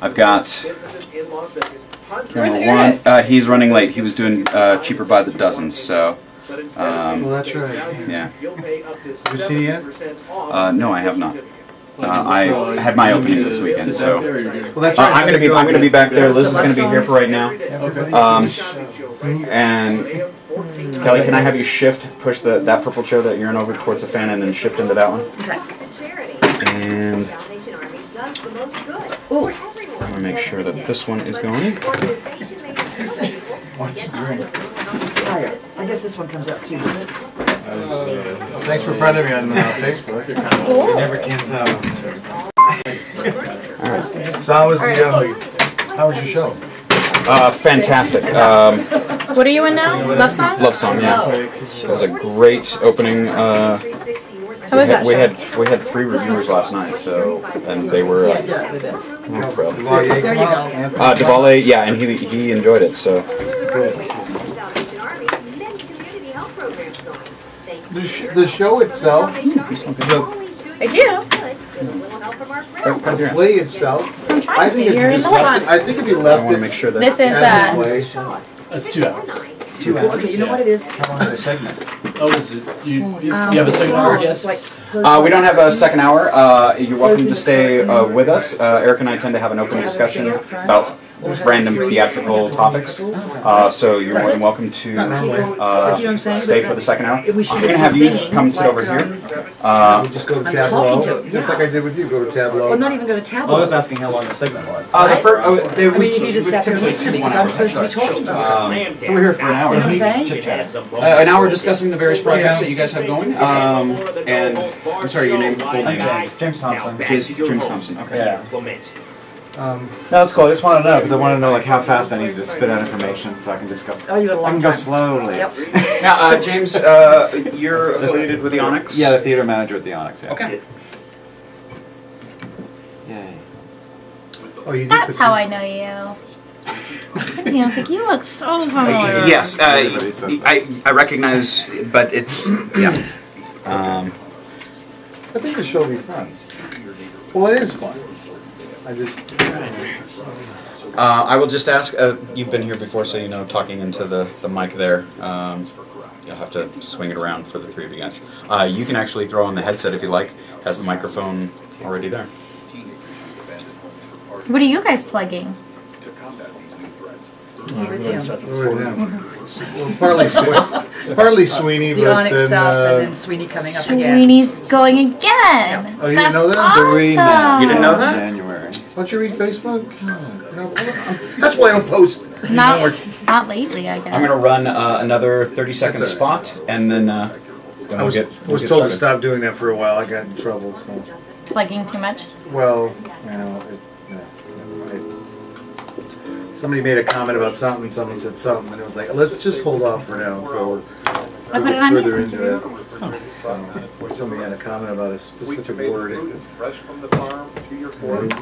I've got camera one. He's running late. He was doing cheaper by the dozen, so. Well, that's right. Yeah. Have you seen it yet? No, I have not. I had my opening this weekend, so well, that's right. I'm gonna be back there. Liz is gonna be here for right now. And Kelly, can I have you push that purple chair that you're in over towards the fan, and then shift into that one? And I'm gonna make sure that this one is going. Watch your drink. I guess this one comes up too. Thanks for friending me on Facebook. You never can tell. Alright. So how was your show? Fantastic. What are you in now? Love Song? Love Song, yeah. It was a great opening. How was that? We had 3 reviewers last night, so and they were. Duvalier, yeah, and he enjoyed it, so. The show itself, I do. the play itself, I think if you left I want to make sure that This is That's 2 hours. 2 hours. Okay, you know what it is? How long is the segment? Oh, is it? You have a second hour guest? we don't have a second hour. You're welcome to stay with us. Eric and I tend to have an open discussion about random theatrical topics. So you're more than welcome to stay for the second hour. I'm going to have you come sit over here. Just go to Tableau, just like I did with you. Go to Tableau. Well, not even go to Tableau. I was asking how long the segment was. They I mean, if you just sat there and listened to me, because I'm supposed to be talking to you. So we're here for an hour. You know what I'm saying? an hour discussing the various projects that you guys have going. And I'm sorry, your name, full name? Jaymes Thompson. Jaymes Thompson. Okay. Yeah. No, that's cool. I just want to know because I want to know like how fast I need to spit out information so I can just go. Oh, you got a long I can time. go slowly. Yep. Now, James, you're affiliated with the ONYX? Yeah, the theater manager at the ONYX. Yeah. Okay. Yay. Oh, you did That's how I know you. I was like, you look so familiar. Yes, I recognize, but it's, yeah. I think the show will be fun. Well, it is fun. I just. I will just ask, you've been here before, so you know, talking into the mic there. You'll have to swing it around for the 3 of you guys. You can actually throw on the headset if you like. Has the microphone already there. What are you guys plugging? Well, partly Sweeney, The but ONYX then, stuff, and then Sweeney coming up again. Sweeney's going again. Oh, you didn't know that? Awesome. You didn't know that? January. Don't you read Facebook? That's why I don't post anymore. Not lately, I guess. I'm going to run another 30-second spot, and then I we'll was get told to started. stop doing that for a while. I got in trouble. So. Plugging too much? Well, you know, somebody made a comment about something, someone said something, and it was like, let's just hold off for now until I put it on further this. into it. Somebody had a comment about a specific word. And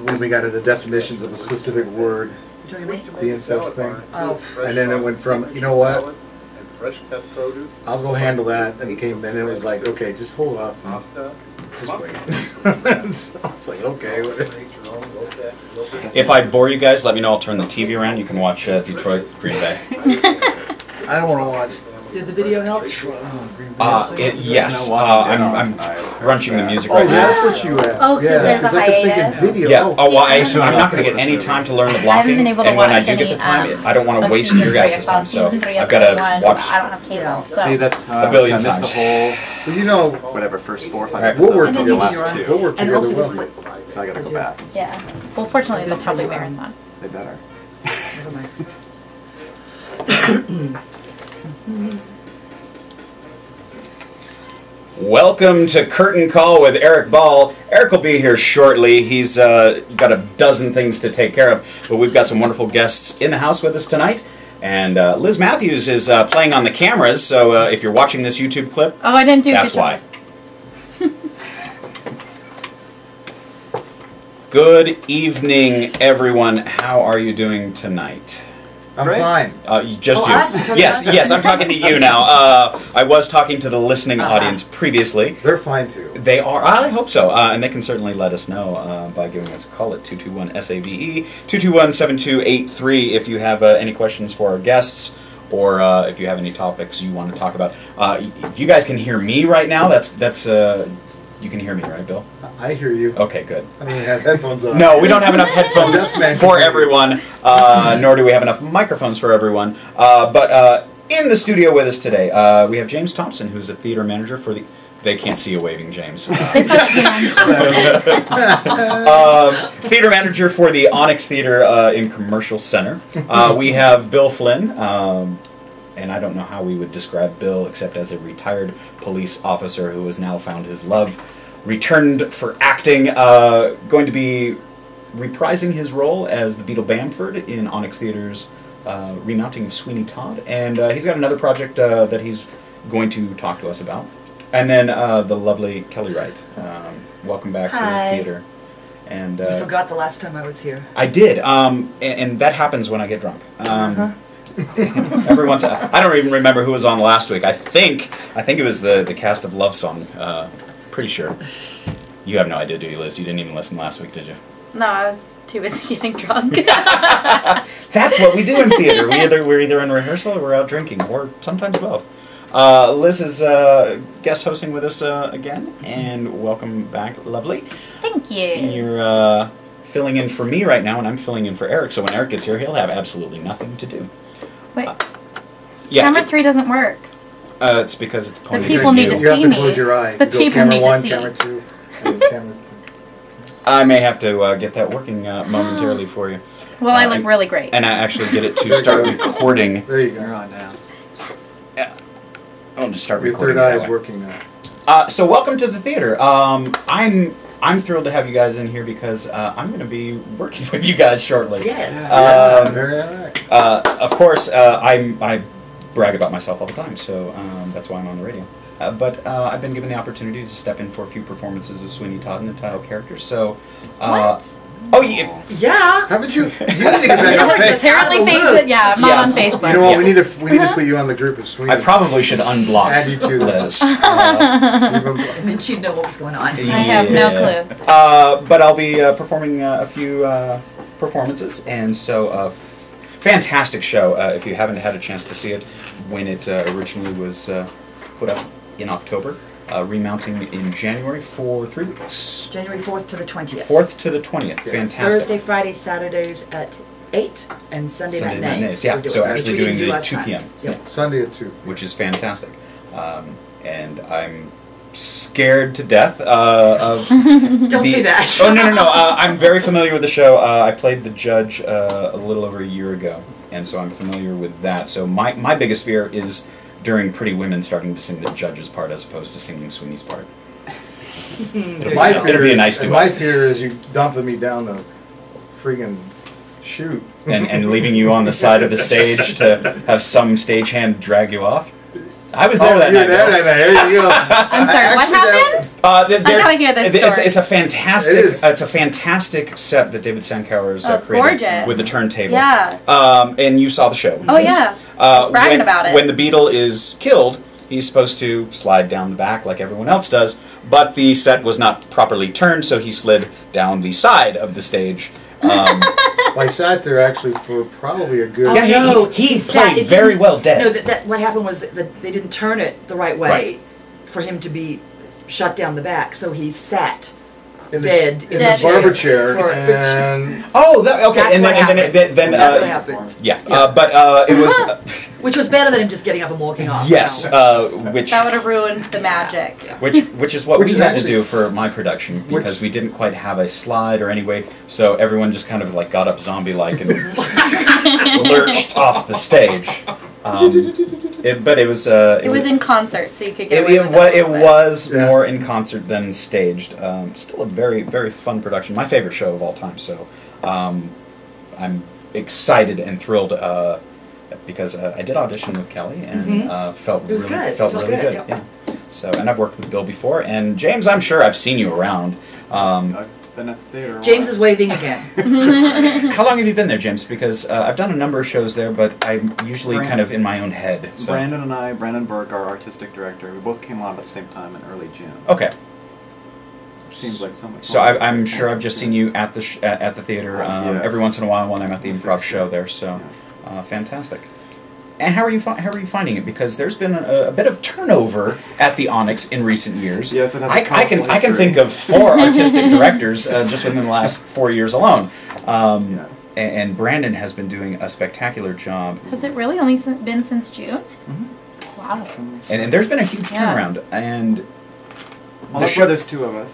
when we got into definitions of a specific word, the incest thing, and then it went from, you know what, I'll go handle that, and then it was like, okay, just hold off. Just wait. So I was like, okay. If I bore you guys, let me know. I'll turn the TV around. You can watch Detroit, Green Bay. I don't want to watch. Did the video help? Yes. I'm crunching the music right now. That's what you asked. Oh, because there's a I kept thinking hiatus. video. Yeah. Oh, well, I'm not going to get any time to learn the blocking, been able to and when I watch do get any, the time, I don't want to waste season your 3 guys' time. So season 3 I've got to episode 1, watch. I don't have cable, so. See, that's A billion I missed times. the whole But you know, whatever first 4 or 5 Alright. episodes. We'll work The together. last 2. We'll work And together also just well. put. So I got to go back. And see. Yeah. Well, fortunately, they'll probably marathon. They better. Never mind. Welcome to Curtain Call with Erik Ball. Erik will be here shortly. He's got a dozen things to take care of, but we've got some wonderful guests in the house with us tonight. And Liz Mathews is playing on the cameras, so if you're watching this YouTube clip, Oh, I didn't do that's good job. why. Good evening, everyone. How are you doing tonight? I'm Great. fine. Just you. us? You're talking Yes, to us? yes, I'm talking to you now. I was talking to the listening audience previously. They're fine too. They are. I hope so. And they can certainly let us know by giving us a call at 221-SAVE, 221-7283 if you have any questions for our guests or if you have any topics you want to talk about. If you guys can hear me right now, that's you can hear me, right, Bill? I hear you. Okay, good. I don't even have headphones on. No, we don't have enough headphones Deaf man for can hear everyone, nor do we have enough microphones for everyone. But in the studio with us today, we have Jaymes Thompson, who's a theater manager for the... They can't see you waving, James. Theater manager for the ONYX Theatre in Commercial Center. We have Bill Flynn, and I don't know how we would describe Bill except as a retired police officer who has now found his love, returned for acting, going to be reprising his role as the Beetle Bamford in ONYX Theatre's remounting of Sweeney Todd, and he's got another project that he's going to talk to us about. And then the lovely Kellie Wright. Welcome back to the theater. And You forgot the last time I was here. I did, and that happens when I get drunk. Every once, I don't even remember who was on last week. I think it was the cast of Love Song. Pretty sure. You have no idea, do you, Liz? You didn't even listen last week, did you? No, I was too busy getting drunk. That's what we do in theater. We're either in rehearsal or we're out drinking, or sometimes both. Liz is guest hosting with us again, and welcome back, lovely. Thank you. You're filling in for me right now, and I'm filling in for Erik, so when Erik gets here, he'll have absolutely nothing to do. Wait, Yeah, camera 3 doesn't work. it's because it's pointing The people at need you. to You have see to me. close your eye. The You go people camera need to one, see. camera 2, and camera 3. I may have to get that working momentarily for you. Well, I look really great. And I actually get it to start recording. There you You're go. on now. I want to start Your recording. third eye that is way. working now. So welcome to the theater. I'm thrilled to have you guys in here because I'm going to be working with you guys shortly. Yes. Very alright. Of course, I brag about myself all the time, so that's why I'm on the radio. But I've been given the opportunity to step in for a few performances of Sweeney Todd and the title character. So, What? Oh yeah. Yeah. Haven't you? You need to get back on Facebook. Apparently, Facebook. Yeah, I'm not on Facebook. You know what? Yeah. We need to put you on the group of Sweeney. I probably should unblock Add you to Liz. And then she'd know what was going on. I have no clue. But I'll be performing a few performances, and so fantastic show. If you haven't had a chance to see it when it originally was put up in October, remounting in January for 3 weeks. January 4th to the 20th. 4th to the 20th. Fantastic. Thursday, Friday, Saturdays at 8, and Sunday matinees. Yeah, We're doing, so which actually we doing didn't do the last 2 time. p.m. Yep. Sunday at 2. Which is fantastic. And I'm scared to death of Don't say that. Oh, no. I'm very familiar with the show. I played the judge a little over a year ago, and so I'm familiar with that. So my biggest fear is during Pretty Women starting to sing the judge's part as opposed to singing Sweeney's part. It'll be a nice duet. My fear is you dumping me down the friggin' chute. And leaving you on the side of the stage to have some stagehand drag you off. I was there that night. There you go. I'm sorry. What happened? I gotta hear this story. It's a fantastic. It is. It's a fantastic set that David Sankauer's Oh, it's created gorgeous. with the turntable. Yeah. And you saw the show. Oh yeah. Bragging about it. When the beetle is killed, he's supposed to slide down the back like everyone else does, but the set was not properly turned, so he slid down the side of the stage. I sat there actually for probably a good. Oh, Yeah, no, he sat- played it very didn't- well dead. No, that what happened was that they didn't turn it the right way Right. for him to be shut down the back, so he sat in dead the, in Dead. the barber chair, For- and Oh, okay. That's And what then happened. That's what happened. Yeah, but it was Which was better than him just getting up and walking off. yes, No. which That would have ruined the magic. which is what Which we is had to actually- do for my production because we didn't quite have a slide or any way, so everyone just kind of like got up zombie-like and lurched off the stage. But it was It was in concert, so you could get away with it it. was Yeah. more in concert than staged. Still a very, very fun production. My favorite show of all time. So I'm excited and thrilled because I did audition with Kellie and felt It was really good. felt It felt really good, good. Yeah. So and I've worked with Bill before, and James, I'm sure I've seen you around. I've been at the theater. Jaymes is waving again. How long have you been there, Jaymes? Because I've done a number of shows there, but I'm usually kind of in my own head. So. Brandon Burke, our artistic director, we both came on at the same time in early June. Okay. Seems like so much. So I'm sure I've just seen you at the at the theater Yes. every once in a while when I'm at the improv show there. So fantastic. And how are you finding it? Because there's been a bit of turnover at the ONYX in recent years. Yes, it has I can think of 4 artistic directors just within the last 4 years alone. And Brandon has been doing a spectacular job. Has it really only been since June? Mm-hmm. Wow. And there's been a huge turnaround. And well, that's why there's 2 of us.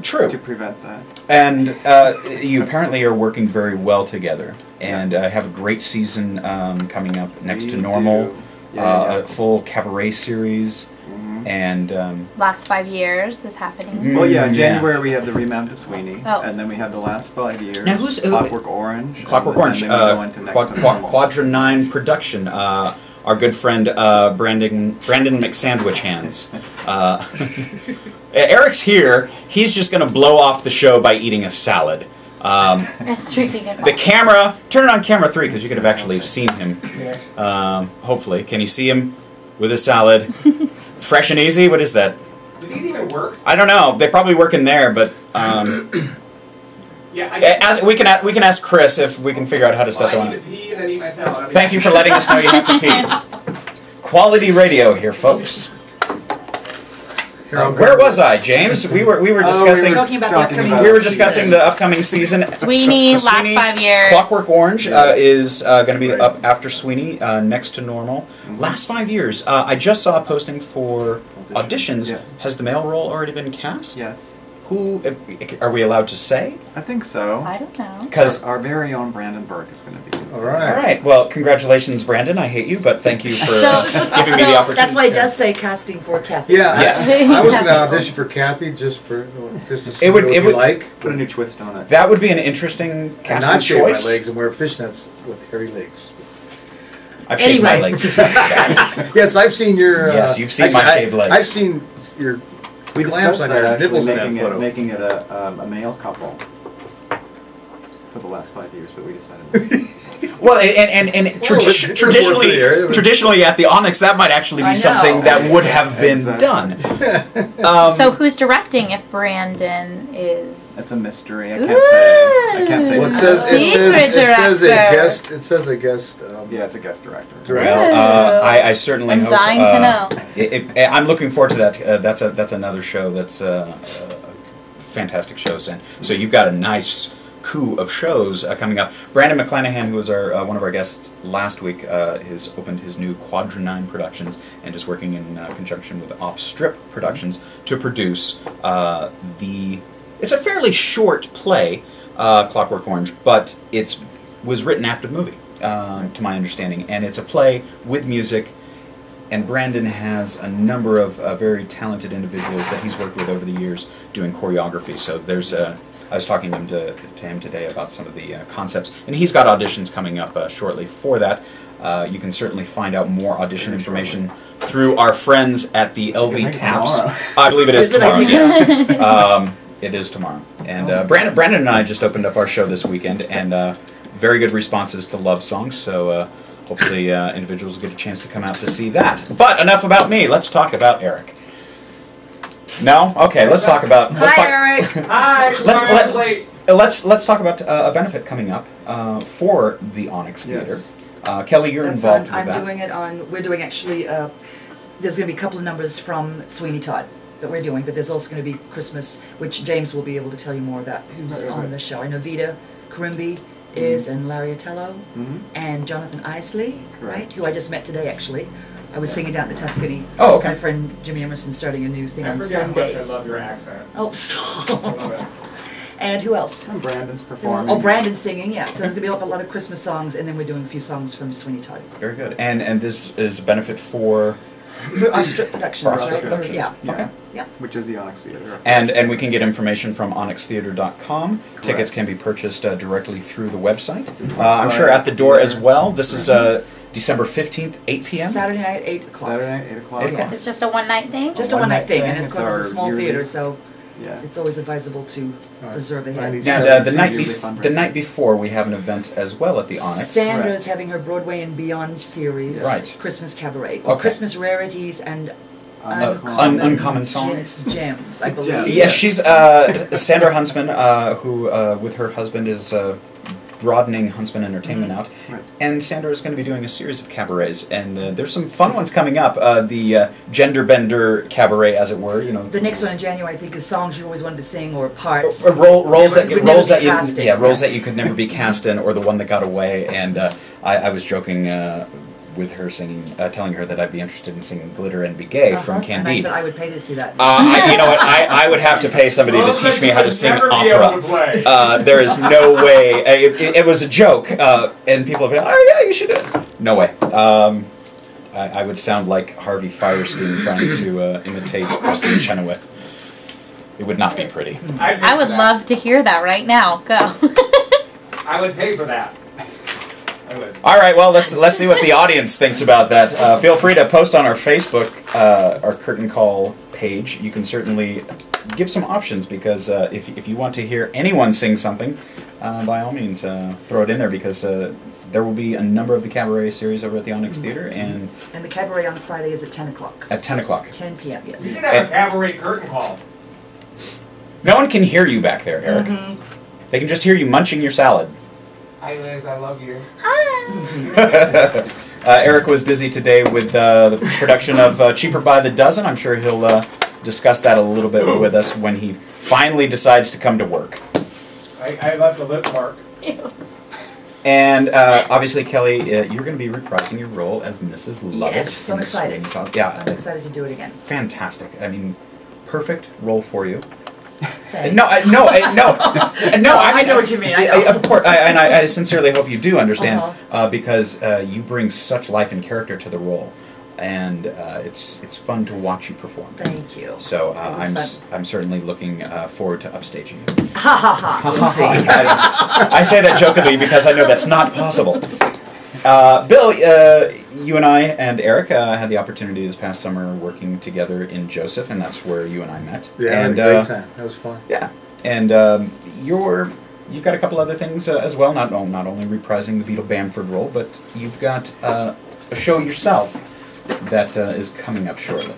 True. To prevent that. And you apparently are working very well together, and have a great season coming up next to normal, a full Cabaret series, and last 5 years is happening. Well, yeah, in January we have the remount of Sweeney, Oh. and then we have the last 5 years. Now who's Clockwork Orange? Clockwork Orange, Quadra 9 production. Our good friend Brandon McSandwich Hands. Eric's here. He's just going to blow off the show by eating a salad. The camera, turn it on camera 3 because you could have actually seen him. Hopefully, can you see him with his salad? Fresh and easy. What is that? Do these even work? I don't know. They probably work in there, but yeah. We can ask Chris if we can figure out how to set them I need to pee and then eat my salad. Thank you for letting us know you have to pee. Quality radio here, folks. Where was I, Jaymes? We were discussing. Talking about the upcoming We were discussing the upcoming season. Sweeney, last 5 years. Clockwork Orange is going to be up after Sweeney, next to normal. Last 5 years. I just saw a posting for auditions. Yes. Has the male role already been cast? Yes. Who are we allowed to say? I think so. I don't know. Because our very own Brandon Burke is going to be. All right. All right. Well, congratulations, Brandon. I hate you, but thank you for giving me the opportunity. That's why it does say casting for Kathy. Yeah, Yes. I was going to audition for Kathy just to see It would- what it it would- would like. Put a new twist on it. That would be an interesting And casting not shave my choice. legs and wear fishnets with hairy legs. I've shaved my Anyway. legs. Yes, I've seen your. Yes, you've seen my shaved legs. I've seen your We clamps discussed on that your actually, nipples in that photo. making it a male couple for the last 5 years, but we decided. Well, and traditionally at the ONYX, that might actually I be know. something that would have been done. So who's directing if Brandon is... It's a mystery. I can't say. I can't say. Well, it says a guest. Yeah, it's a guest director. Well, I certainly I'm hope. dying to know. I'm looking forward to that. That's another show that's fantastic shows, and so you've got a nice coup of shows coming up. Brandon McClanahan, who was one of our guests last week, has opened his new Quadra 9 Productions and is working in conjunction with Off Strip Productions to produce It's a fairly short play, Clockwork Orange, but it was written after the movie, to my understanding, and it's a play with music. And Brandon has a number of very talented individuals that he's worked with over the years doing choreography. So there's I was talking to him today about some of the concepts, and he's got auditions coming up shortly for that. You can certainly find out more audition information through our friends at the LV Taps. I believe it is tomorrow. Yes, it is tomorrow. And Brandon and I just opened up our show this weekend, and very good responses to love songs. So. Hopefully individuals will get a chance to come out to see that. But enough about me. Let's talk about Erik. No? Okay, let's talk about... Hi, Erik. Hi. Let's talk about a benefit coming up for the ONYX Theatre. Yes. Kellie, you're involved with I'm that. doing it on... We're doing actually... there's going to be a couple of numbers from Sweeney Todd that we're doing, but there's also going to be Christmas, which Jaymes will be able to tell you more about who's on the show. I know Vida Karimbi is, and Larry Otello, and Jonathan Isley, right? Who I just met today, actually. I was singing down at the Tuscany. Oh, okay. My friend Jimmy Emerson's starting a new thing on forget how Sundays. much I love your accent. Oh, stop. And who else? And Brandon's performing. Oh, Brandon's singing, yeah. So there's going to be a lot of Christmas songs, and then we're doing a few songs from Sweeney Todd. Very good. And this is a benefit for... For our strip productions, For our right? strip productions. Yeah. Okay. Yeah. Which is the ONYX Theatre. And we can get information from onyxtheatre.com. Tickets can be purchased directly through the website. I'm sure at the door as well. This is December 15th, 8 p.m. Saturday night, 8 o'clock. Saturday night, 8 o'clock. Eight o'clock. It's just a one-night thing? Just a one-night thing, and of course it's a small theater, so Yeah. it's always advisable to reserve ahead. Now, the Usually night before, we have an event as well at the Onyx. Sandra is having her Broadway and Beyond series, Right. Christmas Cabaret, or Okay. Christmas Rarities and Uncommon Songs. Gems, I believe. Yeah, she's Sandra Huntsman, who with her husband is broadening Huntsman Entertainment out. Right. And Sandra is going to be doing a series of cabarets, and there's some fun ones coming up. The gender bender cabaret, as it were. You know, The next one in January, I think, is songs you always wanted to sing or parts. roles that Would never roles be that you, cast in. yeah roles that you could never be cast in, or the one that got away. And I was joking with her singing, telling her that I'd be interested in singing "Glitter and Be Gay" from And I Candide. said I would pay to see that. You know what? I would have to pay somebody to teach me how to sing Never be able to opera. play. There is no way. It was a joke, and people would be like, "Oh yeah, you should do it." No way. I would sound like Harvey Firestein trying to imitate Kristen Chenoweth. It would not be pretty. I would love to hear that right now. Go. I would pay for that. I would. All right, well, let's see what the audience thinks about that. Feel free to post on our Facebook, our curtain call page. You can certainly give some options, because if you want to hear anyone sing something, by all means, throw it in there, because there will be a number of the cabaret series over at the ONYX Theatre, and And the cabaret on Friday is at 10 o'clock. at 10 o'clock. 10 p.m., We yes. should have a cabaret curtain call. No one can hear you back there, Eric. They can just hear you munching your salad. Hi Liz, I love you. Eric was busy today with the production of Cheaper by the Dozen. I'm sure he'll discuss that a little bit with us when he finally decides to come to work. I love the lip mark. And obviously, Kelly, you're going to be reprising your role as Mrs. Lovett. Yes, I'm in excited. Sweeney Todd. Yeah, I'm excited to do it again. fantastic. I mean, perfect role for you. Thanks. No, I know what you mean. I know. Of course, and I sincerely hope you do understand, Uh-huh. because you bring such life and character to the role, and it's fun to watch you perform. Thank you. So It was fun. I'm certainly looking forward to upstaging you. Ha ha ha. We'll see. I say that jokingly because I know that's not possible. Bill, you and I and Eric had the opportunity this past summer working together in Joseph, and that's where you and I met. Yeah, and, I had a great time. That was fun. Yeah, and you've got a couple other things as well. Not only reprising the Beetle Bamford role, but you've got a show yourself that is coming up shortly.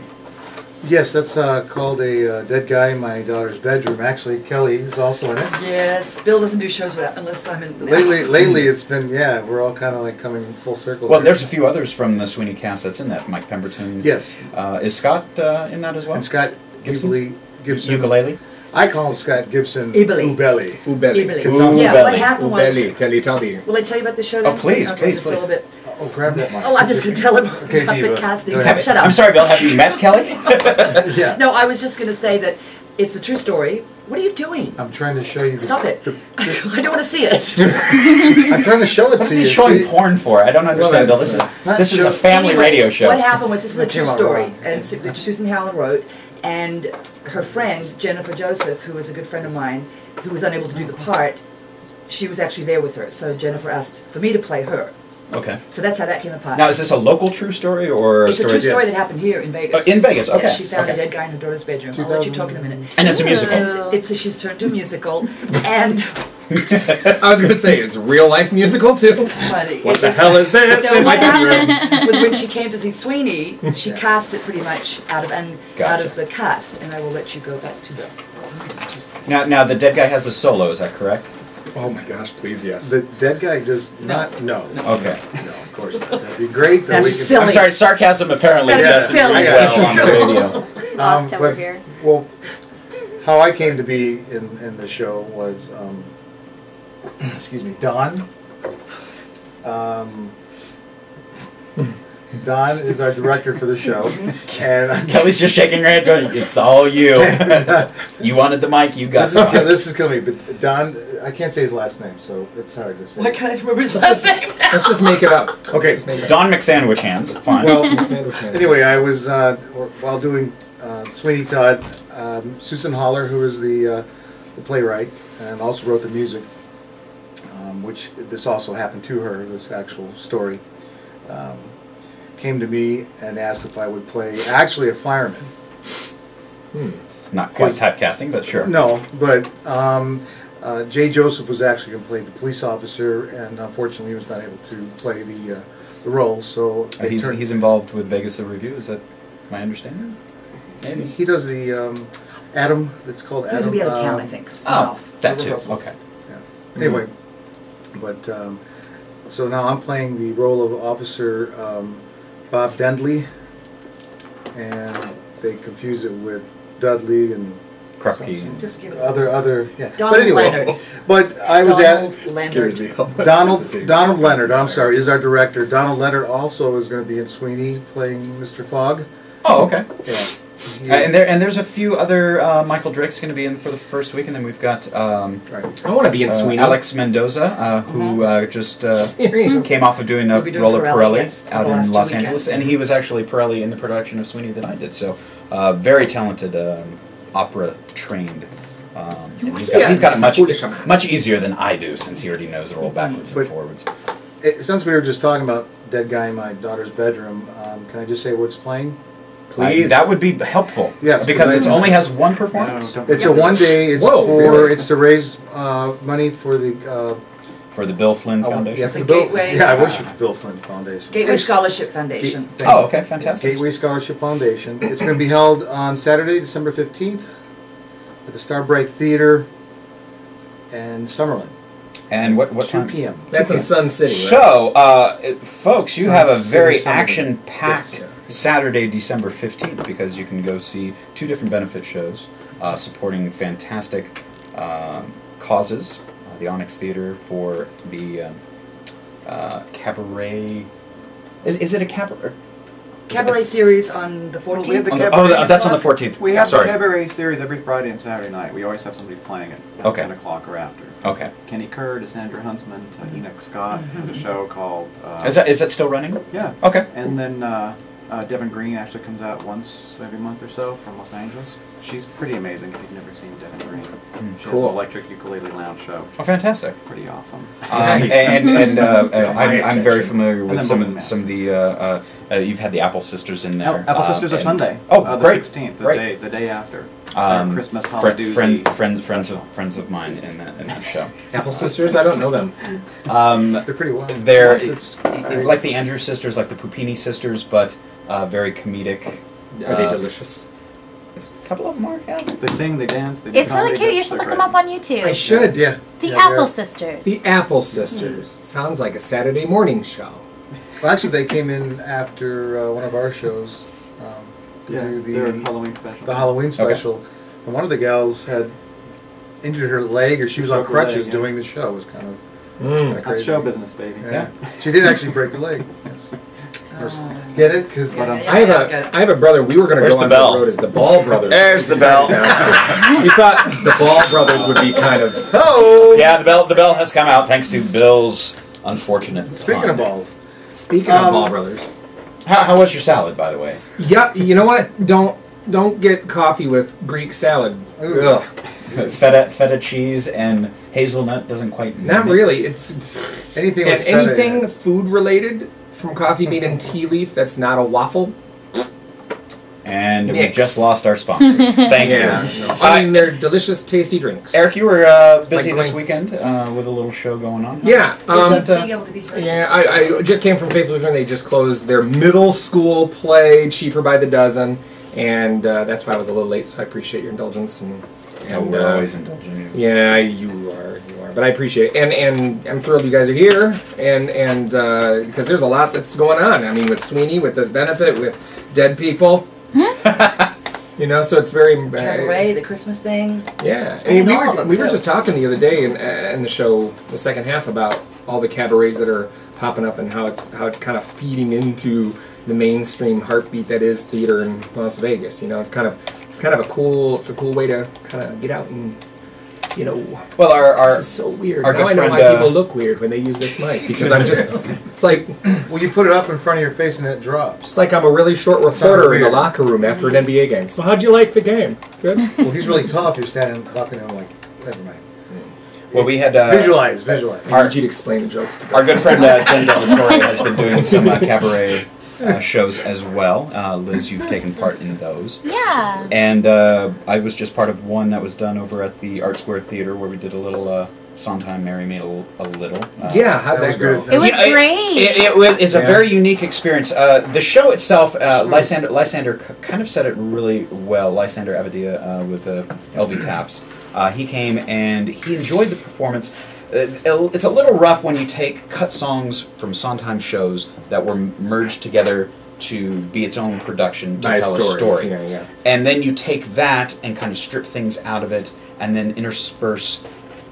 Yes, that's called A Dead Guy in My Daughter's Bedroom. Actually, Kelly is also in it. Yes, Bill doesn't do shows unless I'm in. Lately it's been, we're all kind of like coming full circle. Well, here. there's a few others from the Sweeney cast that's in that. Mike Pemberton. Yes. Is Scott in that as well? And Scott Gibson? Gibson. Ukulele? I call him Scott Gibson. Ibeli. Ubeli. Ubeli. Ibeli. Ooh, Yeah, belly. what happened was. Ubeli. Teletubby. Will I tell you about the show? Oh, then? please, Okay, please, just a little please. bit. Oh, grab that mic. Oh, I'm just going to tell him Okay, about Diva, the casting. go ahead. Shut up. I'm sorry, Bill. Have you met Kelly? Yeah. No, I was just going to say that it's a true story. What are you doing? I'm trying to show you. Stop it. the- I don't want to see it. I'm trying to show it What's to he you. showing See? porn for? I don't understand, Bill. This is a family Anyway, radio show. What happened was, this is a true Come on, story, Ron. and that Susan Howland wrote, and her friend, Jennifer Joseph, who was a good friend of mine, who was unable to do the part, she was actually there with her, so Jennifer asked for me to play her. Okay. So that's how that came apart. Now, is this a local true story or It's a story? true story Yes. that happened here in Vegas. In Vegas, okay, Yes, she found okay. a dead guy in her daughter's bedroom. I'll let you talk in a minute. And it's a musical. And she's turned to a musical, and I was gonna say it's a real life musical too. it's funny. What It the was- hell is this No, in my what bedroom? happened was when she came to see Sweeney, she cast it pretty much out Gotcha. of the cast, and I will let you go back to the. Now, the dead guy has a solo. Is that correct? Oh my gosh, please yes. The dead guy does not. No. Okay. No, of course not. That'd be great. That That's we could, silly. I'm sorry. Sarcasm apparently That'd be doesn't silly. read well on the radio. Lost over but- here. Well, how I came to be in the show was, excuse me, Don. Don is our director for the show, and Kelly's just shaking her head, going, "It's all you. You wanted the mic. You got the mic." this is killing me. But Don, I can't say his last name, so it's hard to say. Why can't I remember his last name? Let's just make it up. Okay. Just make it up. Don McSandwich hands. Fine. Well, sandwich hands. Anyway, I was while doing Sweeney Todd. Susan Haller, who is the playwright and also wrote the music, which this also happened to her. This actual story came to me and asked if I would play actually a fireman. It's not quite typecasting, but sure. No, but Jay Joseph was actually going to play the police officer, and unfortunately he was not able to play the role. So He's involved with Vegas a Review. Is that my understanding? Maybe. He does the Adam. It's called Adam. He's gonna be out of town, I think. Oh, that too. rehearsals. Okay. Yeah. Anyway, but so now I'm playing the role of Officer Bob Dendley, and they confuse it with Dudley and Krupke. Just give it other yeah. Donald But anyway, Leonard. But I was Donald Leonard. Donald Leonard. I'm sorry, is our director. Donald Leonard also is going to be in Sweeney playing Mr. Fogg. Oh, okay. Yeah. And there's a few other Michael Drake's going to be in for the first week, and then we've got I want to be in Sweeney. Alex Mendoza, who just came off of doing a He'll be doing role of Pirelli, Pirelli yes, for out the in last Los 2 Angeles, weekends. and he was actually Pirelli in the production of Sweeney that I did. So very talented, opera trained. And he's got it much easier than I do, since he already knows the role backwards and forwards. Since we were just talking about Dead Guy in My Daughter's Bedroom, can I just say what's playing? Please. That would be helpful. Yes, because it only has one performance. It's a 1 day. It's it's to raise money for the Bill Flynn Foundation. Yeah, for The the Bill, Gateway, yeah, I wish it was Bill Flynn Foundation. Gateway Scholarship Foundation. Oh, okay, fantastic. Gateway Scholarship Foundation. It's going to be held on Saturday, December 15th, at the Starbright Theater in Summerlin. And what 2 time? p.m. That's in Sun City, right? So, folks, you have a very City, action-packed yes. Saturday, December 15th, because you can go see 2 different benefit shows supporting fantastic causes. The ONYX Theatre for the Cabaret. Is it a Cabaret? Cabaret series on the 14th. We have the Oh, Cabaret. that's on the 14th. We have Sorry. the Cabaret series every Friday and Saturday night. We always have somebody playing it at Okay. 10 o'clock or after. Okay. Kenny Kerr to Sandra Huntsman to Enoch Scott has a show called... Is that still running? Yeah. Okay. And then Devin Green actually comes out once every month or so from Los Angeles. She's pretty amazing if you've never seen Devin Green. She has an electric ukulele lounge show. Oh, fantastic. Pretty awesome. And I'm very familiar with And some then of the you've had the Apple Sisters in there. Apple Sisters are Sunday. Oh, the great. 16th, Great. the day after. Christmas holiday. Friends of mine in that show. Apple Sisters? I don't know them. They're pretty wild. They're like the Andrews sisters, like the Pupini sisters, but very comedic. Are they delicious? A couple of them are, yeah. They sing, they dance, they do It's really comedy, cute. You that's should so look them great. up on YouTube. I should. Yeah. The Yeah, Apple they're- Sisters. The Apple Sisters. Sounds like a Saturday morning show. Well, actually, they came in after one of our shows to do their Halloween special. the Halloween special, and one of the gals had injured her leg, or she was on Broke her leg, crutches yeah. doing the show. It was kind of Mm. That's crazy. show business, baby. Yeah. She did actually break her leg. Yes. Get it? Because I have a brother. We were going to Where's go the on bell? the road as the Ball Brothers. There's the bell. We thought the Ball Brothers would be kind of. oh, Yeah, the bell has come out thanks to Bill's unfortunate. Speaking pun. of balls, Speaking of Ball Brothers. How was your salad, by the way? Yeah, you know what? Don't get coffee with Greek salad. Ooh. Ugh. Feta cheese and hazelnut doesn't quite. Not mix. really. It's anything and with feta in anything it. food related from coffee made in tea leaf that's not a waffle. And we Nix. just lost our sponsor. Thank Yeah, you. no. I mean they're delicious, tasty drinks. Eric, you were busy like this going- weekend with a little show going on. Yeah. Is that, Being able to be heard. Yeah, I just came from Faithful Lutheran. They just closed their middle school play, Cheaper by the Dozen, and that's why I was a little late. So I appreciate your indulgence. And we're always indulging you. Yeah, you are, but I appreciate it, and I'm thrilled you guys are here, and because there's a lot that's going on. I mean, with Sweeney, with this benefit, with dead people. You know, so it's very Cabaret, the Christmas thing. yeah. I And mean, all of them, we were too. just talking the other day in the show, the second half, about all the cabarets that are popping up and how it's kind of feeding into the mainstream heartbeat that is theater in Las Vegas. You know, it's kind of a cool way to kind of get out and, you know. Well, our This is so weird. our Now good I know friend, why people look weird when they use this mic, because I'm just, it's like Well, you put it up in front of your face and it drops. it's like I'm a really short Sounds reporter in the weird. locker room after an NBA game. So how'd you like the game? Good. Well, he's really tall if you're standing talking to him like, never mind. well, we had Visualize. I need you to explain the jokes to me. our good friend Jen Del Torre has been doing some cabaret shows as well. Liz, you've taken part in those. Yeah. And I was just part of one that was done over at the Art Square Theater where we did a little Sondheim Mary made a little. Yeah, how'd that go? It was great. It's a very unique experience. The show itself, Lysander kind of said it really well. Lysander Abadia with LV Taps. He came and he enjoyed the performance. It's a little rough when you take cut songs from Sondheim shows that were merged together to be its own production to tell a story. Yeah. And then you take that and kind of strip things out of it and then intersperse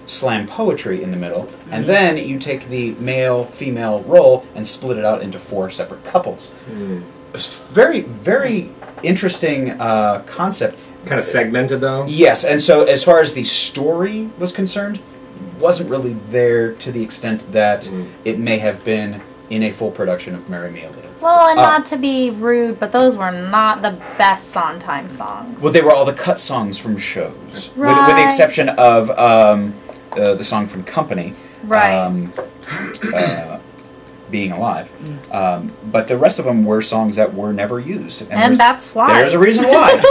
slam poetry in the middle, and then you take the male-female role and split it out into 4 separate couples. It's very, very interesting concept. Kind of segmented, though? Yes, and so as far as the story was concerned, wasn't really there to the extent that it may have been in a full production of Marry Me a Little. Well, and not to be rude, but those were not the best Sondheim songs. Well, they were all the cut songs from shows, Right. with the exception of the song from Company, Right. Being Alive. But the rest of them were songs that were never used. And that's why. There's a reason why.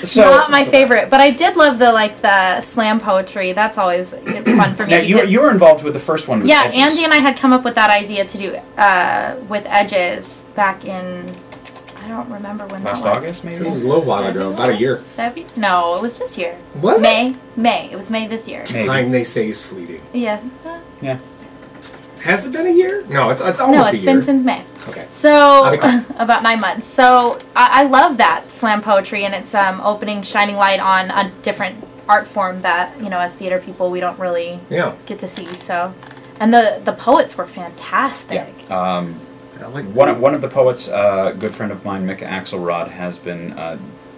So, not my favorite, but I did love the slam poetry. That's always fun for me. now, you were involved with the first one with Yeah, Edges. Andy and I had come up with that idea to do with Edges back in, I don't remember when Last that was. August, maybe? It was a little while ago, about a year. No, it was this year. Was it? May. It was May this year. Maybe. Time, they say, is fleeting. Yeah. Yeah. Has it been a year? No, it's almost No, a year. it's been since May. Okay. So, about 9 months. So, I love that slam poetry, and it's opening, shining light on a different art form that, as theater people, we don't really get to see. So, and the poets were fantastic. Yeah. One of the poets, a good friend of mine, Micah Axelrod, has been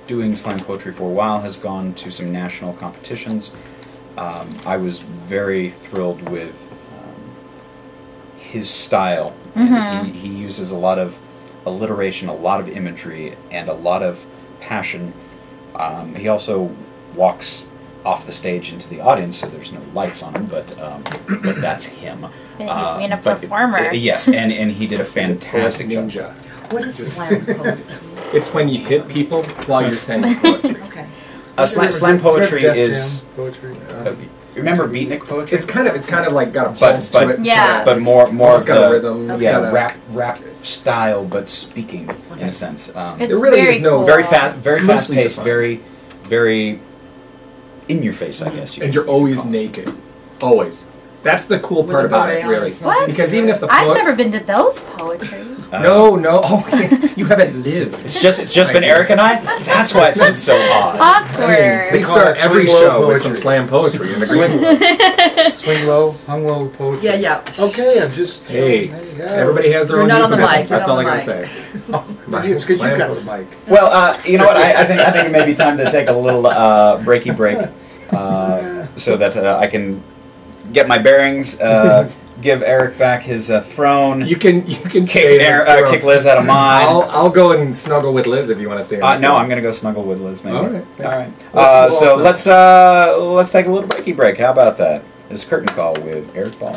doing slam poetry for a while, has gone to some national competitions. I was very thrilled with his style. He uses a lot of alliteration, a lot of imagery, and a lot of passion. He also walks off the stage into the audience, so there's no lights on him, but that's him. He's being a performer. Yes, and he did a fantastic job. What is slam poetry? It's when you hit people while you're saying poetry. Okay. Slam poetry Def is. Jam poetry. Remember beatnik poetry? It's kind of like got a pulse to it. It's Yeah. But more it's of got the a rhythm. It's got a rap style, but speaking in a sense. It's There really very is no- cool. Very fast mostly paced, defined. very in your face, I guess. And you're always naked. Always. That's the cool With part a about beret it, on, really. it's not Because even if the I've poet... never been to those poetry. No, okay. You haven't lived. It's just been Eric and I. That's why it's been so odd. Awkward. We call start it every swing low show with poetry. some slam poetry in the green. Swing low, hung low poetry. Yeah. Okay, I'm just. Hey, there you go. everybody has their You're own not on the euphemisms. mic, That's you're all I on gotta the say. It's because you got the mic. Well, you know what? I think it may be time to take a little breaky break, so that I can get my bearings. Give Eric back his throne. You can stay there. Kick Liz out of mine. I'll go and snuggle with Liz if you want to stay. No, I'm gonna go snuggle with Liz. Maybe. All right. All right. We'll So snuggle. let's take a little breaky break. How about that? This is Curtain Call with Erik Ball.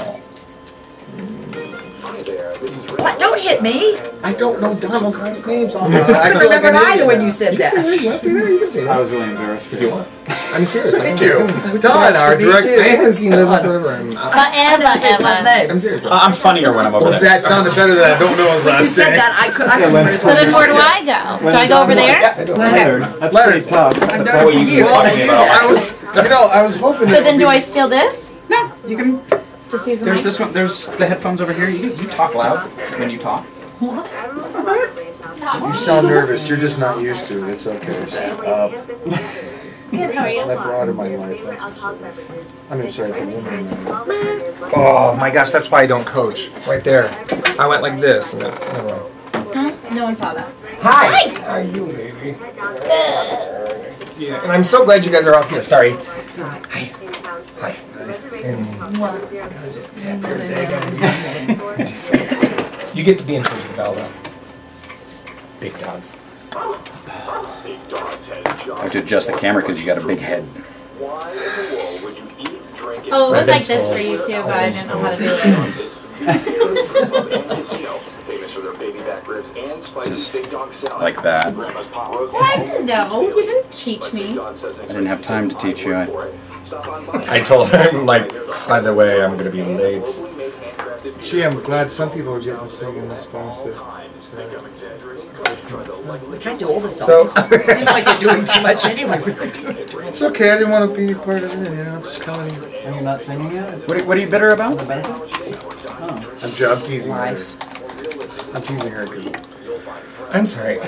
What? Don't hit me! I don't know Donald Trump's names on I couldn't remember either when you said that. You want to stay there? You can stay I there. was really embarrassed If you want. I'm serious. Thank you. Don, Don, our me director. too. I haven't seen Liz in forever. I never said his last name. I'm serious. I'm funnier when I'm over Well, there. that sounded better than I don't know his He last said name. that, I couldn't remember his So last then name. where do I go? Do I go over there? Leonard. That's pretty tough. I've That's known what for you years. talk to me about. I was hoping. So then do I steal this? No, you can. Just use the There's mic? this one. There's the headphones over here. You talk loud when you talk. You sound nervous. You're just not used to it. It's okay. Good, how are you? I brought in my life. That's for sure. I mean, sorry, the woman. Oh my gosh, that's why I don't coach. Right there. I went like this. And never mind. No one saw that. Hi! How are you, baby? Yeah, and I'm so glad you guys are all here. Sorry. Hi. Hi. You get to be in charge of the bell, though. Big dogs. I have to adjust the camera because you got a big head. Oh, it was like this for you too, but I didn't know how to do it. Just like that. What? No, you didn't teach me. I didn't have time to teach you. I told him, like, by the way, I'm going to be late. Gee, I'm glad some people are getting to sing in this benefit. We can't do all the songs. Seems like you're doing too much anyway. It's okay, I didn't want to be part of it, you know, just coming. Are you not singing yet? What are you bitter about? The benefit? Oh. I'm teasing her. I'm teasing her because... I'm sorry.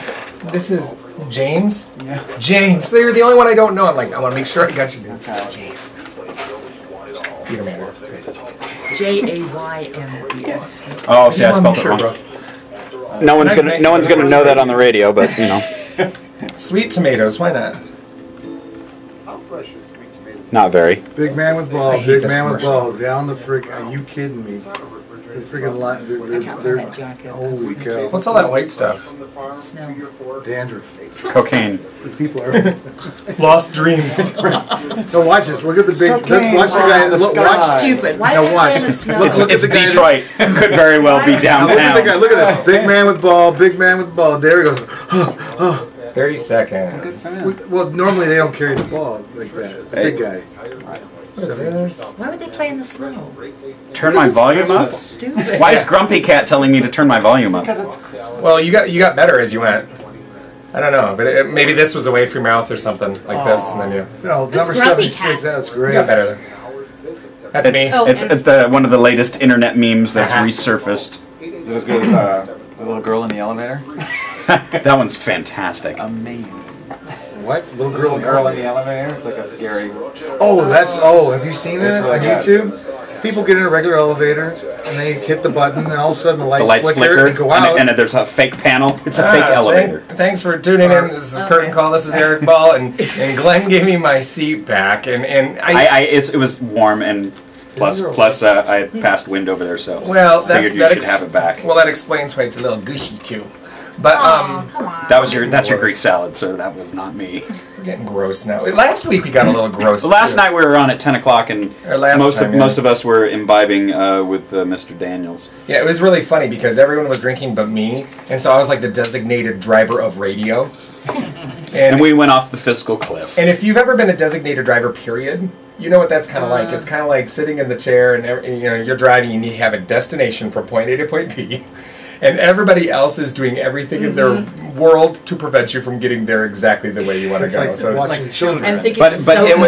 This is Jaymes? Yeah. Jaymes. So you're the only one I don't know. I'm like, I want to make sure I got you. Jaymes. Peter Manor. Jaymes. Oh, see, I spelled it wrong. No one's gonna know that on the radio, but you know. Sweet tomatoes. Why not? How fresh is sweet tomatoes? Not very. Big man with ball, I hate big this man with commercial. ball. Down the frick. Are you kidding me? They're freaking holy cow. What's all that white stuff? Snow. Dandruff. Cocaine. The people are. Lost dreams. So watch this. Look at the big. Watch the guy. Watch. Stupid. Why Now are they watch. in the snow? It's Detroit. Could very well be Now look at the guy. downtown. Look at this. Big man with ball. Big man with ball. There he goes. 30 seconds. Good for him. Well, normally they don't carry the ball like that. The big guy. What is this? Why would they play in the snow? Turn my volume up? Stupid. Why is Grumpy Cat telling me to turn my volume up? Because it's Christmas. Well, you got better as you went. I don't know, but maybe this was away from your mouth or something like this, and then you No, number Grumpy 76. Cat. That's got great. better. That's me. Oh, It's one of the latest internet memes that's resurfaced. Is it as good as the little girl in the elevator? That one's fantastic. Amazing. What? Little Little girl. girl in the elevator? It's like a scary... Oh, that's. Oh, have you seen that really on good. YouTube? People get in a regular elevator and they hit the button, and all of a sudden the lights, The lights flicker, and go out. and there's a fake panel. It's a fake elevator. Thanks for tuning in. This is Curtain Call. This is Erik Ball, and Glenn gave me my seat back, and It was warm, and plus I had passed wind over there, so well, figured you should have it back. Well, that explains why it's a little gushy too. But Aw, come on. That's your Greek salad, sir. That was not me. we're getting gross now. Last week we got a little gross. Last too. night we were on at 10 o'clock, and Or last time, yeah. most of us were imbibing with Mr. Daniels. Yeah, it was really funny because everyone was drinking but me, and so I was like the designated driver of radio. And we went off the fiscal cliff. And if you've ever been a designated driver, period, you know what that's kind of like. It's kind of like sitting in the chair and you're driving and you have a destination from point A to point B. And everybody else is doing everything in their world to prevent you from getting there exactly the way you want to go. Like So it's watching children. I'm thinking But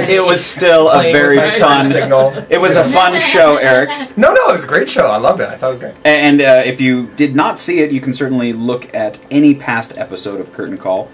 it was still a playing very with my fun. signal. It was a fun show, Eric. No, it was a great show. I loved it. I thought it was great. And if you did not see it, you can certainly look at any past episode of Curtain Call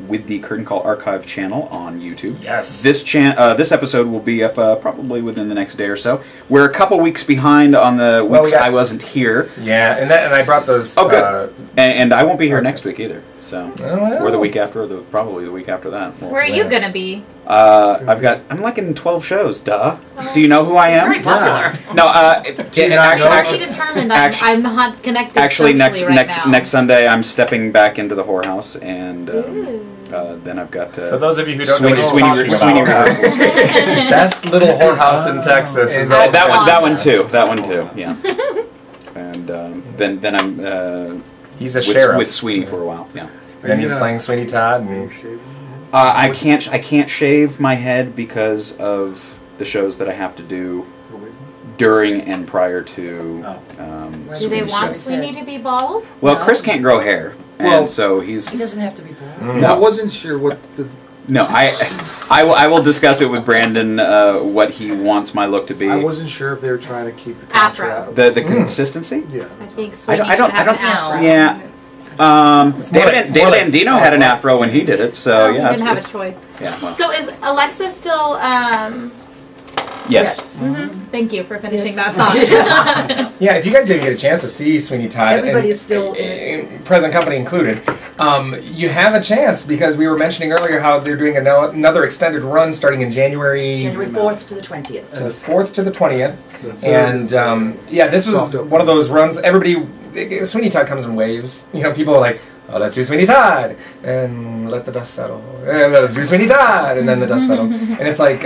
with the Curtain Call Archive channel on YouTube. Yes. This episode will be up probably within the next day or so. We're a couple weeks behind on the weeks I wasn't here. Yeah, and I brought those. Oh, good. And I won't be here next week either. So, well. or the week after, or probably the week after that. Where are you gonna be? I'm like in 12 shows. Duh. Do you know who I am? very popular. No. Actually determined I'm not connected. Actually, socially right now. next Sunday, I'm stepping back into the whorehouse, and then I've got For those of you who don't Sweeney know what we're talking Sweeney about, rehearsals. best little whorehouse in Texas is all That one too. Yeah. And then I'm He's a with, sheriff. with Sweeney for a while. Yeah. Then he's playing Sweeney Todd. And I can't shave my head because of the shows that I have to do during and prior to. Do they want shows. Sweeney to be bald? Well, No. Chris can't grow hair, and Well, so he's. He doesn't have to be born. I wasn't sure what the. No, I will discuss it with Brandon what he wants my look to be. I wasn't sure if they were trying to keep the Afro. country out. The consistency. Yeah. I think Sweeney I don't- should have I an don't- afro. Yeah. David more like- Andino had an afro when he did it, so He yeah. didn't have a it's- choice. Yeah. Well, So is Alexa still? yes. Thank you for finishing that thought. yeah, if you guys didn't get a chance to see Sweeney Todd, Everybody and- is still- present company included, you have a chance because we were mentioning earlier how they're doing another extended run starting in January. January 4th to the 20th. To the 4th to the 20th. The third, And this was soft open. one of those runs. Everybody, Sweeney Todd comes in waves. You know, people are like, oh, let's do Sweeney Todd, and let the dust settle. And let's do Sweeney Todd, and then the dust settle. And it's like,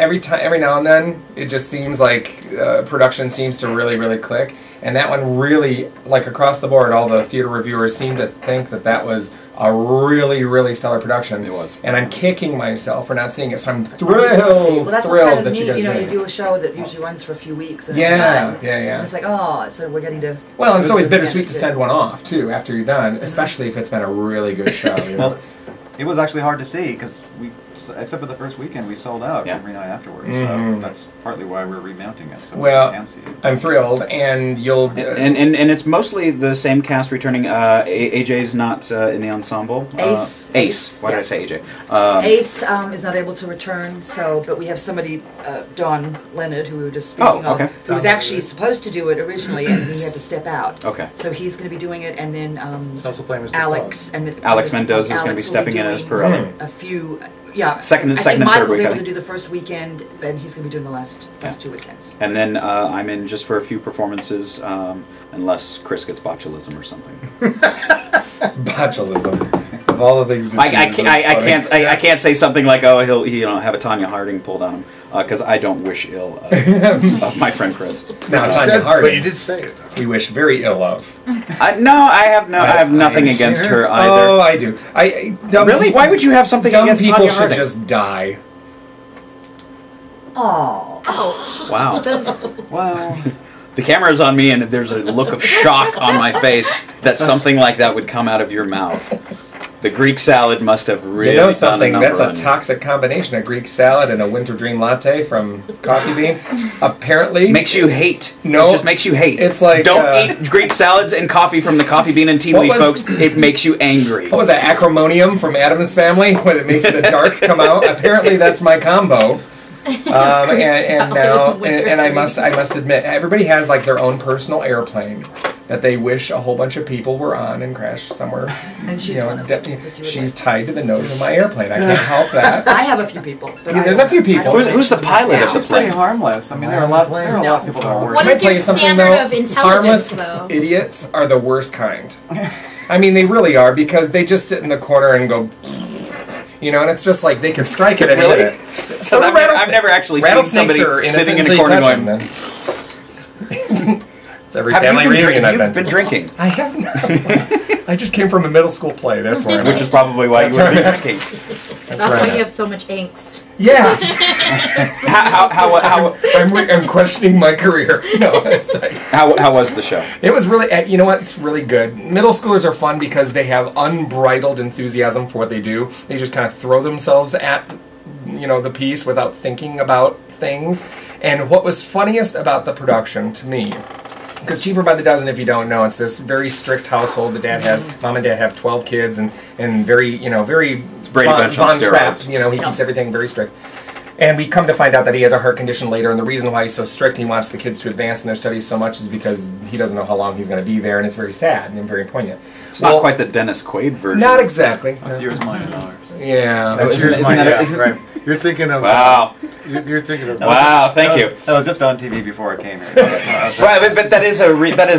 every now and then, it just seems like production seems to really, really click. And that one really, like across the board, all the theater reviewers seem to think that was a really, really stellar production. It was. And I'm kicking myself for not seeing it, so I'm Well, that's thrilled kind of that neat. you guys You know, did you it. do a show that usually runs for a few weeks. And Yeah, it's done. yeah. And it's like, oh, so we're getting to. Well, and it's always bittersweet to Yeah, send one off, too, after you're done, especially if it's been a really good show. You know? Well, it was actually hard to see because except for the first weekend, we sold out every night afterwards. So that's partly why we're remounting it. So we can see it. I'm thrilled, and you'll... And it's mostly the same cast returning. AJ's not in the ensemble. Ace. Why did I say AJ? Ace is not able to return, but we have somebody, Don Leonard, who we were just speaking okay. of, who was actually supposed to do it originally, and he had to step out. Okay. So he's going to be doing it, and then also playing Mr. Alex Alex Mendoza is going to be stepping in as per other. a few. Second I and think third Michael's weekend. able to do the first weekend, and he's going to be doing the last 2 weekends. And then I'm in just for a few performances, unless Chris gets botulism or something. Botulism. Of all the things to I can't say something like, oh, he'll have a Tanya Harding pulled on him, because I don't wish ill of my friend Chris. Now, Tanya Harding, but you did say it. We wish very ill of. I have nothing against her either. Oh, I do. Really? Why would you have something dumb against people Tanya should Harding? just die. Oh. Wow. Wow. The camera's on me, and there's a look of shock on my face that something like that would come out of your mouth. The Greek salad must have really You know something? done a number That's a toxic combination: a Greek salad and a winter dream latte from Coffee Bean. Apparently, makes you hate. No, it just makes you hate. It's like don't eat Greek salads and coffee from the Coffee Bean and Tea Leaf folks. It makes you angry. What was that? Acromonium from Addams Family, when it makes the dark come out. Apparently, that's my combo. And I must admit, everybody has like their own personal airplane that they wish a whole bunch of people were on and crashed somewhere. And she's one of them. She's tied to the nose of my airplane. I can't help that. I have a few people. There's a few people. Who's the pilot of the It's pretty plane? harmless. I mean, there are a lot of people that are worse. What is your standard of intelligence, Harmless though? idiots are the worst kind. I mean, they really are, because they just sit in the corner and go... You know, and it's just like they can strike it at any minute. So I've never actually seen somebody sitting in a corner going... It's every family reunion I've been drinking. I have not. I just came from a middle school play. That's where I'm Which is probably why you would be drinking. That's why you have so much angst. Yes. I'm questioning my career. No, it's like, how was the show? It was really, you know what, it's really good. Middle schoolers are fun because they have unbridled enthusiasm for what they do. They just kind of throw themselves at, the piece without thinking about things. And what was funniest about the production to me, because Cheaper by the Dozen, if you don't know, it's this very strict household. Mom and dad have 12 kids, and very, very Brady Bunch on Trapp. steroids. He keeps everything very strict. And we come to find out that he has a heart condition later, and the reason why he's so strict, he wants the kids to advance in their studies so much, is because he doesn't know how long he's going to be there, and it's very sad and very poignant. It's not quite the Dennis Quaid version. Not exactly. That's yours, mine, and ours. Yeah. That's yours, mine, right. You're thinking of... Wow. You're thinking of... Wow, thank you. That was just on TV before I came here. Right, but that is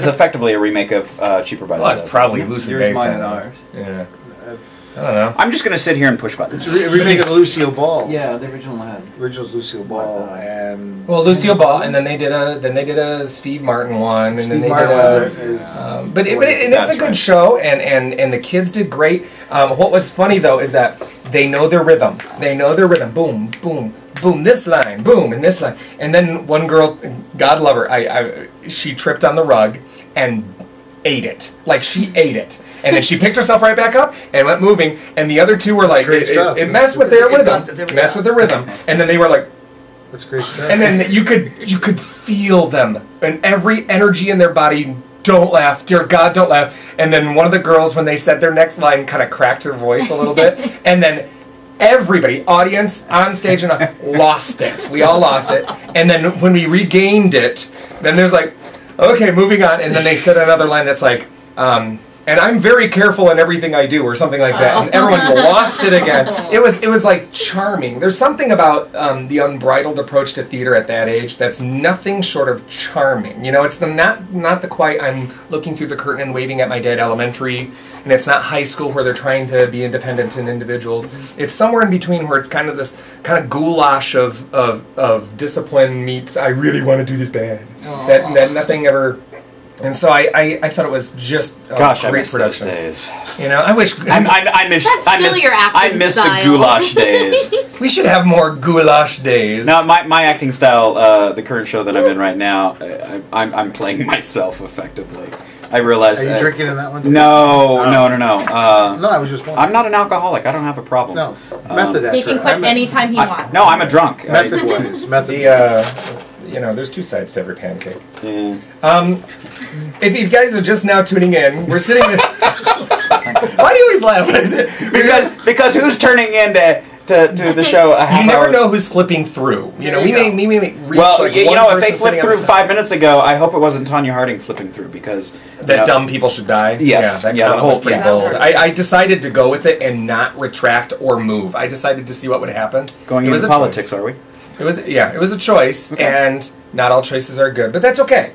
effectively a remake of Cheaper by the Dozen. It's probably loosely based on mine, and ours. Yeah. I don't know. I'm just going to sit here and push buttons. It's a remake of Lucille Ball. Yeah, the original had. Original's Lucille Ball, and... Well, Lucille Ball, and then they did a Steve Martin one, and Steve then they Martin did but it's a good show, and the kids did great. What was funny though is that they know their rhythm. They know their rhythm. Boom, boom, boom. This line, boom, and this line, and then one girl, God love her, she tripped on the rug and ate it. Like, she ate it. And then she picked herself right back up and went moving. And the other two were like, it messed with their rhythm. Messed with their rhythm. And then they were like, that's great stuff. And then you could feel them and every energy in their body. Don't laugh, dear God, don't laugh. And then one of the girls, when they said their next line, kind of cracked her voice a little bit. And then everybody, audience, on stage, and lost it. We all lost it. And then when we regained it, then there's like, okay, moving on. And then they said another line that's like, and I'm very careful in everything I do, or something like that, and everyone lost it again. It was like charming. There's something about the unbridled approach to theater at that age that's nothing short of charming. You know, it's not the quite I'm looking through the curtain and waving at my dead elementary, and it's not high school where they're trying to be independent and individuals. It's somewhere in between where it's kind of this kind of goulash of discipline meets I really want to do this band. That nothing ever. And so I thought it was just Gosh, great I miss those production. days. You know, I wish I miss your acting I miss style. the goulash days. we should have more goulash days. No, my acting style, the current show that I'm in right now, I'm playing myself effectively. I realized. Are you drinking in that one? No. No, I I was just wondering. I'm not an alcoholic. I don't have a problem. No, method actor. He can quit anytime he wants. No, I'm a drunk. Method wise, method. You know, there's two sides to every pancake. Yeah. If you guys are just now tuning in, we're sitting. Why do you always laugh? because who's turning in to the show a half You never hour? know who's flipping through. You know, we may reach Well, like you one know, if person they flipped sitting on through the 5 minutes ago, I hope it wasn't Tanya Harding flipping through because that dumb people should die. Yes. that Yeah, comment the was whole- pretty yeah. bold. I decided to go with it and not retract or move. I decided to see what would happen. Going It was into a politics, choice. are we? It was a choice, Okay. and not all choices are good, but that's okay.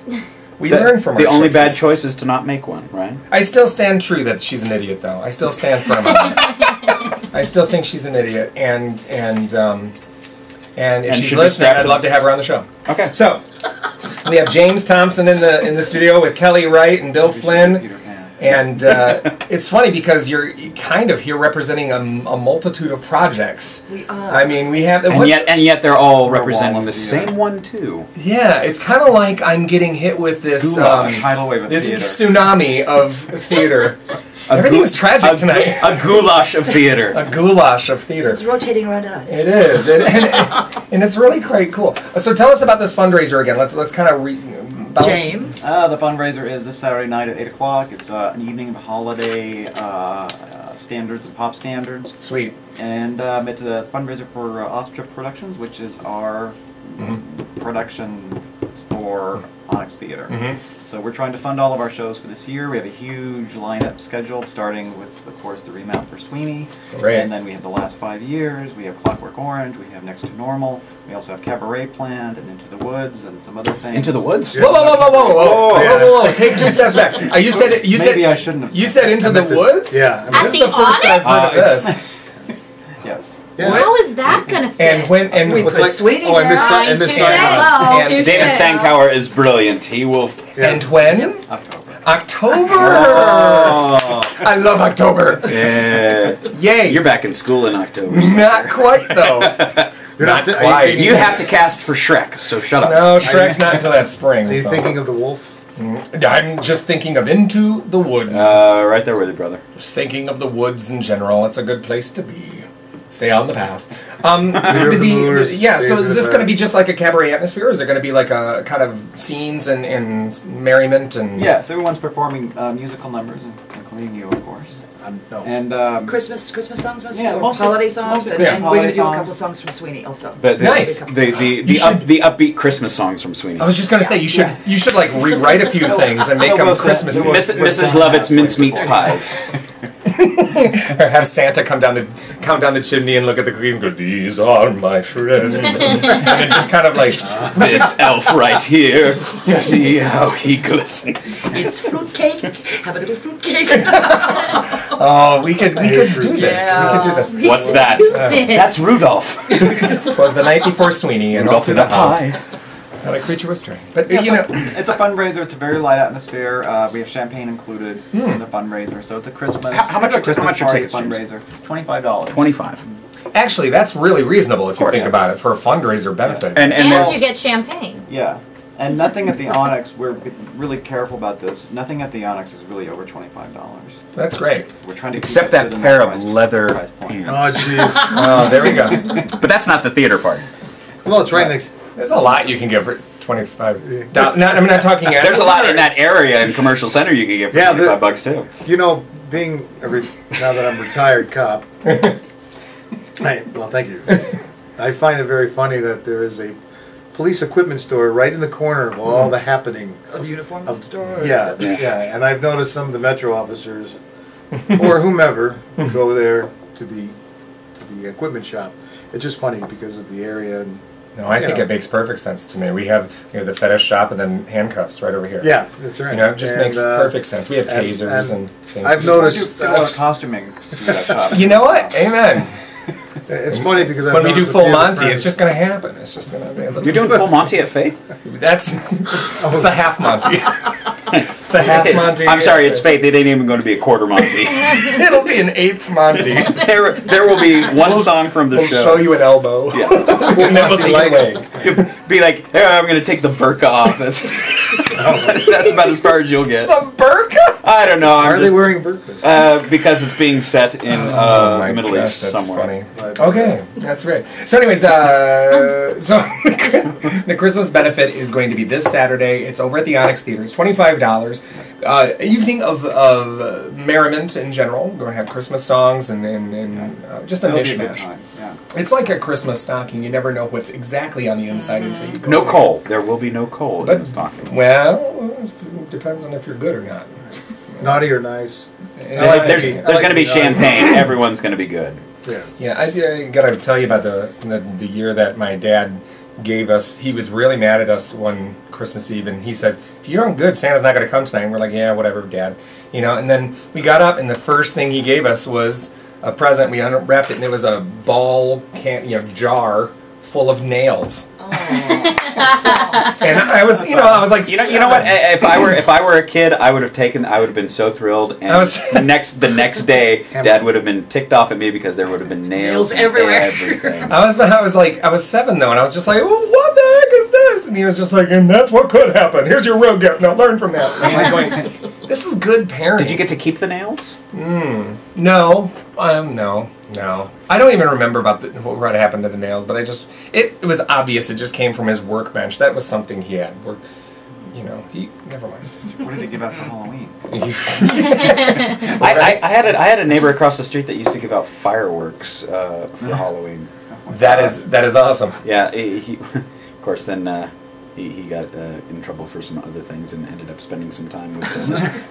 We learn from our The only bad choices. choice is to not make one, right? I still stand true that she's an idiot, though. I still stand firm on that. I still think she's an idiot, and if And she's should be listening, strapped I'd love to have her on the show. Okay. So we have Jaymes Thompson in the studio with Kellie Wright and Bill Flynn. And it's funny because you're kind of here representing a multitude of projects. We are. I mean, we have... And yet they're all representing wall the of same one too. Yeah, it's kind of like I'm getting hit with this tidal wave of this theater. tsunami of theater. Everything's tragic tonight. A goulash of theater. A goulash of theater. It's rotating around us. It is, and it's really quite cool. So tell us about this fundraiser again. Let's kind of James. The fundraiser is this Saturday night at 8 o'clock. It's an evening of holiday standards and pop standards. Sweet. And it's a fundraiser for Off-Strip Productions, which is our production for ONYX Theatre. So we're trying to fund all of our shows for this year. We have a huge lineup scheduled, starting with, of course, the remount for Sweeney. Right. And then we have the last 5 years. We have Clockwork Orange. We have Next to Normal. We also have Cabaret planned and Into the Woods and some other things. Into the Woods? Whoa, whoa, whoa, whoa, whoa, whoa, whoa! Take 2 steps back. You said Maybe I shouldn't have. You said Into the Woods? Yeah. I mean, At This the is the first I've heard of this. Yes. yeah. How is that gonna fit? And when and We It's put like- Sweeney oh, I missed there. I missed Touche. something. Hello. And David Sankauer is brilliant. He will. Yeah. and when October. October. Oh. I love October. Yeah. Yay! You're back in school in October. Not quite though. You're Not are you quite. thinking- You have to cast for Shrek, so shut up. No, Shrek's not until that spring. Are you so. thinking of the wolf? I'm just thinking of Into the Woods. Right there with you, brother. Just thinking of the woods in general. It's a good place to be. Stay on the path. Yeah, so is this going to be just like a cabaret atmosphere, or is there going to be like a kind of scenes and merriment and... Yes, everyone's performing musical numbers, including you, of course. No. And Christmas songs, mostly, Yeah, or mostly- holiday songs, mostly and Christmas we're going to do a holiday couple of songs. songs from Sweeney also. Nice. The upbeat Christmas songs from Sweeney. I was just going to say, you should like rewrite a few things and make them Christmas. Mrs. Lovett's mincemeat pies. Or have Santa come down the chimney and look at the cookies and go, "These are my friends," and then just kind of like, This elf right here. See how he glistens. It's fruitcake. Have a little fruitcake. oh, we could do this. Yeah. We could do this. What's that? That's Rudolph. It was the night before Sweeney, and all Rudolph through in the a house. pie. Not a creature was strange. But Yeah, you know, it's a fundraiser. It's a very light atmosphere. We have champagne included in the fundraiser, so it's a Christmas. How much are Christmas your party tickets, James? fundraiser? $25. 25. actually, that's really reasonable if you course, think yes. about it for a fundraiser benefit. And And there's you get champagne. Yeah, and nothing at the ONYX. We're really careful about this. Nothing at the ONYX is really over $25. That's great. So we're trying to except keep it that within pair of price- leather price point. Oh, pants. jeez. Oh, there we go. But that's not the theater part. Well, it's right next. There's a lot you can get for 25. I'm not talking. There's a lot in that area in Commercial Center you can get for Yeah, $25 too. You know, being now that I'm a retired cop. Well, thank you. I find it very funny that there is a police equipment store right in the corner of all the happening. Of the uniform store? Yeah, yeah. And I've noticed some of the Metro officers or whomever go there to the equipment shop. It's just funny because of the area. And, no, I think it makes perfect sense to me. We have the fetish shop and then handcuffs right over here. Yeah, that's right. It just makes perfect sense. We have tasers and things. I've noticed costuming through that shop. You know what? Amen. It's funny because when we do full Monty, it's just going to happen. It's just going to be. You're doing full Monty at Faith? That's it's the half Monty. It's the half Monty. I'm sorry, it's Faith. It ain't even going to be a quarter Monty. It'll be an eighth Monty. There will be one song from the show. We'll show you an elbow. Yeah. And then we'll take it away. Be like, hey, I'm going to take the burqa off. That's about as far as you'll get. The burqa? I don't know. Why are they wearing burqas? Because it's being set in the Middle East that's somewhere. Funny. Okay, that's right. So anyways, so the Christmas benefit is going to be this Saturday. It's over at the ONYX Theatre. It's $25. Evening of merriment in general. We're going to have Christmas songs and just a mishmash. Yeah. It's like a Christmas stocking. You never know what's exactly on the inside until you go. No coal. There will be no coal in the stocking. Well, it depends on if you're good or not. Naughty or nice? There's going to be champagne. Everyone's going to be good. Yes. Yeah, I got to tell you about the year that my dad gave us. He was really mad at us one Christmas Eve, and he says, "If you aren't good, Santa's not going to come tonight." And we're like, "Yeah, whatever, Dad." And then we got up, and the first thing he gave us was a present. We unwrapped it, and it was a ball jar full of nails. And I was, I was like, you know what? If I were a kid, I would have been so thrilled. And the next day, Dad would have been ticked off at me because there would have been nails everywhere. Everything. I was 7 though, and I was just like, well, what the heck is this? And he was just like, and that's what could happen. Here's your real gift. Now learn from that. And I'm like going, this is good parenting. Did you get to keep the nails? No. No. I don't even remember about what happened to the nails, but it was obvious. It just came from his workbench. That was something he had. Never mind. What did he give out for Halloween? I had a neighbor across the street that used to give out fireworks for Halloween. That is awesome. Yeah, he of course then he got in trouble for some other things and ended up spending some time with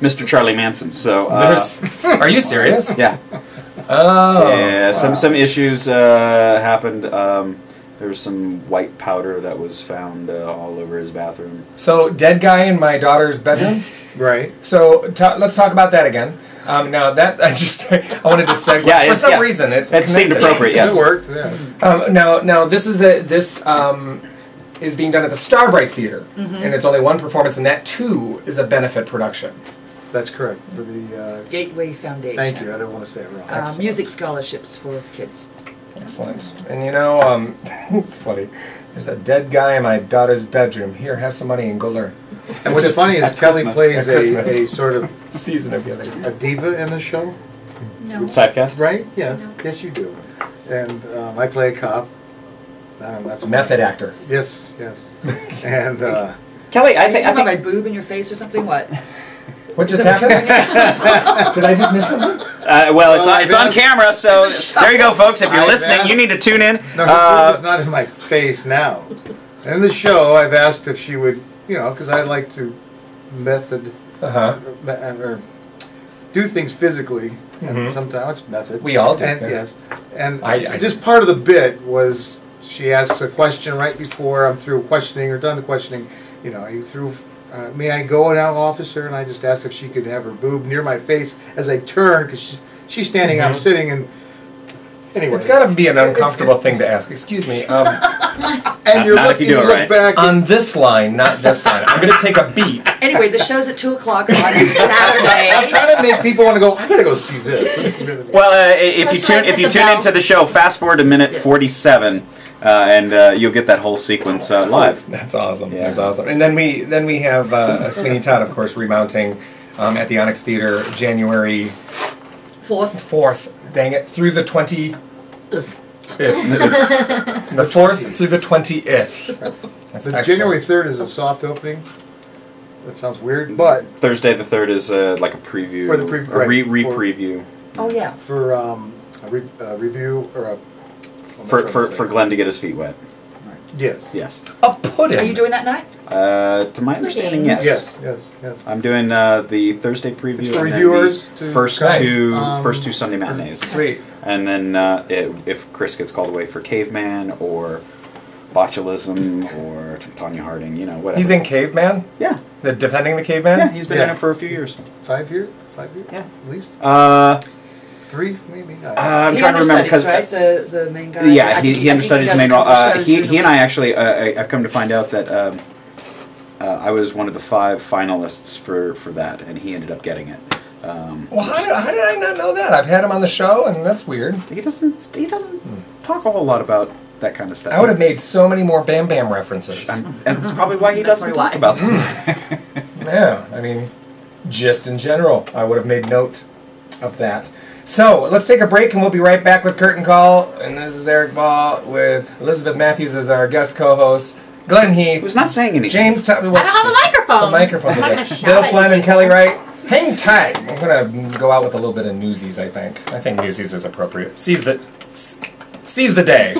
Mr. Charlie Manson. So are you serious? Yeah. Oh. Yeah. Some issues happened. There was some white powder that was found all over his bathroom. So, dead guy in my daughter's bedroom? Right. So, let's talk about that again. Now, that, I wanted to segue. Yeah, for some reason, it seemed appropriate, yes. It worked, yes. Now, this is is being done at the Starbright Theater, and it's only one performance, and that, too, is a benefit production. That's correct. For the Gateway Foundation. Thank you. I didn't want to say it wrong. Music scholarships for kids. Excellent. And it's funny. There's a dead guy in my daughter's bedroom. Here, have some money and go learn. And what's funny is Kelly plays a sort of season of a diva in the show. No. Typecast? Right? Yes. No. Yes, you do. And I play a cop. I don't know. That's method actor. Yes. And Kelly, I think my boob in your face or something. What? What just happened? Did I just miss something? Well, it's on camera, so there you go, folks. If you're listening, you need to tune in. No, her boob is not in my face now. In the show, I've asked if she would, because I like to method or do things physically, and sometimes it's method. We all do. And, yes. And I just part of the bit was she asks a question right before I'm through questioning or done the questioning. Are you through? May I go now, officer? And I just asked if she could have her boob near my face as I turn, because she's standing, I'm sitting, and anyway. It's got to be an uncomfortable thing to ask. Excuse me. And you're looking, you look back. On this line, not this line. I'm going to take a beat. Anyway, the show's at 2 o'clock on Saturday. I'm trying to make people want to go, I got to go see this. Well, if you tune into the show, fast forward to minute 47. And you'll get that whole sequence live. That's awesome. Yeah. That's awesome. And then we have Sweeney Todd, of course, remounting at the ONYX Theatre January 4th. Dang it, through the 20th. The 4th through the 20th. That's January 3rd is a soft opening. That sounds weird, but Thursday the 3rd is like a preview, for the preview. Oh yeah. For a review or a. For Glenn to get his feet wet. Yes. Yes. A pudding. Are you doing that night? To my understanding, yes. Yes. I'm doing the Thursday preview. It's for and then reviewers the to- first Nice. first two Sunday matinees. Sweet. And then if Chris gets called away for Caveman or Botulism or Tanya Harding, whatever. He's in Caveman? Yeah. Defending the Caveman? Yeah, he's been in it for a few years. 5 years? 5 years? Yeah. At least? 3, maybe? I'm He trying to remember understudies, because right? The main guy. yeah, I he think understudies the does main a role. couple shows He through the and I week. actually I've come to find out that I was one of the 5 finalists for that, and he ended up getting it. Well, how did I not know that? I've had him on the show, and that's weird. He doesn't talk a whole lot about that kind of stuff. I would have made so many more Bam Bam references. And that's probably why he doesn't talk about that. Yeah, I mean, just in general, I would have made note of that. So, let's take a break and we'll be right back with Curtain Call. And this is Erik Ball with Elizabeth Mathews as our guest co-host, Glenn Heath. Who's not saying anything. Jaymes Thompson. I don't have a microphone. The microphone. I'm not gonna shout Bill at Flynn you. and Kellie Wright. Hang tight. I'm going to go out with a little bit of Newsies, I think. I think Newsies is appropriate. Seize the day.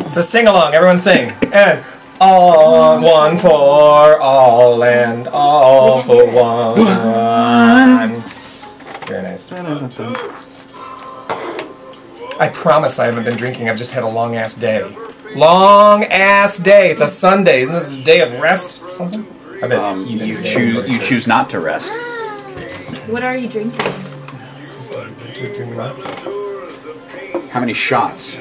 It's a sing-along. Everyone sing. And all one for all and all for one. Very nice. I promise I haven't been drinking. I've just had a long-ass day. Long-ass day. It's a Sunday. Isn't this a day of rest or something? I bet You choose not to rest. What are you drinking? How many shots?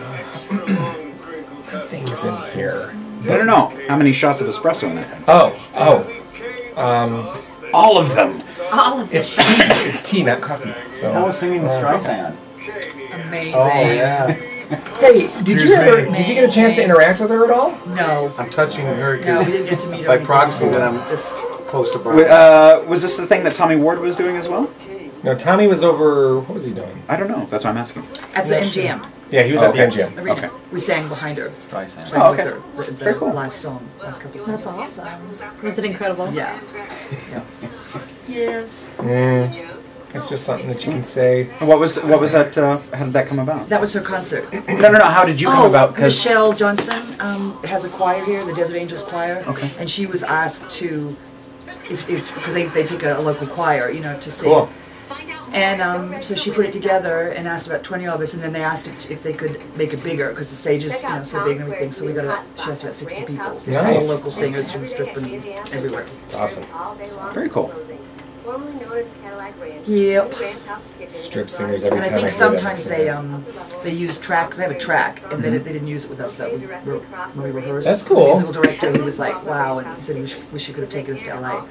Things in here. No. How many shots of espresso in that thing? All of them. All of It's tea. It's tea, not coffee. So. I was singing the Streisand. Amazing. Oh, yeah. Hey, did you get a chance to interact with her at all? No. I'm touching her No, we because didn't get to meet her. by or anything. proxy that I'm Just close to Brian. Was this the thing that Tommy Ward was doing as well? No, Tommy was over. What was he doing? I don't know. That's why I'm asking. at the MGM. Yeah, he was at the MGM. Okay. We sang behind her. Streisand. Sang Oh, with okay. her. The Very cool. last song, last couple of songs. That's awesome. Was it incredible? Yeah. Yes. It's just something that you can say. What was that? How did that come about? That was her concert. No. How did you come about? Because Michelle Johnson has a choir here, the Desert Angels Choir. Okay. And she was asked to, because they pick a local choir, to sing. Cool. And so she put it together and asked about 20 of us, and then they asked if they could make it bigger because the stage is so big and everything. So we got she asked about 60 people. So all Nice. local singers from the Strip and everywhere. Awesome. Very cool. Formerly known as Cadillac Ranch. Yep. Strip singers every And I time think I hear sometimes that. they use tracks. They have a track, and they didn't use it with us though. When we rehearsed. That's cool. The musical director, he was like, "Wow," and he said he wish you could have taken us to LA.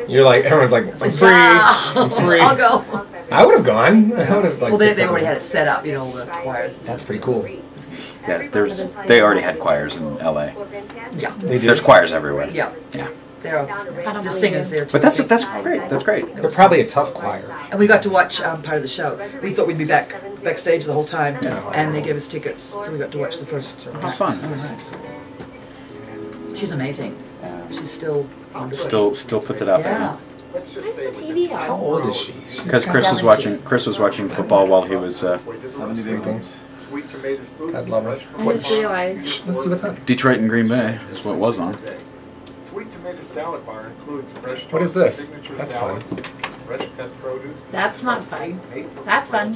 You're like, everyone's like, I'm free. I'm free. I'll go. I would have gone. I would have like. Well, they already had it set up, the choirs. And That's stuff. pretty cool. yeah, they already had choirs in L.A. Yeah. They do. There's choirs everywhere. Yeah. Yeah. They're the singers there too. But that's great. That's great. They're probably a tough choir. And we got to watch part of the show. We thought we'd be backstage the whole time, and they gave us tickets, so we got to watch the first. How fun. She's amazing. She's still wonderful. Still puts it out Yeah. Where's the TV How on? old is she? Because Chris was watching football while he was 70 big things. God love her. I just realized. Let's see what's on. Detroit and Green Bay is what it was on. Sweet tomato salad bar includes fresh What is this? signature That's salads, fun. fresh cut produce. That's not fun. That's fun.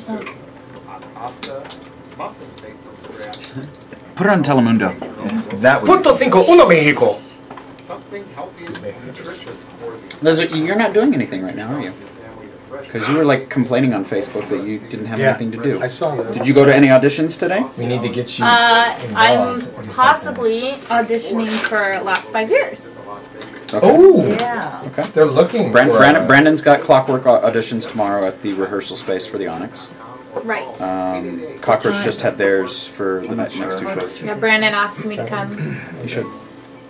Pasta, muffins made from scratch. Put it on Telemundo. That would. Punto cinco uno Mexico. Something healthy and nutritious for the Liz, you're not doing anything right now, are you? family of fresh. Because you were like complaining on Facebook that you didn't have anything to do. I saw that. Did you go to any auditions today? We need to get you I'm involved in possibly auditioning for Last 5 Years. something. Oh, Yeah. Okay. they're looking for Brandon's got Clockwork auditions tomorrow at the rehearsal space for the ONYX. Right. Cockroach just had theirs for the next two shows. Yeah, Brandon asked me to come. You should.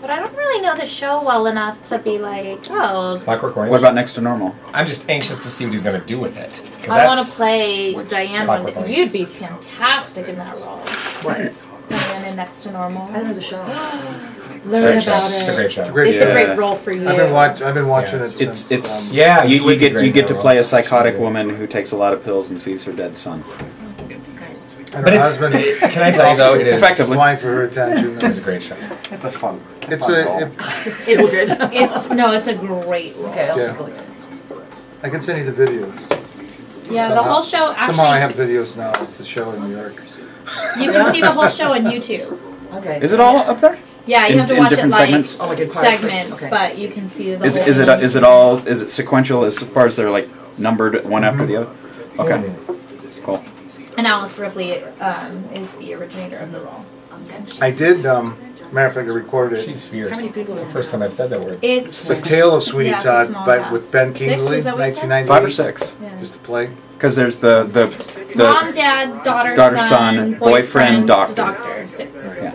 But I don't really know the show well enough to be like, oh. Clockwork Orange. What about Next to Normal? I'm just anxious to see what he's going to do with it. 'Cause I want that's- to play Diane Clockwork one day. Orange. You'd be fantastic in that role. What? Diane in and Next to Normal. I don't know the show. Learn about it. It's a great show. It's a great role for you. I've been watching it since. It's you get to play a psychotic woman who takes a lot of pills and sees her dead son. And her husband, can I tell you though, it is effectively flying for her attention. It's a great show. It's a fun. It's a great role. Okay, I'll take a look. I can send you the videos. Yeah, the whole show actually. Somehow I have videos now of the show in New York. You can see the whole show on YouTube. Okay. Is it all up there? Yeah, you have to watch it like segments? segments, but you can see the whole thing. Is it sequential as far as they're like numbered one after the other? Okay. Cool. And Alice Ripley is the originator of the role. I did, matter of fact, I recorded it. She's fierce. It's the first time I've said that word. It's The Tale of Sweeney yeah, it's a Todd small by, cast. with Ben 6, Kingsley, is that what you said? 1998. 5 or 6. Yeah. Just to play. Because there's the Mom, Dad, daughter, son, boyfriend, doctor. Doctor. 6. Yeah.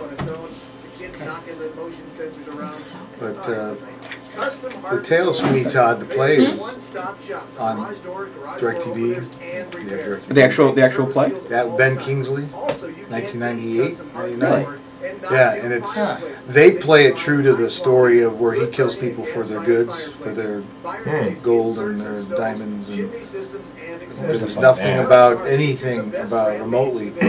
But The Tale of Sweeney Todd, the play is on DirecTV. The actual play? That Ben Kingsley, 1998, 99. Yeah, and it's they play it true to the story of where he kills people for their goods, for their gold and their diamonds, and there's nothing about anything about remotely. Was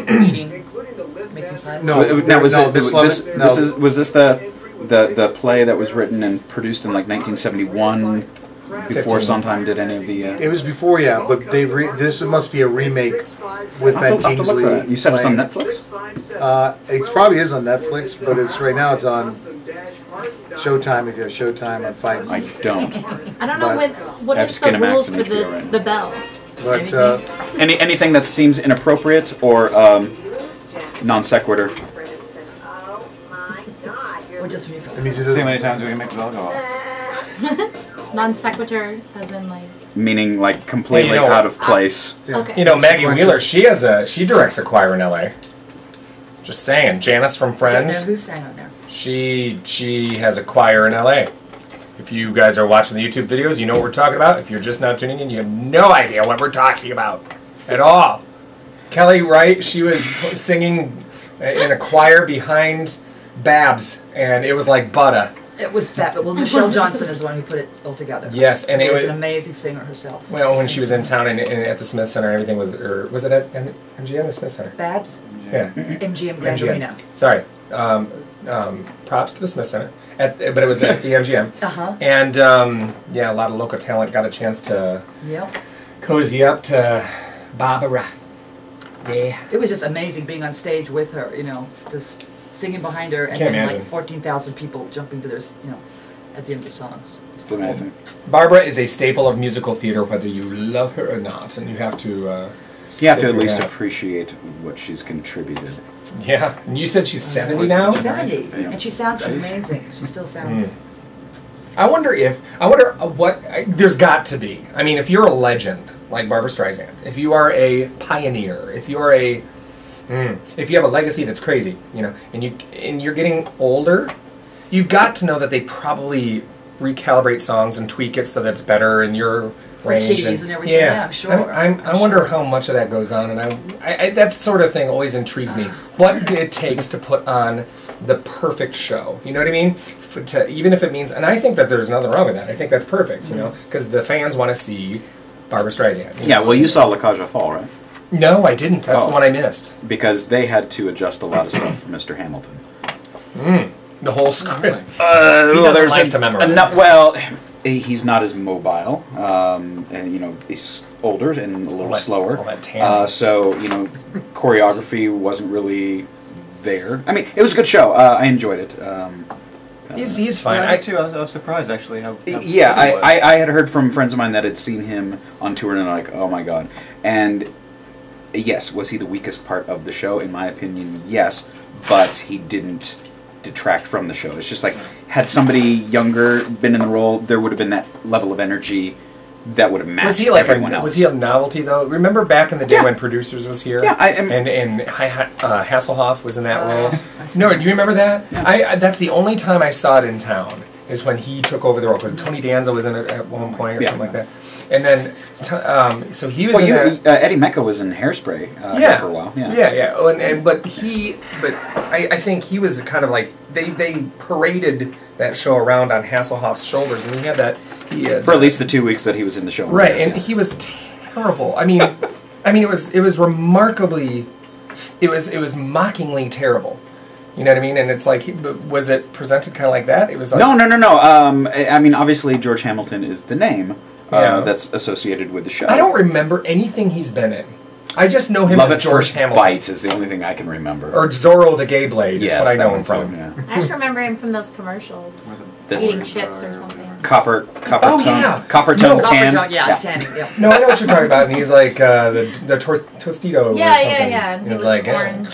this the play that was written and produced in like 1971? Before Sondheim did any of the. It was before, yeah, but this must be a remake with Ben Kingsley. You said it's on Netflix? It probably is on Netflix, but it's right now. It's on Showtime. If you have Showtime on 5. I don't. I don't know what is the rules for the bell. But anything that seems inappropriate or non sequitur. Or just See how many times we can make the bell go off. Non sequitur, as in like. Meaning like completely out of place. Okay. You know, Maggie Wheeler, she directs a choir in LA. Just saying, Janice from Friends. Who sang on there? She has a choir in LA. If you guys are watching the YouTube videos, you know what we're talking about. If you're just now tuning in, you have no idea what we're talking about at all. Kellie Wright, she was singing in a choir behind Babs, and it was like butter. It was fat, but Michelle Johnson is the one who put it all together. Yes, and it was an amazing singer herself. Well, when she was in town and at the Smith Center, everything was it at MGM or Smith Center? Babs? Yeah. MGM Grand Arena. Sorry. Props to the Smith Center. But it was at the MGM. And, a lot of local talent got a chance to cozy up to Barbara. Yeah. It was just amazing being on stage with her, just singing behind her, and Can't then imagine. like 14,000 people jumping to their, at the end of the songs. It's amazing. Barbara is a staple of musical theater, whether you love her or not, and you have to. You have to at least appreciate what she's contributed. Yeah, and you said she's 70 now. 70, and she sounds amazing. She still sounds. I wonder what there's got to be. I mean, if you're a legend like Barbra Streisand, if you are a pioneer, if you are if you have a legacy that's crazy, and you're getting older, you've got to know that they probably recalibrate songs and tweak it so that it's better in your range and everything. Yeah, I'm sure. I wonder how much of that goes on, and I that sort of thing always intrigues me. What it takes to put on the perfect show. You know what I mean? Even if it means, and I think that there's nothing wrong with that. I think that's perfect. Because the fans want to see Barbra Streisand. Yeah, well, you saw La Cage aux Folles, right? No, I didn't. That's the one I missed. Because they had to adjust a lot of stuff for Mr. Hamilton. The whole script. He doesn't like to memorize. He's not as mobile. And, he's older and a little slower. All that tanning. So, choreography wasn't really there. I mean, it was a good show. I enjoyed it. He's fine. I too. I was surprised actually how yeah, I had heard from friends of mine that had seen him on tour and they're like, oh my god. And yes, was he the weakest part of the show? In my opinion, yes, but he didn't detract from the show. It's just like, had somebody younger been in the role, there would have been that level of energy that would have matched everyone else. Was he a novelty though? Remember back in the day when Producers was here? Yeah, and Hasselhoff was in that role. No, do you remember that? Yeah. That's the only time I saw it in town, is when he took over the role, because Tony Danza was in it at one point or something like that. And then, so he was in that. Eddie Mecca was in Hairspray for a while. But I think he was kind of like, they paraded that show around on Hasselhoff's shoulders, and he had that. For at least the 2 weeks that he was in the show. Right, and he was terrible. I mean, it was remarkably, it was mockingly terrible. You know what I mean? And it's like, was it presented kind of like that? It was like, No. I mean, obviously George Hamilton is the name that's associated with the show. I don't remember anything he's been in. I just know him Love as at George First Hamilton. Bite is the only thing I can remember. Or Zorro the Gay Blade is what I know him from. I just remember him from those commercials. Eating chips or something. Copper Oh, tone. yeah. Copper No. tone tan. Copper tone, tanning, yeah. No, I know what you're talking about. And he's like the Tostito or Yeah, something. yeah. He was like, orange.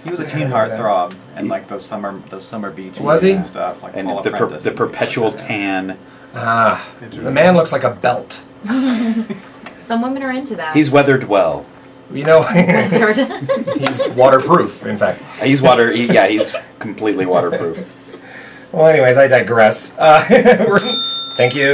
He was a teen heartthrob and like those summer beaches Was he? and stuff. Like And Paul the Apprentice the and perpetual shit. tan. The man looks like a belt. Some women are into that. He's weathered well. You know, he's waterproof, in fact. He's he's completely waterproof. Well, anyways, I digress. Thank you.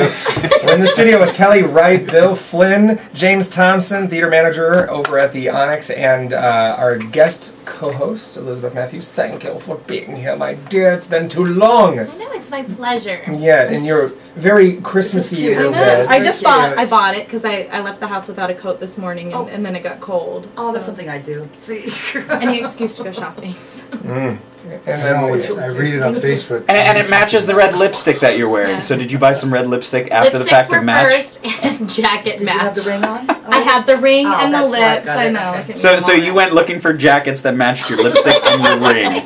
We're in the studio with Kellie Wright, Bill Flynn, Jaymes Thompson, theater manager over at the Onyx, and our guest co-host, Elizabeth Mathews. Thank you for being here, my dear. It's been too long. I know, it's my pleasure. Yeah, and you're very Christmassy in your bed. I bought it because I left the house without a coat this morning and then it got cold. Oh, that's something I do. See? Any excuse to go shopping. So. And then I read it on Facebook. And it matches the red lipstick that you're wearing. Yeah. So did you buy some red lipstick after the Lipsticks fact were of match? first and jacket Did match. you have the ring on? I had the ring Oh, and the that's why I lips. got I it, know. okay. Look at So me. you went looking for jackets that matched your lipstick and your ring.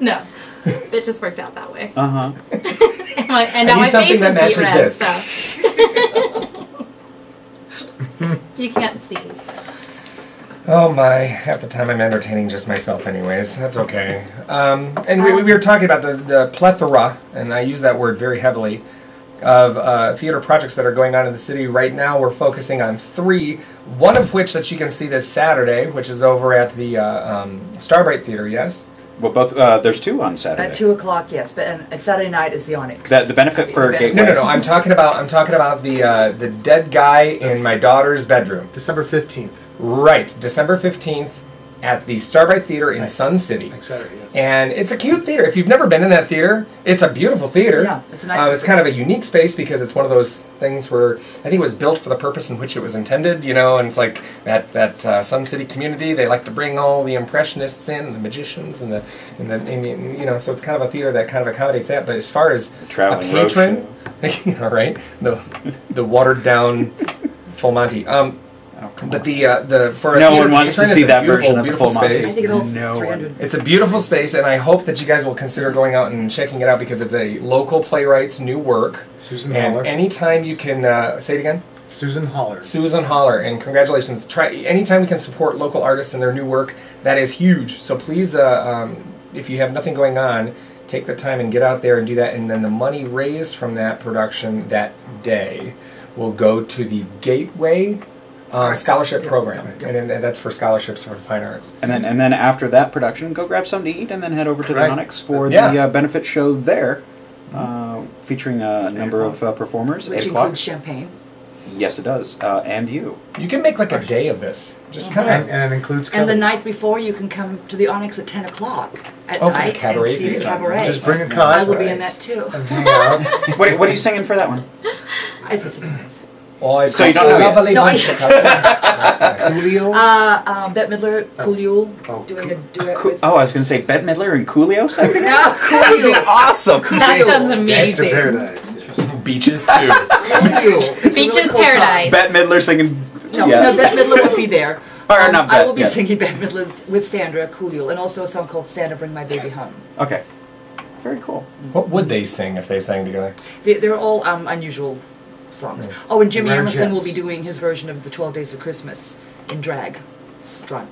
No, it just worked out that way. Uh-huh. And now my face that is beat matches red, this. so you can't see. Oh my, half the time I'm entertaining just myself anyways. That's okay. And we were talking about the plethora, and I use that word very heavily, of theater projects that are going on in the city. Right now we're focusing on 3, one of which that you can see this Saturday, which is over at the Starbright Theater, yes? Well, both there's 2 on Saturday. At 2 o'clock, yes. But and Saturday night is the Onyx. The benefit for Gateway. No. I'm talking about the dead guy in my daughter's bedroom. December 15th. Right, December 15th at the Starbright Theater in Sun City. Next Saturday, yes. And it's a cute theater. If you've never been in that theater, it's a beautiful theater. Yeah, it's a nice It's kind of a unique space because it's one of those things where I think it was built for the purpose in which it was intended, you know, and it's like that Sun City community. They like to bring all the impressionists in, and the magicians, and you know, so it's kind of a theater that kind of accommodates that. But as far as Traveling a patron, all right, the watered down Full Monty. But for No a one wants to patron, see it's a that beautiful, version of the beautiful Full Monty. space. I think it holds No 300. It's a beautiful space, and I hope that you guys will consider going out and checking it out because it's a local playwright's new work. Susan And Holler. anytime you can say it again. Susan Holler. Susan Holler, and congratulations! Anytime we can support local artists and their new work, that is huge. So please, if you have nothing going on, take the time and get out there and do that. And then the money raised from that production that day will go to the Gateway scholarship program, and that's for scholarships for fine arts. And then after that production, go grab something to eat, and then head over to the Right. Onyx for Yeah. the benefit show there, featuring a number of performers. Which 8 o'clock. includes champagne. Yes, it does. And you. You can make like a day of this. Just kind of. And it includes And the Kelly. night before, you can come to the Onyx at 10 o'clock at Oh, for the night Cabaret and see the piece. Cabaret. Just bring a I cosplay. will be in that too. And hang out. What are you singing for that one? It's a surprise. Oh, So you don't know yet? No, Julio? Bette Midler, Coolio, Oh, doing a duet with... Oh, I was going to say Bette Midler and Coolio singing? No, That would be Coolio. awesome. That sounds Gangster amazing. Paradise. Beaches too. Coolio. It's a Beaches really cool Paradise. Bette Midler singing. No, yeah. no, Bette Midler won't be there. Or not I Bette, will be yeah. singing Bette Midler's with Sandra, Coolio, and also a song called Santa Bring My Baby Home. Okay. Very cool. What would they sing if they sang together? They're all unusual songs. Oh, and Jimmy Rare Emerson will Jets. be doing his version of the 12 Days of Christmas in drag, drunk.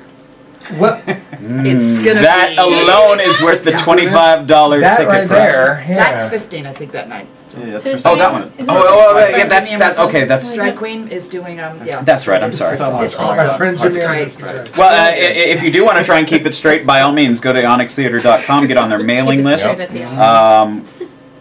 What? It's gonna That be... alone is worth the $25 That ticket right price. there. Yeah. That's 15, I think, that night. Yeah, that's Who's Oh, that doing- one. who's Yeah, Jimmy that's Emerson, okay. That's Drag Queen is doing, yeah. That's right, I'm sorry. It's So awesome. My friend It's Jimmy great. Emerson. well. If you do want to try and keep it straight, by all means, go to onyxtheater.com, get on their mailing list. Straight at the end.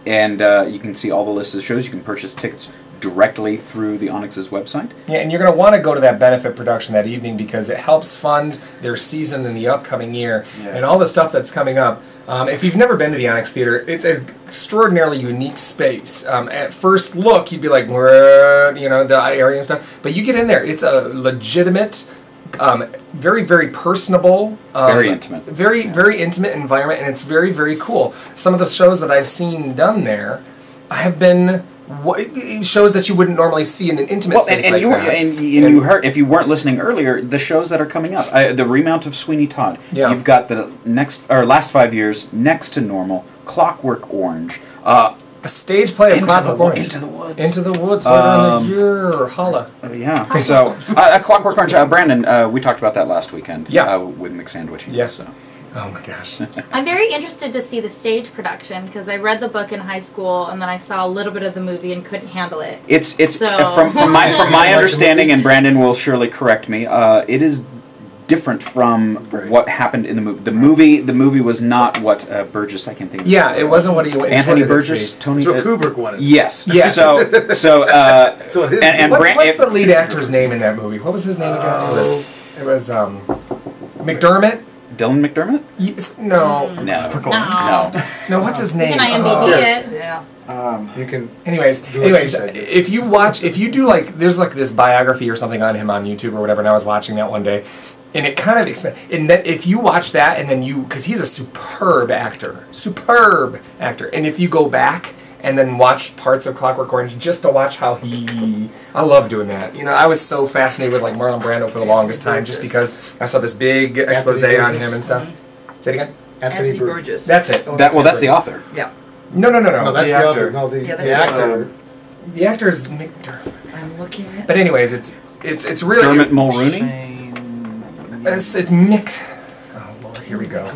And you can see all the list of the shows. You can purchase tickets directly through the ONYX's website. Yeah, and you're going to want to go to that benefit production that evening because it helps fund their season in the upcoming year and all the stuff that's coming up. If you've never been to the ONYX Theatre, it's an extraordinarily unique space. At first look, you'd be like, you know, the area and stuff. But you get in there, it's a legitimate, very, very personable, very intimate. Very intimate environment, and it's very, very cool. Some of the shows that I've seen done there have been shows that you wouldn't normally see in an intimate space like that. And you heard, if you weren't listening earlier, the shows that are coming up. The remount of Sweeney Todd. Yeah. You've got the last 5 years, Next to Normal, Clockwork Orange. A stage play of Clockwork Orange. Into the Woods. Into the Woods later in the year. Holla. Yeah. So, Clockwork Orange. Brandon, we talked about that last weekend. Yeah. With McSandwich. Yes. So. Oh my gosh. I'm very interested to see the stage production because I read the book in high school and then I saw a little bit of the movie and couldn't handle it. It's so. from my understanding, and Brandon will surely correct me. It is different from what happened in the movie. The movie was not what Burgess. I can't think. Yeah, it wasn't what he wanted. Anthony Burgess, Tony. That's what Kubrick wanted. Yes. Yes. So what's the lead actor's name in that movie? What was his name again? It was McDermott. Dylan McDermott? Yes, no. No, what's his name? You can IMDb it. Yeah. You can. Anyways, if you do there's like this biography or something on him on YouTube or whatever, and I was watching that one day, and it kind of if you watch that and then because he's a superb actor, and if you go back and then watch parts of Clockwork Orange just to watch how I love doing that. You know, I was so fascinated with like Marlon Brando for the longest time just because I saw this big expose on him and stuff. Say it again? Anthony Burgess. That's it. That's the author. Yeah. No, that's the actor. author. No, the actor. The actor's McDermott. I'm looking at. But anyways, it's really Dermot Mulrooney. It's Mick. Oh Lord, here we go.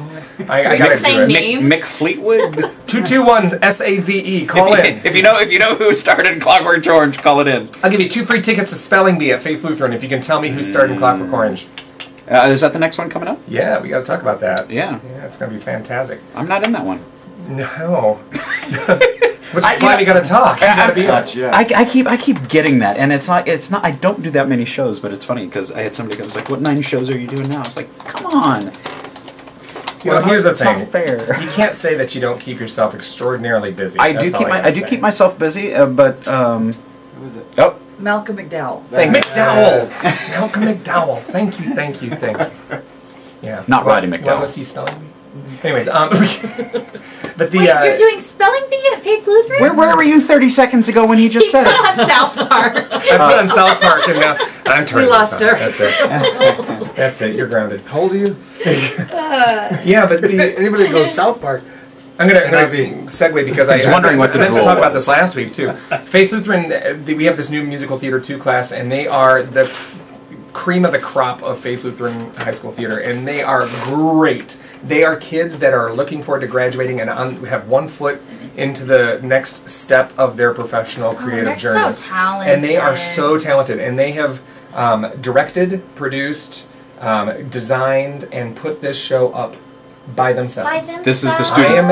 I gotta do it. Mick Fleetwood. 221 SAVE. Call in. If you know who starred in Clockwork Orange, call it in. I'll give you 2 free tickets to Spelling Bee at Faith Lutheran if you can tell me who starred in Clockwork Orange. Is that the next one coming up? Yeah, we got to talk about that. Yeah, it's gonna be fantastic. I'm not in that one. No. Which is why we got to talk. I keep getting that, and it's not. I don't do that many shows, but it's funny because I had somebody who was like, "What 9 shows are you doing now?" I was like, "Come on." Well, here's the thing. It's not fair. You can't say that you don't keep yourself extraordinarily busy. I do keep myself busy, but who is it? Oh, Malcolm McDowell. McDowell. Malcolm McDowell. Thank you. Yeah. Not Roddy McDowell. What was he spelling? Anyways, but the wait, you're doing Spelling Bee at Faith Lutheran? Where were you 30 seconds ago when he just said it? On South Park. I put on South Park, and now I'm turning. We lost her. That's it. That's it. You're grounded. How old are you? Yeah, but anybody that goes South Park. I'm gonna segue because I was wondering what the meant to role talk about was. this last week too. Faith Lutheran, we have this new musical theater 2 class, and they are the cream of the crop of Faith Lutheran High School Theater, and they are great. They are kids that are looking forward to graduating and have 1 foot into the next step of their professional creative journey. They're so talented. And they are so talented, and they have directed, produced, designed, and put this show up by themselves. This is the student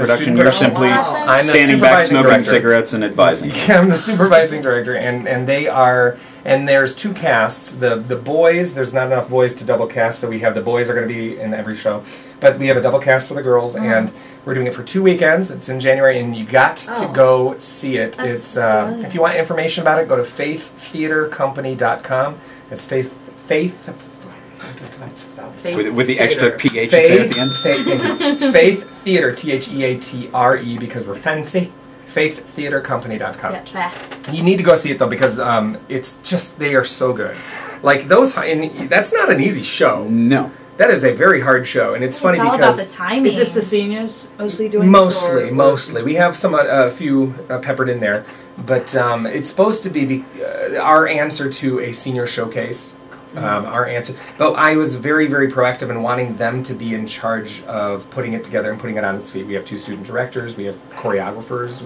production. You're simply standing back, smoking cigarettes, and advising. Yeah, I'm the supervising director, and they are. And there's 2 casts. The boys, there's not enough boys to double cast, so we have the boys are going to be in every show. But we have a double cast for the girls, and we're doing it for 2 weekends. It's in January, and you got to go see it. It's if you want information about it, go to faiththeatercompany.com. It's with the extra PH there at the end. Faith Theater, TheaTre, because we're fancy. faiththeatercompany.com. Yeah. You need to go see it though because it's just they are so good. Like those, and that's not an easy show. No, that is a very hard show, and it's funny all because about the timing. Is this the seniors mostly doing? Mostly. We have a few peppered in there, but it's supposed to be our answer to a senior showcase. Our answer, but I was very, very proactive in wanting them to be in charge of putting it together and putting it on its feet. We have 2 student directors, we have choreographers,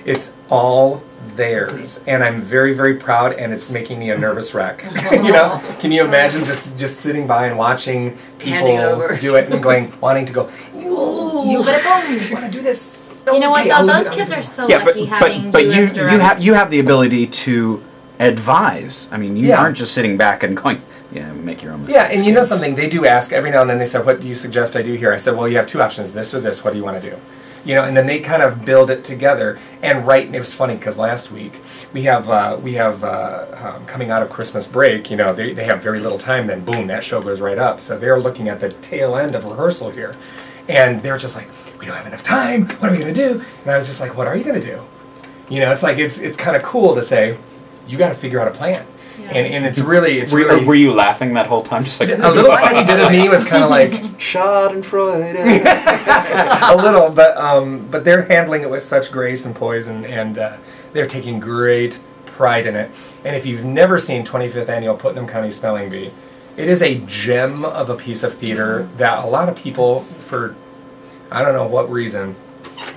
it's all theirs, and I'm very, very proud, and it's making me a nervous wreck. You know, can you imagine just sitting by and watching people do it and wanting to go, you want to do this? You know what though? Those kids are so lucky having but you you as a director. you have the ability to advise. I mean, you aren't just sitting back and going, yeah, make your own mistakes. Yeah, and you know something, they do ask every now and then. They said, "What do you suggest I do here?" I said, "Well, you have two options: this or this. What do you want to do?" You know, and then they kind of build it together. And it was funny because last week we have coming out of Christmas break. You know, they have very little time. Then boom, that show goes right up. So they're looking at the tail end of rehearsal here, and they're just like, "We don't have enough time. What are we gonna do?" And I was just like, "What are you gonna do?" You know, it's like it's kind of cool to say, you got to figure out a plan. Yeah. And it's really Were you laughing that whole time? Just like a little tiny bit of me was kind of like Schadenfreude. A little, but they're handling it with such grace and poise, and they're taking great pride in it. And if you've never seen 25th Annual Putnam County Spelling Bee, it is a gem of a piece of theater that a lot of people, for I don't know what reason,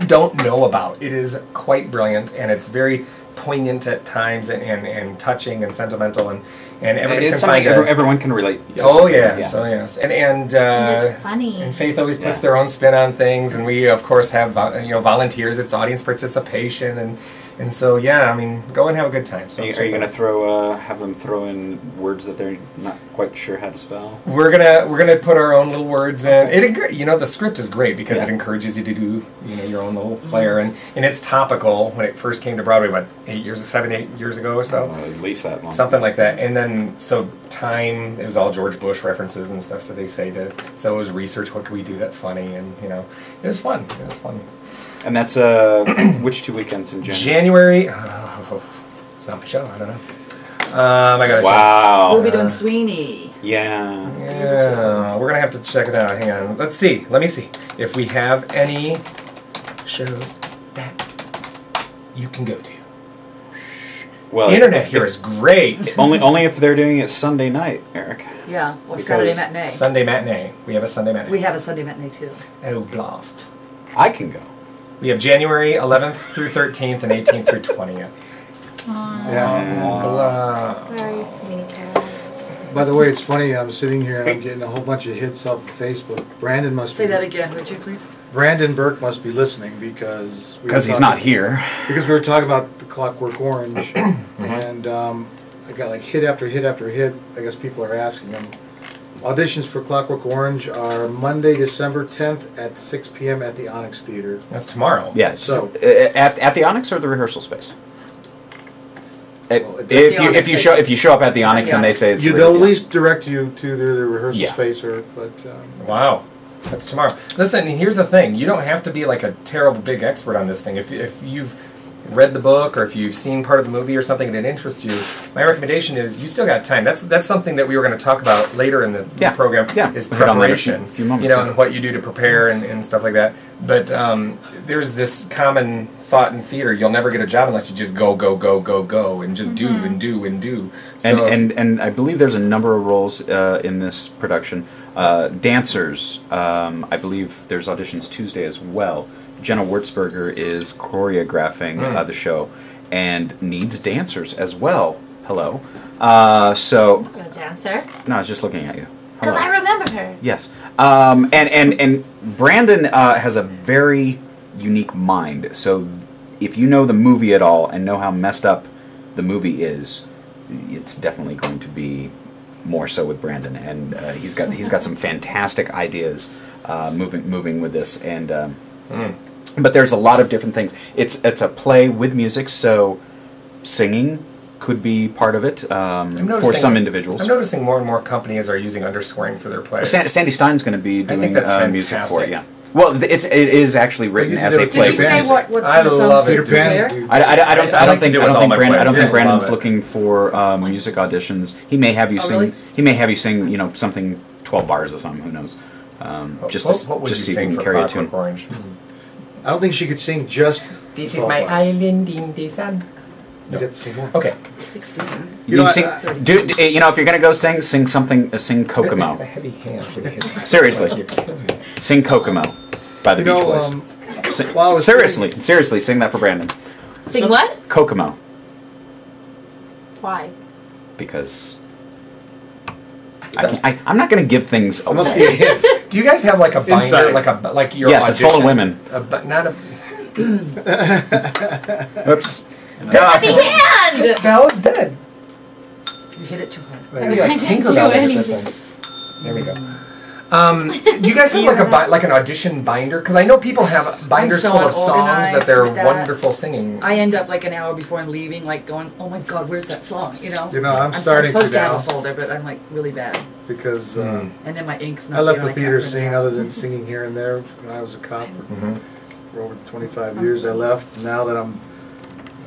don't know about. It is quite brilliant, and it's very poignant at times, and touching and sentimental, and everybody it's can find everyone can relate. Oh yes, oh yes, and it's funny. And Faith always puts their own spin on things, and we of course have volunteers. It's audience participation, and so yeah, I mean, go and have a good time. So are you going to have them throw in words that they're not quite sure how to spell? We're gonna put our own little words in. The script is great because it encourages you to do your own little flair, and it's topical. When it first came to Broadway, what 8 years ago or so, at least that long, something like that. And then time, it was all George Bush references and stuff. So they say so it was research. What can we do that's funny? And it was fun. It was fun. And that's which 2 weekends in January? It's not my show. I don't know. I gotta check. We'll be doing Sweeney. Yeah. We're gonna have to check it out. Hang on. Let me see if we have any shows that you can go to. Well, internet here is great. only if they're doing it Sunday night, Eric. Yeah, or Saturday matinee. Sunday matinee. We have a Sunday matinee. We have a Sunday matinee too. Oh, blast! I can go. We have January 11th through 13th and 18th through 20th. Sorry, Sweeney Todd. By the way, it's funny. I'm sitting here and I'm getting a whole bunch of hits off of Facebook. Brandon must say that again, would you please? Brandon Burke must be listening because he's not here. Because we were talking about the Clockwork Orange, and I got like hit after hit after hit. I guess people are asking them. Auditions for Clockwork Orange are Monday, December 10th at 6 p.m. at the ONYX Theatre. That's tomorrow. Yeah. So at the ONYX or the rehearsal space. If you show up at the ONYX and they say they'll at least direct you to the rehearsal space wow. That's tomorrow. Listen, here's the thing. You don't have to be like a terrible big expert on this thing. If you've read the book or if you've seen part of the movie or something and it interests you, my recommendation is you still got time. That's something that we were going to talk about later in the program. Is preparation. And what you do to prepare and stuff like that. But there's this common thought in theater: you'll never get a job unless you just go and just do and do and do. So and I believe there's a number of roles in this production. Dancers, I believe there's auditions Tuesday as well. Jenna Wurzberger is choreographing the show and needs dancers as well. Hello. So. I'm a dancer. No, I was just looking at you. Because I remember her. Yes. And Brandon has a very unique mind. So if you know the movie at all and know how messed up the movie is, it's definitely going to be more so with Brandon, and he's got some fantastic ideas moving with this, and but there's a lot of different things. It's a play with music, so singing could be part of it for some individuals. I'm noticing more and more companies are using underscoring for their plays. Sandy Stein's going to be doing music for it. Yeah. Well, it is actually written as a play. Did he say what I love it. I don't think Brandon's looking for music auditions. He may have you sing. Really? He may have you sing, something 12 bars or something. Who knows? What would you sing for Clockwork Orange? I don't think she could sing just. This is my island in the sun. You get to sing more. Okay. 16. If you're gonna go sing something. Sing Kokomo. Heavy hand. Seriously, sing Kokomo by the Beach Boys. Seriously, sing that for Brandon. Sing what? Kokomo. Why? Because I'm not going to give things away. Do you guys have like a binder, like your Yes, audition? it's full of women. Oops. Heavy hand! This bell is dead. You hit it too hard. I like Tinkerbell with this thing. There we go. Do you guys have like an audition binder? Because I know people have binders full of songs that they're wonderful singing. I end up like an hour before I'm leaving, like going, "Oh my God, where's that song?" You know. I'm starting supposed to have now. a folder, but I'm like really bad. Because and then my ink's not. I left there, the theater scene other than singing here and there when I was a cop for over 25 years. I left. Now that I'm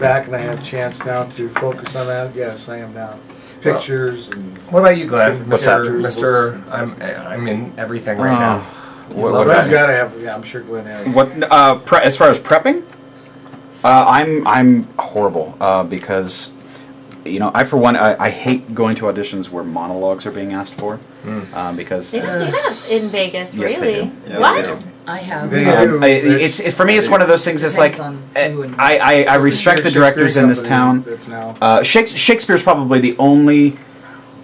back and I have a chance now to focus on that, yes, I am now. Pictures and. What about you, Glenn? What's Mr. I'm in everything right now. Glenn's got to have. Yeah, I'm sure Glenn has. What as far as prepping? I'm horrible because I for one I hate going to auditions where monologues are being asked for because they don't do that in Vegas, yes, really. They do. Yeah, what? I have. It's for me. It's one of those things. It's like I respect the directors in this town. Shakespeare's probably the only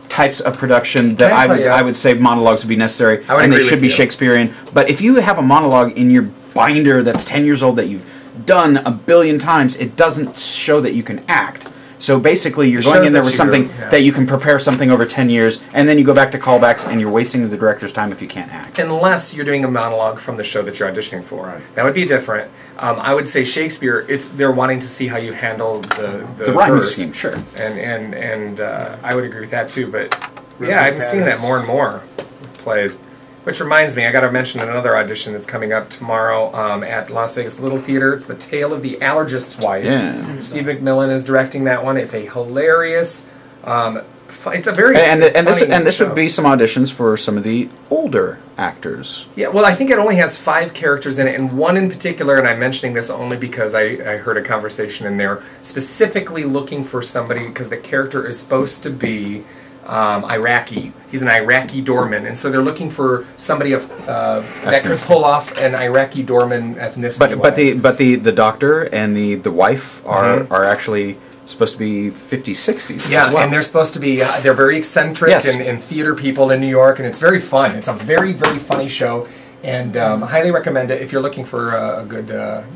types of production that I would say monologues would be necessary, and they should be Shakespearean. But if you have a monologue in your binder that's 10 years old that you've done a billion times, it doesn't show that you can act. So basically, you're going in there with something that you can prepare something over 10 years, and then you go back to callbacks, and you're wasting the director's time if you can't act. Unless you're doing a monologue from the show that you're auditioning for. Right. That would be different. I would say Shakespeare, they're wanting to see how you handle the rhyming scheme, sure. And I would agree with that too, but yeah, I've been seeing that more and more with plays. Which reminds me, I got to mention another audition that's coming up tomorrow at Las Vegas Little Theater. It's The Tale of the Allergist's Wife. Yeah. Steve McMillan is directing that one. It's a hilarious. It's a very and this would be some auditions for some of the older actors. Yeah, well, I think it only has 5 characters in it, and one in particular, and I'm mentioning this only because I heard a conversation in there specifically looking for somebody because the character is supposed to be Iraqi. He's an Iraqi doorman, and so they're looking for somebody that could pull off an Iraqi doorman ethnicity. But the doctor and the wife are actually supposed to be 50s, 60s. Yeah, as well. and they're supposed to be. They're very eccentric and theater people in New York, and it's very fun. It's a very very funny show. And highly recommend it if you're looking for a good,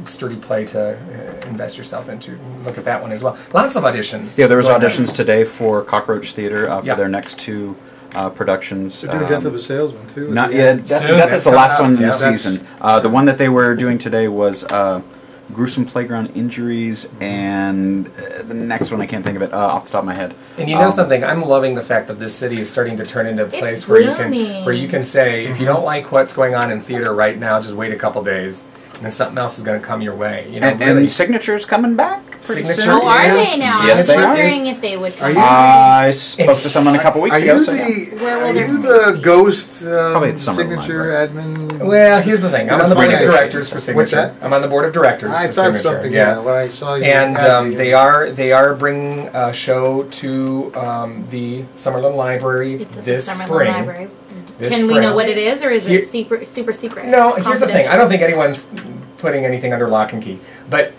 sturdy play to invest yourself into. Look at that one as well. Lots of auditions. Yeah, there was auditions today for Cockroach Theater for their next 2 productions. They're doing Death of a Salesman, too. Not yet. Death is the last one in the season. The one that they were doing today was Gruesome Playground Injuries, and the next one I can't think of it off the top of my head. And you know something? I'm loving the fact that this city is starting to turn into a place where you can say, if you don't like what's going on in theater right now, just wait a couple days, and then something else is going to come your way. You know, and Signature's coming back. How are they now? Yes, I was wondering if they would come back. I spoke to someone a couple weeks ago. Are you the ghost Signature admin? Well, here's the thing. I'm on the board of directors for Signature. What's that? I'm on the board of directors I for thought Signature. something, when I saw you. And they are bringing a show to the Summerlin Library this spring. Library. Can we know what it is, or is it super secret? No, here's the thing. I don't think anyone's putting anything under lock and key. But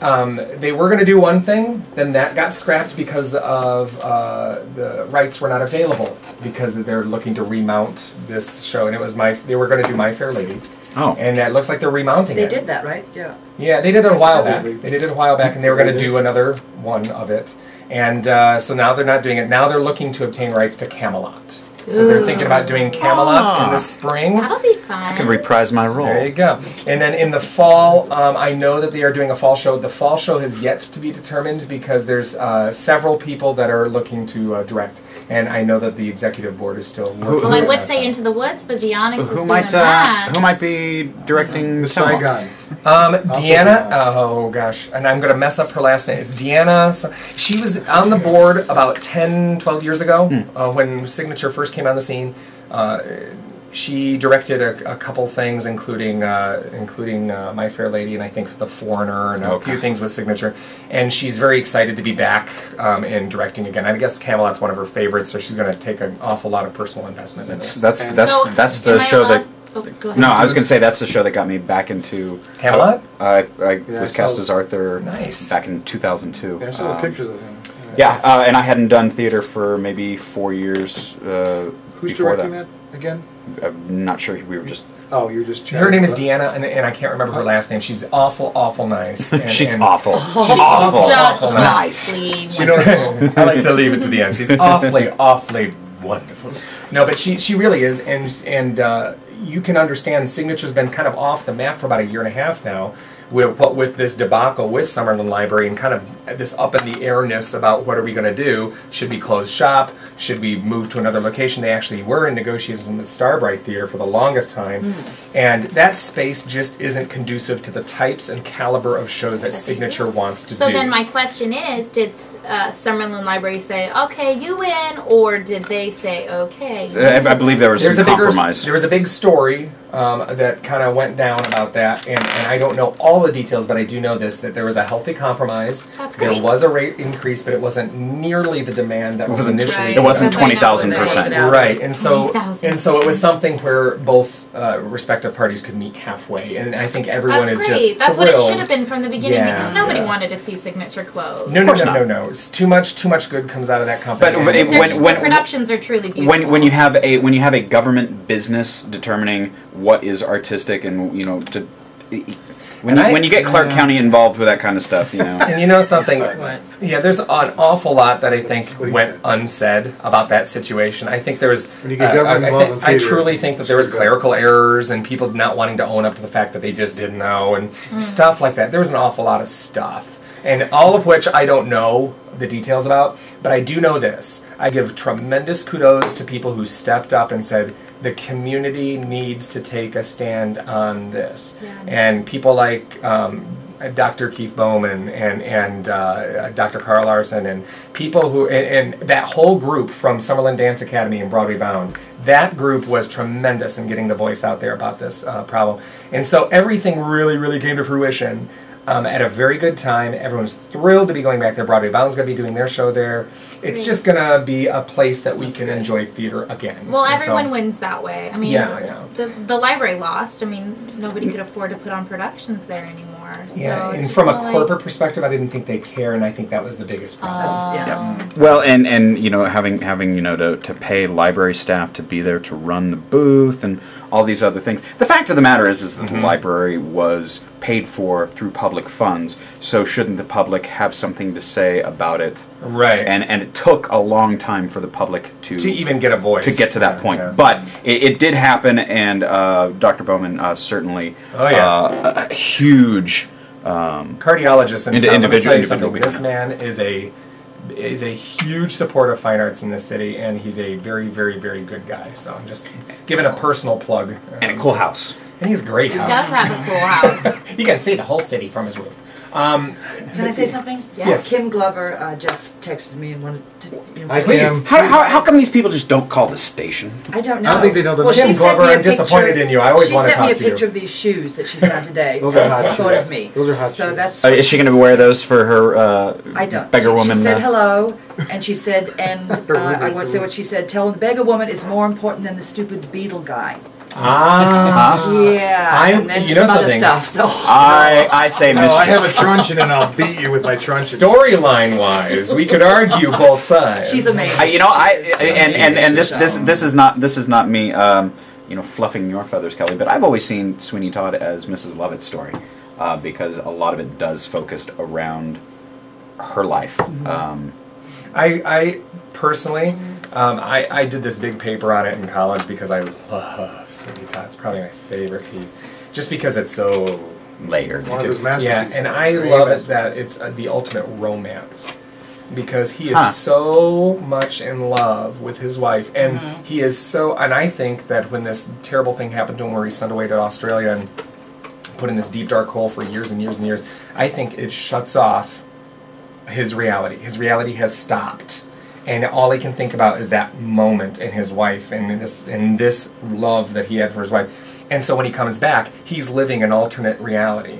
they were going to do one thing, then that got scrapped because of the rights were not available because they're looking to remount this show, and it was they were going to do My Fair Lady. Oh. And it looks like they're remounting it. They did that, right? Yeah. Yeah, they did it a while back. They did it a while back, and they were going to do another one of it. And so now they're not doing it. Now they're looking to obtain rights to Camelot. So they're thinking about doing Camelot in the spring. That'll be fun. I can reprise my role. There you go. And then in the fall, I know that they are doing a fall show. The fall show has yet to be determined because there's several people that are looking to direct. And I know that the executive board is still working. Well, I would say Into the Woods, but the ONYX is doing that. Who might be directing the Saigon? Deanna, oh gosh, and I'm going to mess up her last name. It's Deanna. She was on the board about 10, 12 years ago when Signature first came on the scene. She directed a couple things, including My Fair Lady and I think The Foreigner and a few things with Signature. And she's very excited to be back in directing again. I guess Camelot's one of her favorites, so she's going to take an awful lot of personal investment in it. That's the show that. Oh, go ahead. No, I was going to say that's the show that got me back into Camelot. I was cast as Arthur back in 2002. Yeah, I saw the pictures of him. And I hadn't done theater for maybe 4 years Who's before directing that. again? I'm not sure. We were just. Oh, you're just chatting. Her name is Deanna, and I can't remember her last name. She's awful, awful nice. She's awful. She's awful, Just awful nice. nice. She don't, I like to leave it to the end. She's awfully, awfully wonderful. No, but she really is, and you can understand Signature's been kind of off the map for about 1.5 years now. With this debacle with Summerlin Library and kind of this up in the airness about what are we going to do? Should we close shop? Should we move to another location? They actually were in negotiations with Starbright Theater for the longest time, and that space just isn't conducive to the types and caliber of shows that Signature wants to do. So then my question is, did Summerlin Library say, okay, you win, or did they say, okay, I believe there was some compromise. There was a big story that kind of went down about that, and I don't know all the details, but I do know this, that there was a healthy compromise. That's great. There was a rate increase, but it wasn't nearly the demand that was initially. It wasn't 20,000%. Right, and so it was something where both respective parties could meet halfway, and I think everyone That's is great. just That's thrilled. what it should have been from the beginning, Yeah, because nobody yeah. wanted to see Signature close. No. It's too much good comes out of that company. But Their productions are truly beautiful. when you have a government business determining what is artistic and when you get Clark County involved with that kind of stuff, And you know something? Yeah, there's an awful lot that I think went unsaid about that situation. I think there was. When you get government involved in I theater, truly think that there was clerical errors and people not wanting to own up to the fact that they just didn't know and stuff like that. There was an awful lot of stuff, and all of which I don't know the details about, but I do know this. I give tremendous kudos to people who stepped up and said, the community needs to take a stand on this. Yeah. And people like Dr. Keith Bowman and Dr. Carl Larson and people who, and that whole group from Summerlin Dance Academy and Broadway Bound, that group was tremendous in getting the voice out there about this problem. And so everything really, really came to fruition. At a very good time. Everyone's thrilled to be going back there. Broadway Bound's going to be doing their show there. It's just going to be a place that we can enjoy theater again. Well, everyone wins that way. I mean, yeah. The library lost. I mean, nobody could afford to put on productions there anymore. So yeah, and from a corporate perspective, I didn't think they care, and I think that was the biggest problem. Well, and having to pay library staff to be there to run the booth and all these other things. The fact of the matter is that the library was paid for through public funds, so shouldn't the public have something to say about it? Right. And it took a long time for the public to even get a voice. To get to that point. Yeah. But it did happen, and Dr. Bowman certainly a huge cardiologist and individual. This man is a huge supporter of fine arts in this city, and he's a very, very, very good guy. So I'm just giving a personal plug. And a cool house. And he's a great house. He does have a cool house. You can see the whole city from his roof. Can I say something? Yes. Kim Glover just texted me and wanted to. Please. How come these people just don't call the station? I don't know. I don't think they know the well, Kim Glover, I'm disappointed in you. I always want to talk to you. She sent me a picture of these shoes that she found today. Those are hot and thought shoes. of me. Those are hot so shoes. That's. Is she going to wear those for her I don't. beggar woman? She said hello, and she said, and I won't say what she said. Tell them the beggar woman is more important than the stupid beetle guy. Yeah, and then some other stuff. So I say mischief. I have a truncheon and I'll beat you with my truncheon. Storyline-wise, we could argue both sides. She's amazing. This is not me, fluffing your feathers, Kelly. But I've always seen Sweeney Todd as Mrs. Lovett's story because a lot of it does focus around her life. I personally. I did this big paper on it in college because I love Sweeney Todd. It's probably my favorite piece, just because it's so layered. One of his masterpieces. Yeah, and I love it that it's the ultimate romance because he is so much in love with his wife, and he is so. And I think that when this terrible thing happened to him, where he's sent away to Australia and put in this deep dark hole for years and years and years, I think it shuts off his reality. His reality has stopped. And all he can think about is that moment and his wife and this love that he had for his wife. And so when he comes back, he's living an alternate reality.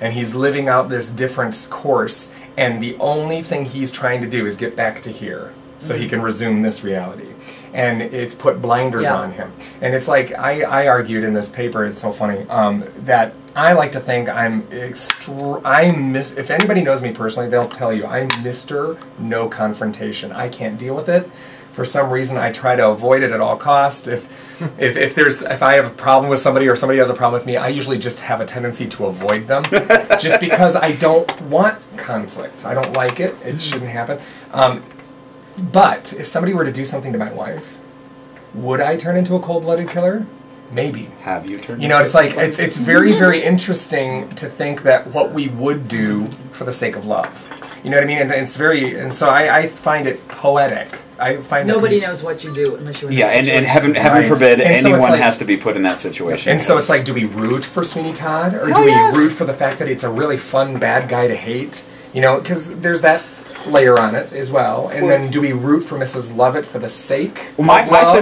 And he's living out this different course. And the only thing he's trying to do is get back to here so he can resume this reality. And it's put blinders on him. And it's like, I argued in this paper, it's so funny, that I like to think if anybody knows me personally, they'll tell you, I'm Mr. No Confrontation. I can't deal with it. For some reason, I try to avoid it at all costs. If if I have a problem with somebody or somebody has a problem with me, I usually just have a tendency to avoid them, just because I don't want conflict. I don't like it. It shouldn't happen. But if somebody were to do something to my wife, would I turn into a cold-blooded killer? Maybe. Have you turned? You know, it's like it's very, very interesting to think that what we would do for the sake of love. You know what I mean? And so I find it poetic. I find nobody knows what you do unless you're in yeah, that and situation. heaven forbid And so anyone it's like, has to be put in that situation. And so it's like, do we root for Sweeney Todd, or do we root for the fact that it's a really fun bad guy to hate? You know, because there's that layer on it as well. And then do we root for Mrs. Lovett for the sake well,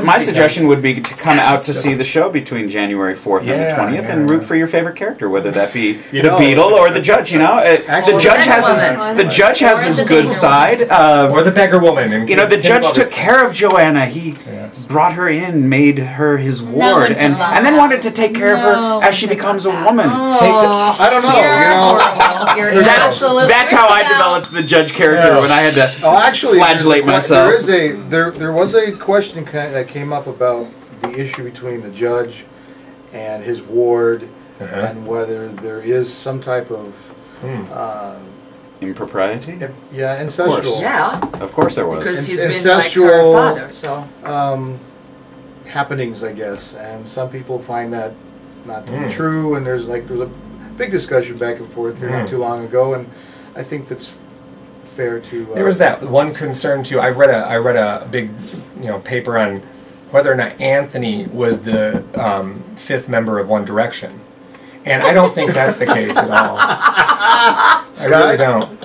my suggestion would be to come out to see the show between January 4th and the 20th and root for your favorite character, whether that be the Beetle or the Judge. You know, the judge has his good side, or the beggar woman. And you know, the judge took care of Joanna. He brought her in, made her his ward, and then wanted to take care of her as she becomes a woman. I don't know. That's how I developed the judge character when I had to flagellate myself. There was a question that came up about the issue between the judge and his ward, and whether there is some type of impropriety. Yeah, incestual. Yeah, of course there was. Because he's been like her father, so. Happenings, I guess, and some people find that not to be true. And there was a big discussion back and forth here not too long ago, and I think that's fair to. There was that one concern too. I read a big paper on whether or not Anthony was the fifth member of One Direction, and I don't think that's the case at all. I really don't.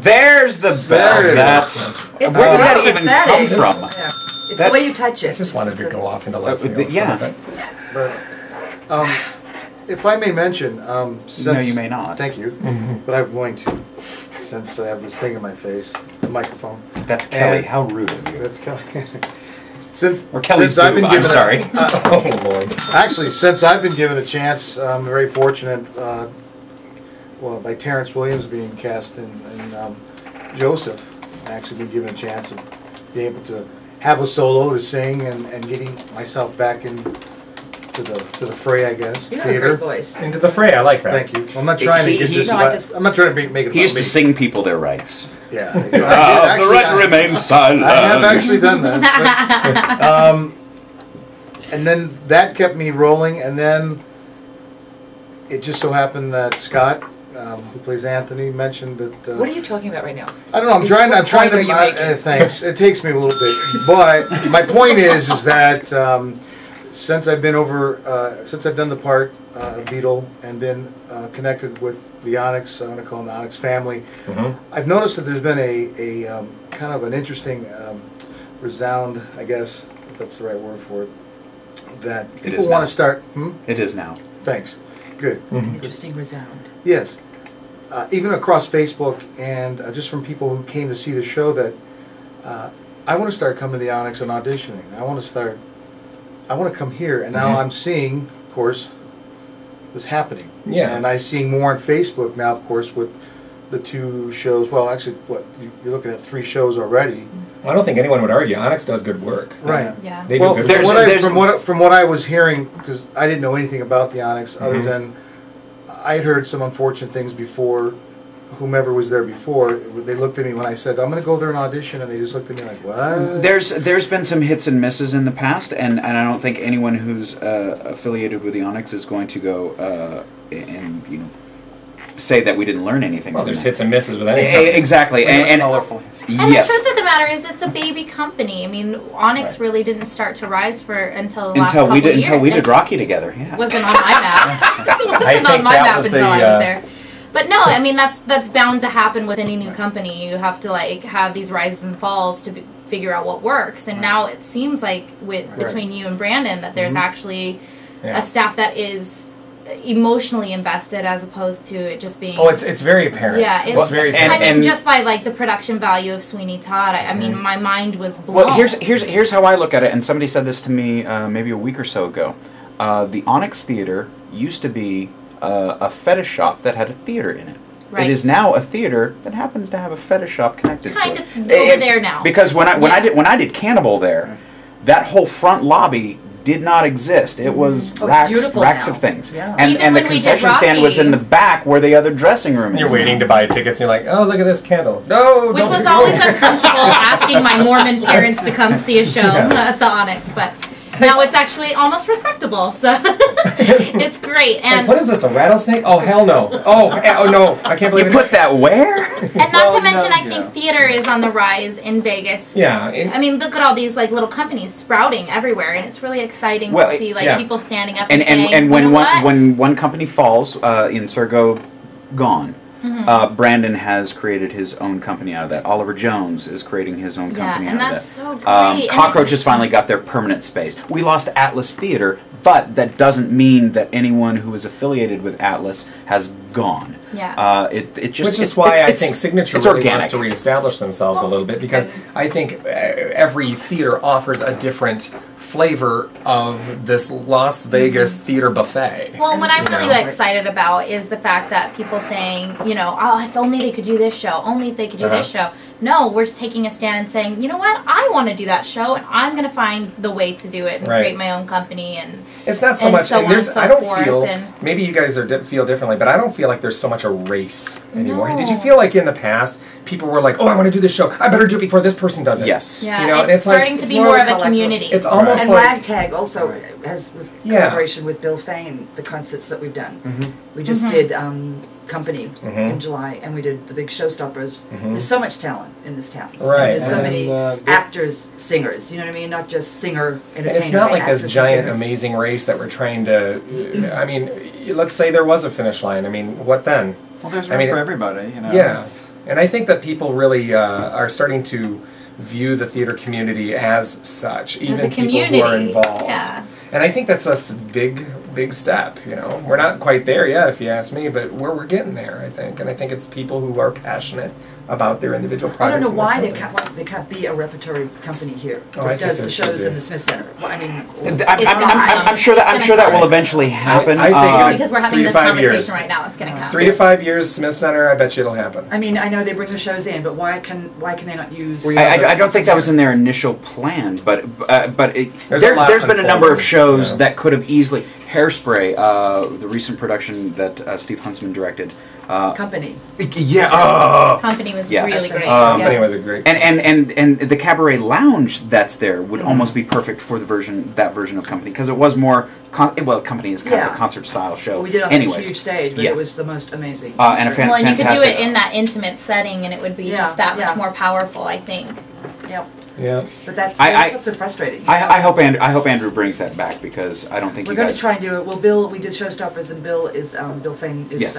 There's the bell. That's where did that even come from? Yeah. It's the way you touch it. I just wanted to go off into left field. Yeah. But if I may mention, since, no, you may not. Thank you, but I'm going to, since I have this thing in my face, the microphone. That's Kelly. How rude of you. That's Kelly. Since I've been given oh Lord. Actually, since I've been given a chance, I'm very fortunate. By Terrence Williams being cast in Joseph, I've actually been given a chance of being able to have a solo to sing and getting myself back into the fray, I guess. You have theater. a great voice. Into the fray, I like that. Thank you. I'm not trying to get this. I'm not trying to make it. He used to sing people their rights. Yeah. The right to remain silent. I have actually done that. But, and then that kept me rolling, and then it just so happened that Scott, who plays Anthony, mentioned that. What are you talking about right now? I don't know. I'm trying to. Thanks. It takes me a little bit, but my point is that since I've been since I've done the part of Beetle and been connected with the ONYX, I want to call them the ONYX family, I've noticed that there's been a kind of an interesting resound, I guess, if that's the right word for it, that people want to start. It is now. Thanks. Good. Interesting resound. Yes. Even across Facebook and just from people who came to see the show, that I want to start coming to the ONYX and auditioning. I want to come here, and now I'm seeing, of course, this happening. Yeah. And I'm seeing more on Facebook now, of course, with the 2 shows. Well, actually, you're looking at 3 shows already. I don't think anyone would argue. ONYX does good work. Right. Yeah. They do good work. From what I was hearing, because I didn't know anything about the ONYX other than I had heard some unfortunate things before. Whomever was there before, they looked at me when I said, I'm going to go there and audition, and they just looked at me like, what? There's been some hits and misses in the past, and I don't think anyone who's affiliated with the ONYX is going to go and say that we didn't learn anything. Well, there's hits and misses with any company. Exactly, and And yes. the truth of the matter is, it's a baby company. I mean, ONYX really didn't start to rise until the last couple of years. Until we did Rocky together. Yeah. Wasn't on my map. It wasn't on my map until I was there. But no, I mean that's bound to happen with any new company. You have to have these rises and falls to figure out what works. And now it seems like between you and Brandon that there's actually a staff that is emotionally invested as opposed to it just being. Oh, it's very apparent. Yeah, it's very apparent. I mean, just by the production value of Sweeney Todd, I mean, my mind was blown. Well, here's how I look at it, and somebody said this to me maybe a week or so ago. The ONYX Theatre used to be a fetish shop that had a theater in it. Right. It is now a theater that happens to have a fetish shop connected to it. Kind of over there now. Because when I did Cannibal there, that whole front lobby did not exist. It was racks of things. Yeah. And the concession stand was in the back where the other dressing room is. You're waiting to buy tickets and you're like, oh, look at this candle. No, Which was always uncomfortable asking my Mormon parents to come see a show at the ONYX, but now it's actually almost respectable, so it's great. And like, what is this, a rattlesnake? Oh, hell no. Oh no, I can't believe you put that where? And not to mention, I think theater is on the rise in Vegas. Yeah. I mean, look at all these like little companies sprouting everywhere, and it's really exciting to see like people standing up and saying, and when one company falls, Insurgo gone. Brandon has created his own company out of that. Oliver Jones is creating his own company out of that. And that's so great. Cockroach has finally got their permanent space. We lost Atlas Theater, but that doesn't mean that anyone who is affiliated with Atlas has gone. Yeah. It just which is why I think Signature really wants to reestablish themselves a little bit, because I think every theater offers a different flavor of this Las Vegas theater buffet. Well, what I'm really excited about is the fact that people saying, you know, oh, if only they could do this show, only if they could do this show. No, we're just taking a stand and saying, you know what, I want to do that show, and I'm going to find the way to do it and create my own company. And it's not so much. I don't feel. Maybe you guys feel differently, but I don't feel like there's so much a race anymore. No. Did you feel like in the past people were like, oh, I want to do this show, I better do it before this person does it? Yes. Yeah, you know, it's starting to be more of a community. It's almost and like Ragtag also has, with collaboration with Bill Flynn, the concerts that we've done. We just did Company in July, and we did the big Showstoppers. There's so much talent in this town. Right. There's so many actors, singers, you know what I mean? Not just singer, entertainers. It's not like this giant, singers. amazing race that we're trying to. I mean, let's say there was a finish line. I mean, what then? Well, there's room for everybody, you know. Yeah, and I think that people really are starting to view the theater community as such, even people who are involved. Yeah. And I think that's a big step. You know, we're not quite there yet, if you ask me, but we're getting there. I think, and I think it's people who are passionate about their individual projects. I don't know why they can't be a repertory company here that does the shows in the Smith Center. Well, I mean, I'm sure that will evenally happen. I say because we're having this conversation right now, it's going to come. 3 to 5 years, Smith Center. I bet you it'll happen. I mean, I know they bring the shows in, but why can they not use? I don't think that was in their initial plan, but there's been a number of shows that could have easily. Hairspray, the recent production that Steve Huntsman directed. Company. Yeah. Company was really great. Company was a great. And the Cabaret Lounge that's there would almost be perfect for that version of Company, because it was more. Company is kind of a concert style show. Well, we did it on a huge stage, but it was the most amazing. And a fantastic. Well, and you could do it in that intimate setting, and it would be just that much more powerful, I think. Yep. Yeah, but that's what's so frustrating. I hope Andrew brings that back, because I don't think we're going to try and do it. Well, we did Showstoppers, and Bill Flynn is.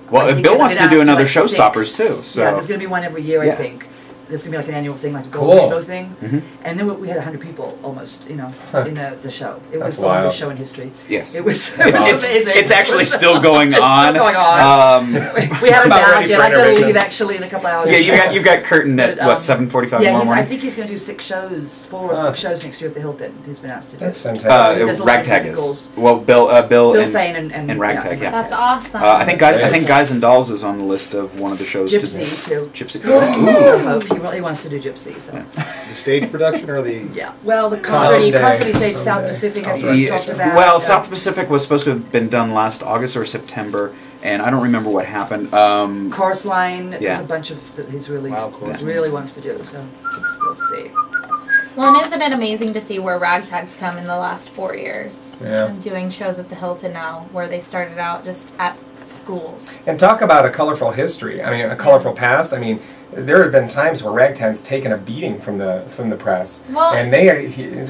Bill wants to do another Showstoppers too. So yeah, there's going to be one every year, I think. There's going to be like an annual thing, like a Gold Rainbow thing. And then we had 100 people almost, in the show. It was the longest show in history. Yes. It was amazing. It's actually still going on. Still going on. We haven't bowed yet. I've got to leave actually in a couple hours. Yeah, you've got curtain at 7:45 Yeah, tomorrow morning? I think he's going to do 4 or 6 shows next year at the Hilton. He's been asked to do. That's fantastic. Ragtag is. Well, Bill Flynn and Ragtag. Yeah. That's awesome. I think Guys and Dolls is on the list of one of the shows. Gypsy too. Gypsy. I hope he really wants to do Gypsy. So. The stage production or the well, the constantly stage South Pacific. I think talked about. Well, South Pacific was supposed to have been done last August or September, and I don't remember what happened. Chorus Line. There's a bunch of that he's really wants to do. So we'll see. Well, and isn't it amazing to see where Ragtag's come in the last 4 years? Yeah. And doing shows at the Hilton now, where they started out just at schools. And talk about a colorful history. I mean, a colorful past. I mean, there have been times where Ragtag's taken a beating from the press, and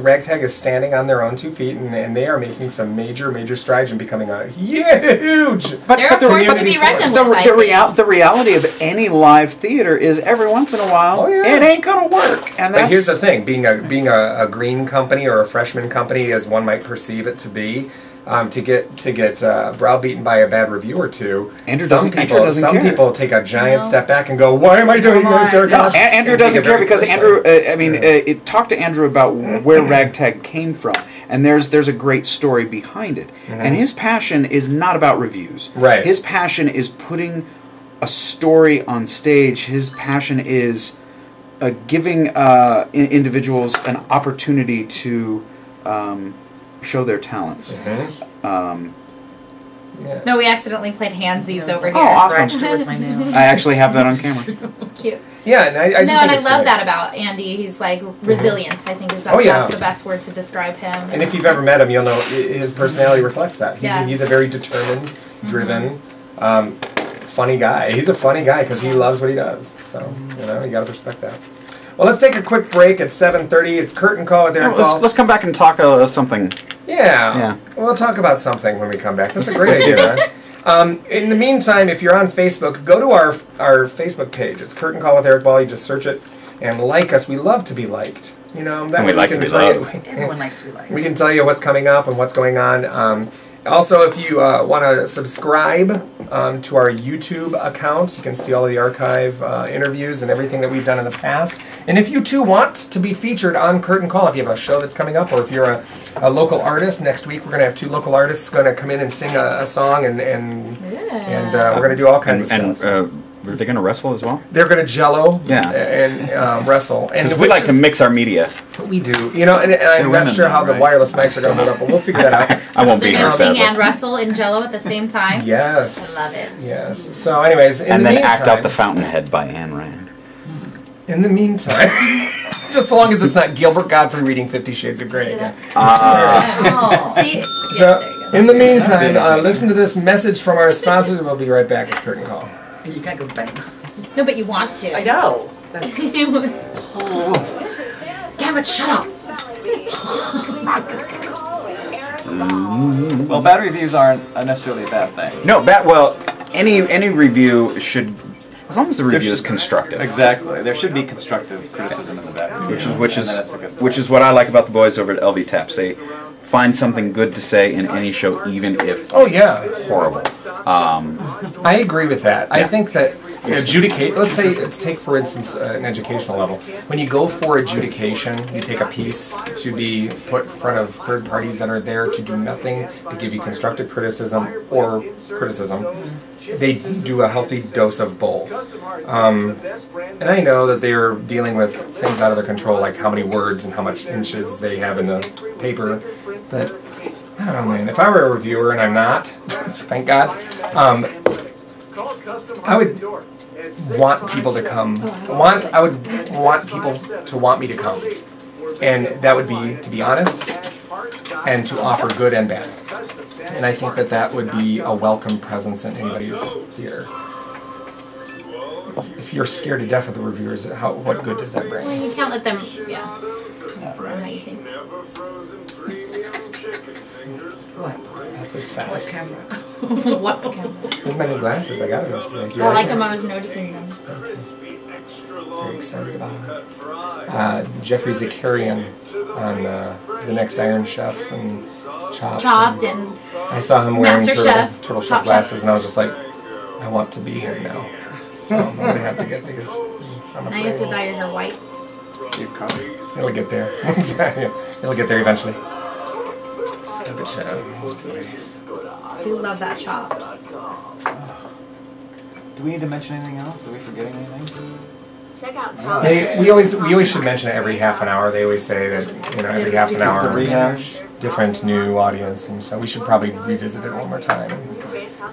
Ragtag is standing on their own 2 feet, and they are making some major strides in becoming a huge. But they're a force to be reckoned with. The reality of any live theater is every once in a while it ain't gonna work. And but here's the thing: being a green company or a freshman company, as one might perceive it to be. To get browbeaten by a bad review or two. Some people take a giant step back and go, "Why am I doing this?" Andrew doesn't care, because Andrew. Talk to Andrew about where Ragtag came from, and there's a great story behind it. And his passion is not about reviews. Right. His passion is putting a story on stage. His passion is giving individuals an opportunity to show their talents. Yeah. No, we accidentally played handsies over here. Oh, awesome. With my nails. I actually have that on camera. Cute. Yeah, and I just No, think and I it's love great. that about Andy. He's like resilient. I think Oh, yeah. that's the best word to describe him. And if you've ever met him, you'll know his personality reflects that. Yeah. He's a very determined, driven, funny guy. He's a funny guy because he loves what he does. So, you know, you got to respect that. Well, let's take a quick break at 7:30. It's curtain call with Erik Ball. Let's come back and talk something. Yeah. We'll talk about something when we come back. That's a great idea. In the meantime, if you're on Facebook, go to our Facebook page. It's Curtain Call with Erik Ball. You just search it and like us. We love to be liked. You know, that And we way like can to be tell you- loved. Everyone likes to be liked. We can tell you what's coming up and what's going on. Also, if you want to subscribe to our YouTube account, you can see all of the archive interviews and everything that we've done in the past. And if you too want to be featured on Curtain Call, if you have a show that's coming up, or if you're a local artist, next week we're going to have 2 local artists going to come in and sing a song, and we're going to do all kinds of stuff. And are they going to wrestle as well? They're going to jello Yeah. and wrestle. And Because we like to mix our media. We do. You know, and I'm not sure how the wireless mics are going to hold up, but we'll figure that out. I won't be They're here. gonna sing sadly. and wrestle in Jello at the same time. Yes. I love it. Yes. So, anyways, in And the then meantime, act out the Fountainhead by Ayn Rand. In the meantime, just so long as it's not Gilbert Godfrey reading 50 Shades of Grey again. Oh, see? So, in the meantime, listen to this message from our sponsors, and we'll be right back with Curtain Call. You can't go back. No, but you want to. I know. That's... Damn it, shut up. Well, bad reviews aren't necessarily a bad thing. No, well, any review should, as long as the review is constructive. Exactly. There should be constructive criticism in the bad review. Which is what I like about the boys over at LV Taps. They find something good to say in any show, even if it's horrible. I agree with that. Yeah. I think that adjudicate, let's take for instance an educational level. When you go for adjudication, you take a piece to be put in front of third parties that are there to do nothing, to give you constructive criticism or criticism. They do a healthy dose of both. And I know that they're dealing with things out of their control, like how many words and how much inches they have in the paper. But I don't know, man. If I were a reviewer, and I'm not, thank God, I would want people to come. I would want people to want me to come, and that would be to be honest and to offer good and bad. And I think that would be a welcome presence in anybody's theater. If you're scared to death of the reviewers, what good does that bring? Well, you can't let them. Yeah. I don't know how you think. What? That's as fast. What camera? What camera? Here's my new glasses. I got them yesterday. I like them. I was noticing them. Very excited about them. Jeffrey Zakarian on The Next Iron Chef and Chopped. And I saw him wearing Master Chef. turtle shell glasses, and I was just like, I want to be him now. So I'm going to have to get these. Now you have to dye your hair white. It'll get there. It'll get there eventually. Stupid show. I do love that Chopped. Do we need to mention anything else? Are we forgetting anything? Check out We always should mention it every half an hour. They always say that, you know, every half an hour, different new audience, and so we should probably revisit it one more time.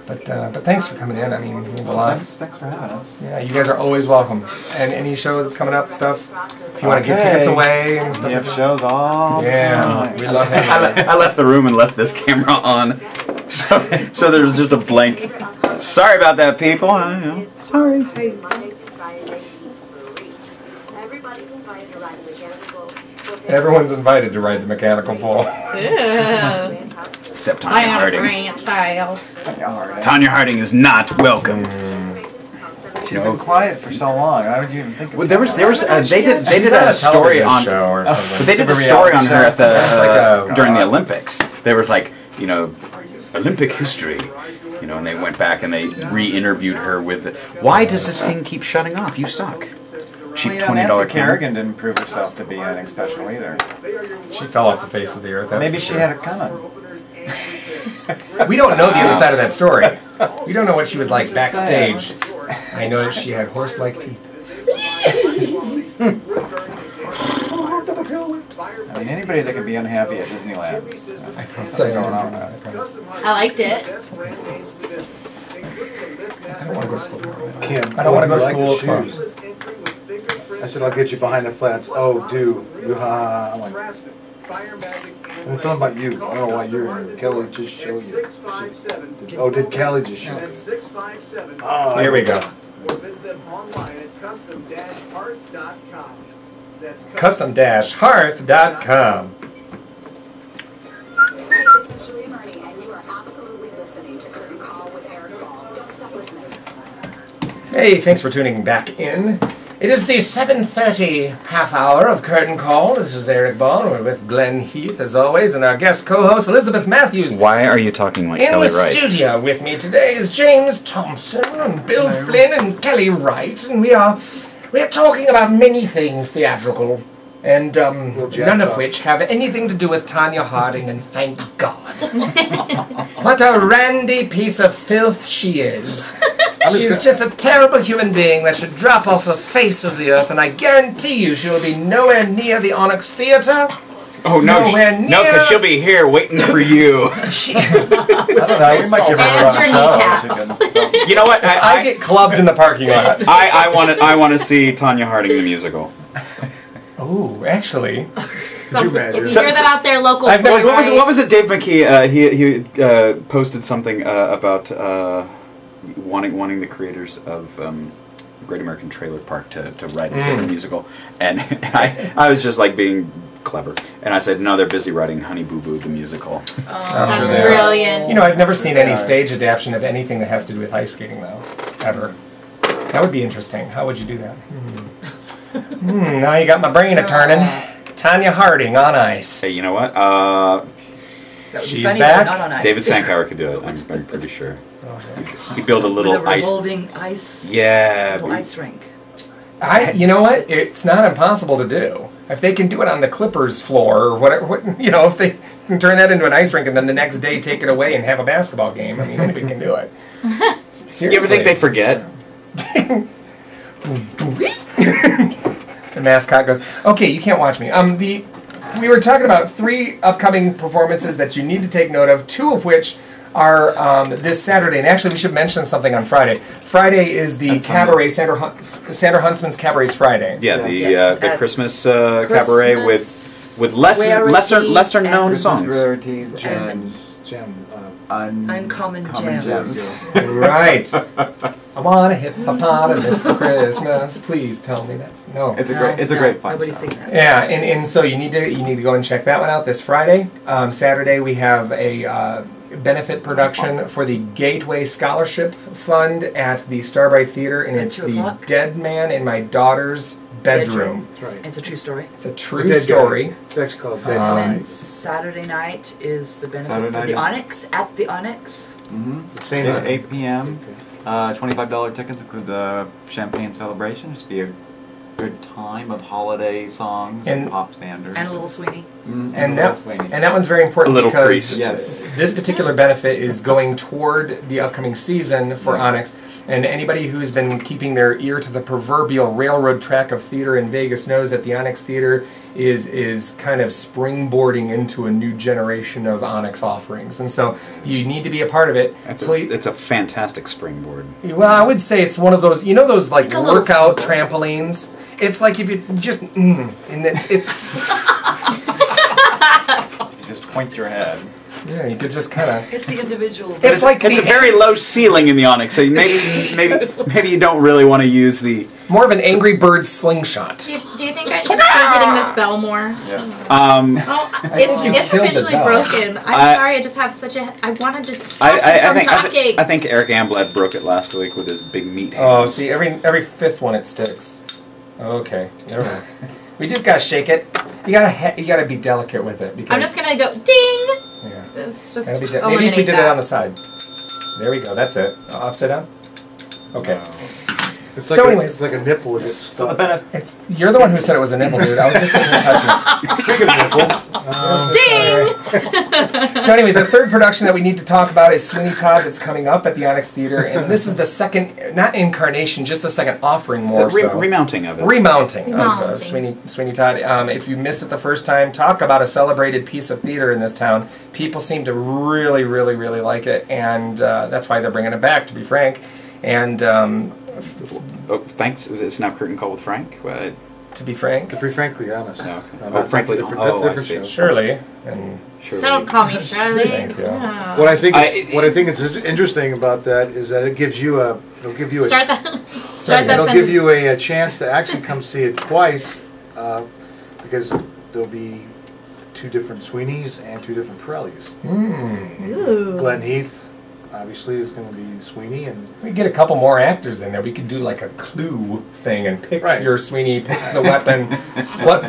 But thanks for coming in. I mean, it means a lot. Thanks for having us. Yeah, you guys are always welcome. And any show that's coming up, stuff, if you want to give tickets away and stuff. We have shows all the time. We love having I left the room and left this camera on, so there's just a blank. Sorry about that, people. I know. Sorry. Everyone's invited to ride the mechanical bull. Except Tanya Harding. Tanya Harding is not welcome. She's been quiet for so long. Why would you even think of Well, they did a story on show or something. but they did a story on her at the during the Olympics. There was like, you know, Olympic history, you know, and they went back and they re-interviewed her with, why does this thing keep shutting off? You suck. Cheap $20 Nancy camera. Kerrigan didn't prove herself to be anything special either. She fell off the face of the earth. Maybe she had it coming. We don't know the other side of that story. We don't know what she was like backstage. I know that she had horse-like teeth. I mean, anybody that can be unhappy at Disneyland. That's going on. I liked it. I don't want to go to school tomorrow. Kim, I don't want to go to like school the tomorrow. shoes. I said, I'll get you behind the flats. Oh, dude. I'm like, and it's something about you. I don't know why you're here. Kelly just showed you. Oh, did Kelly just show you? Oh, here we go. Or visit them online at custom-hearth.com. That's Custom-hearth.com. Hey, this is Julia Murney, and you are absolutely listening to Curtain Call with Erik Ball. Don't stop listening. Hey, thanks for tuning back in. It is the 7:30 half hour of Curtain Call. This is Erik Ball. We're with Glenn Heath, as always, and our guest co-host, Elizabeth Mathews. Why are you talking like in Kellie the Wright? studio with me today is Jaymes Thompson and Bill Flynn and Kellie Wright, and we are talking about many things theatrical, and none of which have anything to do with Tanya Harding, and thank God. What a randy piece of filth she is. She is just a terrible human being that should drop off the face of the earth, and I guarantee you she will be nowhere near the ONYX Theatre. Oh no, no, because she'll be here waiting for you. I don't know, we might give her a kneecaps. You know what? I get clubbed in the parking lot. I want to see Tanya Harding the musical. Oh, actually. Could you imagine? If you hear that out there, local I've never boys, What was it? Dave McKee. He posted something about wanting the creators of Great American Trailer Park to write a different musical, and I was just like being clever, and I said, no, they're busy writing Honey Boo Boo the musical. That's brilliant. You know, I've never seen any stage adaptation of anything that has to do with ice skating, though, ever. That would be interesting. How would you do that? Now you got my brain a-turning. Tanya Harding on ice. Hey, you know what? She's funny, back. but not on ice. David Sankower could do it. I'm pretty sure. He built a little with a ice. revolving ice. Yeah. Little ice rink. You know what? It's not impossible to do. If they can do it on the Clippers floor or whatever, you know, if they can turn that into an ice rink and then the next day take it away and have a basketball game, I mean, anybody can do it. Seriously. You ever think they forget? The mascot goes, okay, you can't watch me. We were talking about 3 upcoming performances that you need to take note of, 2 of which are this Saturday. And actually, we should mention something on Friday. Friday is the Cabaret, Sandra Huntsman's Cabaret's Friday. Yeah, the Christmas Cabaret with lesser known songs. Rarities and Uncommon gems. Right. I want a hippopotamus for Christmas. Please tell me that's no. It's a great fun. Nobody's singing that. Yeah, and so you need to go and check that one out this Friday. Saturday we have a benefit production for the Gateway Scholarship Fund at the Starbright Theater, and it's the Dead Man in My Daughter's Bedroom. That's right. It's a true story. It's a true story. It's actually called Dead And Guy. Saturday night is the benefit Saturday for night the is- ONYX at the ONYX. Same at night. 8 p.m. $25 tickets include the champagne celebration. Just be a good time of holiday songs and pop standards. And a little Sweeney. And that one's very important A little because priest. this particular benefit is going toward the upcoming season for ONYX. And anybody who's been keeping their ear to the proverbial railroad track of theater in Vegas knows that the ONYX Theater is kind of springboarding into a new generation of ONYX offerings. And so you need to be a part of it. It's a fantastic springboard. Well, I would say it's one of those, you know those like workout trampolines? It's like if you just, and it's just point your head. Yeah, you could just kind of. It's the individual. It's like it's a very low ceiling in the ONYX, so maybe you don't really want to use the more of an Angry Bird slingshot. Do you think I should be hitting this bell more? Yes. It's officially broken. I'm sorry. I just have such a. I wanted to stop it from talking. I think Eric Amblad broke it last week with his big meat hands. Oh, see, every fifth one it sticks. Okay, never mind. We just gotta shake it. You gotta be delicate with it because I'm just gonna go ding. Yeah. It's just maybe if we did it on the side. There we go. That's it. Upside down. Okay. It's like it's like a nipple that gets stuck. You're the one who said it was a nipple, dude. I was just sitting here touching it. Speaking of nipples. Ding! So anyways, the third production that we need to talk about is Sweeney Todd that's coming up at the ONYX Theatre. And this is the second, not incarnation, just the second offering more so. Remounting of it. Remounting of Sweeney Todd. If you missed it the first time, talk about a celebrated piece of theater in this town. People seem to really, really, really like it. And that's why they're bringing it back, to be frank. And... thanks. It's now Curtain Call with Frank. To be frank. To be frankly honest. No. Frankly, that's a different show. Shirley. And don't call me Shirley. Thank you. No. What I think is interesting about that is that it gives you a it'll give you a chance to actually come see it twice because there'll be 2 different Sweeneys and 2 different Pirellis. Glenn Heath obviously is going to be Sweeney, and we get a couple more actors in there. We could do like a clue thing and pick your Sweeney, pick the weapon. What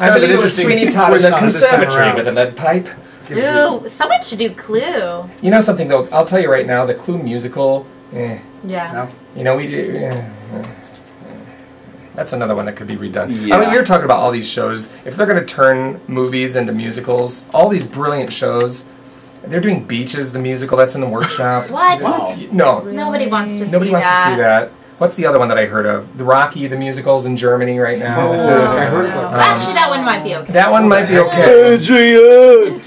I believe it was Sweeney Todd in the conservatory with a lead pipe. Ooh, someone should do Clue. You know something though? I'll tell you right now, the Clue musical. Yeah. No? You know we do. That's another one that could be redone. Yeah. I mean, you're talking about all these shows. If they're going to turn movies into musicals, all these brilliant shows. They're doing Beaches, the musical. That's in the workshop. What? Wow. No. Nobody wants to see that. Nobody wants to see that. What's the other one that I heard of? The Rocky, the musical's in Germany right now. I heard about that. Actually, that one might be okay. That one might be okay. Adrian!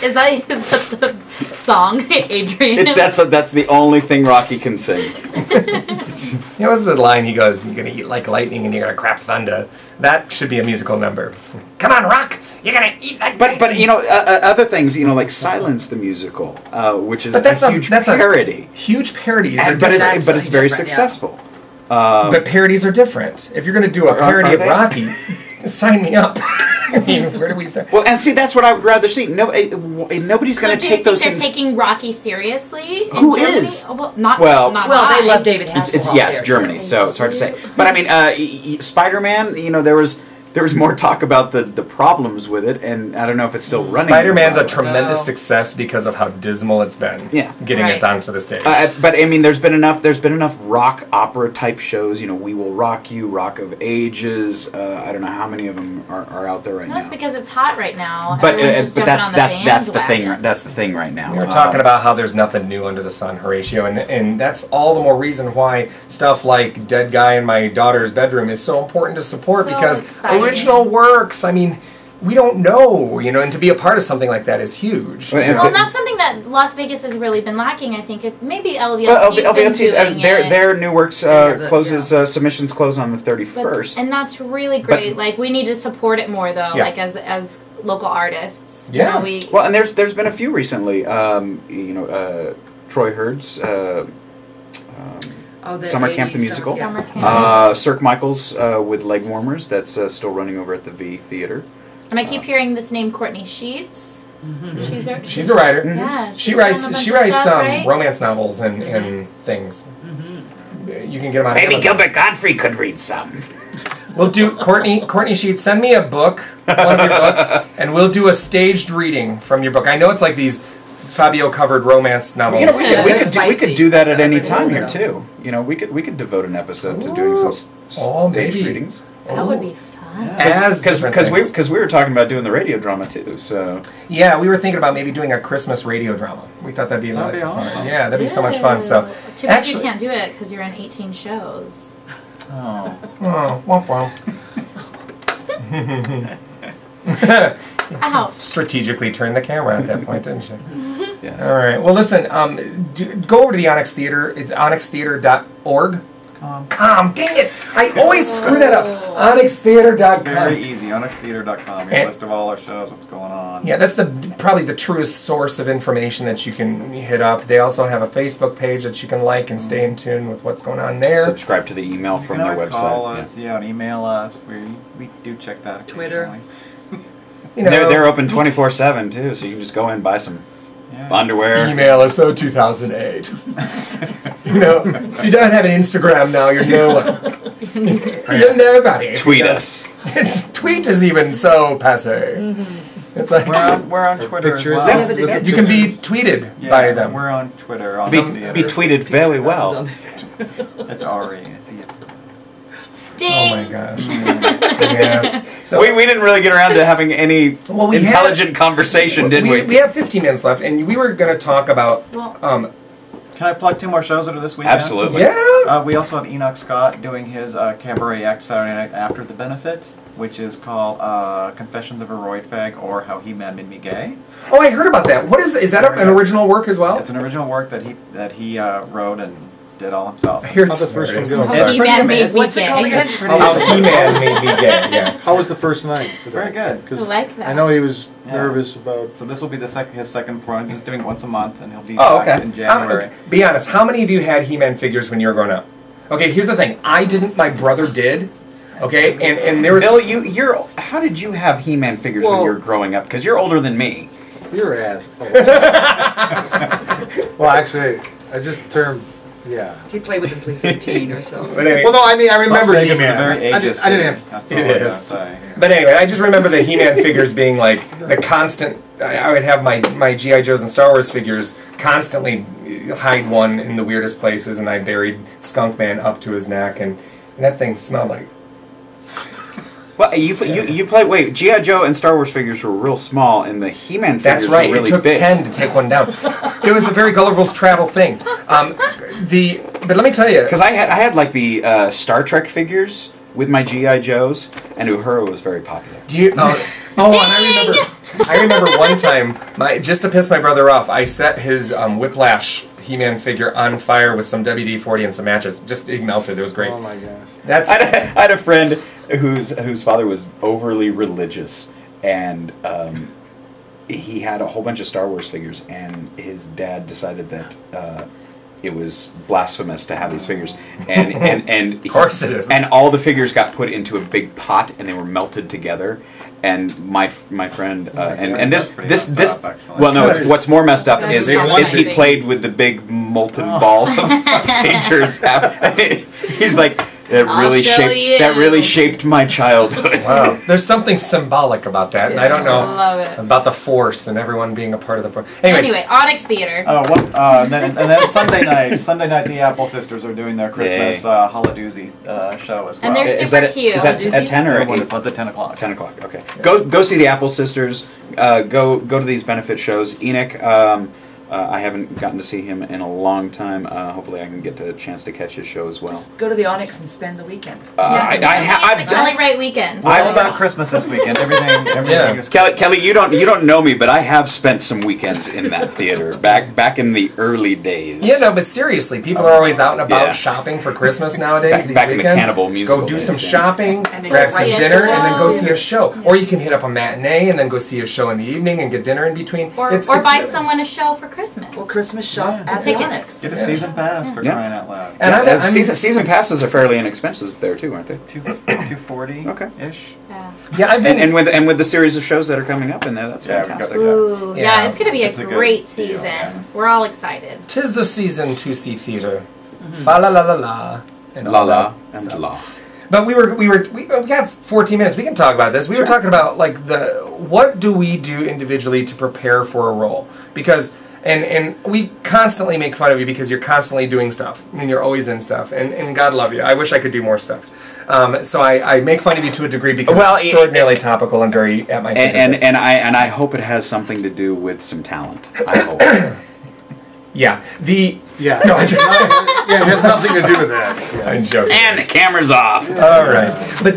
Is that the song, Adrian? That's the only thing Rocky can sing. You know, what's the line he goes, you're going to eat like lightning and you're going to crap thunder. That should be a musical number. Come on, Rock! You're going to eat like lightning. But you know, other things, you know, like Silence the Musical, which is a huge parody. Huge parodies are but different. it's very successful. But parodies are different. If you're going to do a parody of Rocky, sign me up. I mean, where do we start? Well, and see, that's what I would rather see. Nobody's going to take those things. They're taking Rocky seriously? Who is? Oh, not they love David Hasselhoff. It's Germany, so it's hard to say. But I mean, Spider-Man, you know, there was more talk about the problems with it, and I don't know if it's still running. Spider-Man's a tremendous success because of how dismal it's been. Yeah, getting it onto the stage. But I mean, there's been enough rock opera type shows. You know, We Will Rock You, Rock of Ages. I don't know how many of them are out there right now. That's because it's hot right now. But that's the thing. That's the thing right now. We were talking about how there's nothing new under the sun, Horatio, and that's all the more reason why stuff like Dead Guy in My Daughter's Bedroom is so important to support because. Exciting. Original works. I mean, we don't know, you know, and to be a part of something like that is huge. Well, that's something that Las Vegas has really been lacking. I think maybe LVLT's their new works submissions close on the 31st, and that's really great. Like we need to support it more though, like as local artists. Yeah. You know, well, and there's been a few recently. Troy Hurd's. Summer Camp the Musical. Cirque Michaels with Leg Warmers. That's still running over at the V Theater. And I keep hearing this name, Courtney Sheets. Mm-hmm. She's a writer. Yeah, she writes romance novels and things. Mm-hmm. You can get them on Maybe Amazon. Gilbert Godfrey could read some. We'll do Courtney Sheets. Send me a book, one of your books, and we'll do a staged reading from your book. I know it's like these Fabio covered romance novel. You know, we could do that at any time here too. You know, we could devote an episode to doing some stage readings. That would be fun. Because we were talking about doing the radio drama too. So yeah, we were thinking about maybe doing a Christmas radio drama. We thought that'd be lots of fun. Yeah, that'd be so much fun. So too bad you can't do it because you're on 18 shows. Oh, womp womp. Ouch. Strategically turned the camera at that point, didn't you? Yes. All right. Well, listen. Go over to the ONYX Theater. It's onyxtheater.org. Dang it! I always screw that up. ONYXtheater.com. Very easy. ONYXtheater.com. We list of all our shows, what's going on. Yeah, that's probably the truest source of information that you can hit up. They also have a Facebook page that you can like and stay in tune with what's going on there. Subscribe to the email from their website. Call us, and email us. We do check that. Twitter. You know, they're open 24/7 too, so you can just go in and buy some underwear. Email us 2008. You know, if you don't have an Instagram now, you're no one. You're nobody. Tweet us. Tweet is even so passe. Mm-hmm. It's like we're on Twitter as well. You can be tweeted by them. We're on Twitter. On be tweeted very well. That's Ari. Oh my gosh. Yes. So we didn't really get around to having any intelligent conversation, did we? We have 15 minutes left, and we were going to talk about. Can I plug 2 more shows that are this weekend? Absolutely. Yeah. We also have Enoch Scott doing his Cabaret act Saturday night after the benefit, which is called Confessions of a Roid Fag, or How He-Man Made Me Gay. Oh, I heard about that. What is that? An original work as well? It's an original work that he wrote and did all himself. How'd the first one go? How He-Man made me What's it called gay. again? How He-Man Made Me Gay. Yeah. How was the first night for that? Very good. Because I like that. I know he was nervous about. So this will be his second run. He's doing it once a month, and he'll be Oh, back okay. in January. Be honest. How many of you had He-Man figures when you were growing up? Okay, here's the thing. I didn't. My brother did. Okay, and there was. Bill, how did you have He-Man figures when you were growing up? Because you're older than me. Your ass. Well, actually, I just turned. Yeah. He played with him till he's 18 or so. But anyway, Well, no, I mean, I remember Las Vegas is a He-Man. very I ageist didn't city. have. That's all I gotta say. But anyway, I just remember the He-Man figures being like the constant. I would have my G.I. Joes and Star Wars figures constantly hide one in the weirdest places, and I buried Skunk Man up to his neck, and that thing smelled like. Well, you play. Wait, G.I. Joe and Star Wars figures were real small, and the He-Man figures That's right. were really It took big. 10 to take one down. It was a very Gulliver's Travel thing. But let me tell you, Because I had like the Star Trek figures with my G.I. Joes, and Uhura was very popular. do you? And I remember one time, just to piss my brother off, I set his Whiplash He-Man figure on fire with some WD-40 and some matches. Just it melted. It was great. Oh my gosh. I had a friend whose father was overly religious, and he had a whole bunch of Star Wars figures, and his dad decided that it was blasphemous to have these figures, and Of course it is. And all the figures got put into a big pot, and they were melted together. And my friend and this well, no, what's more messed up is he played with the big molten ball of figures. He's like, that really shaped my childhood. Wow. There's something symbolic about that, and I don't know I love it. about the Force and everyone being a part of the Force. Anyways, Anyway, ONYX Theatre. And then Sunday night, the Apple Sisters are doing their Christmas Holodoozy show as well. And they're super cute. Is that at 10 or 8? It's at 10 o'clock. 10 o'clock. Okay. Go see the Apple Sisters. Go to these benefit shows. Enoch. I haven't gotten to see him in a long time. Hopefully, I can get a chance to catch his show as well. Just go to the ONYX and spend the weekend. It's a Kellie Wright weekend. It's all about Christmas this weekend. Everything is Kelly, you don't know me, but I have spent some weekends in that theater back in the early days. yeah, no, but seriously, people are always out and about shopping for Christmas nowadays. These back in the weekends. Cannibal musical Go do days, some yeah. shopping, And then grab go some see a dinner, and then go show. see a show. Or you can hit up a matinee and then go see a show in the evening and get dinner in between. Or buy someone a show for Christmas. Or Christmas shop at the Tickets. ONYX. Get a season pass for crying out loud. And season passes are fairly inexpensive there too, aren't they? $240 ish. Yeah. I've been and with the series of shows that are coming up in there, that's fantastic. Ooh, Yeah. it's going to be a It's a great good season. deal, yeah. We're all excited. 'tis the season to see theater. Fa la la la la. And La all la that and stuff. la. But we have 14 minutes. We can talk about this. We were talking about like what do we do individually to prepare for a role? Because and we constantly make fun of you because you're constantly doing stuff and you're always in stuff. And God love you. I wish I could do more stuff. So I make fun of you to a degree because it's extraordinarily topical and very at my fingertips. and I hope it has something to do with some talent. I hope. Yeah. Yeah. No, Yeah, it has nothing to do with that. Yes. I'm joking. And the camera's off. All right, but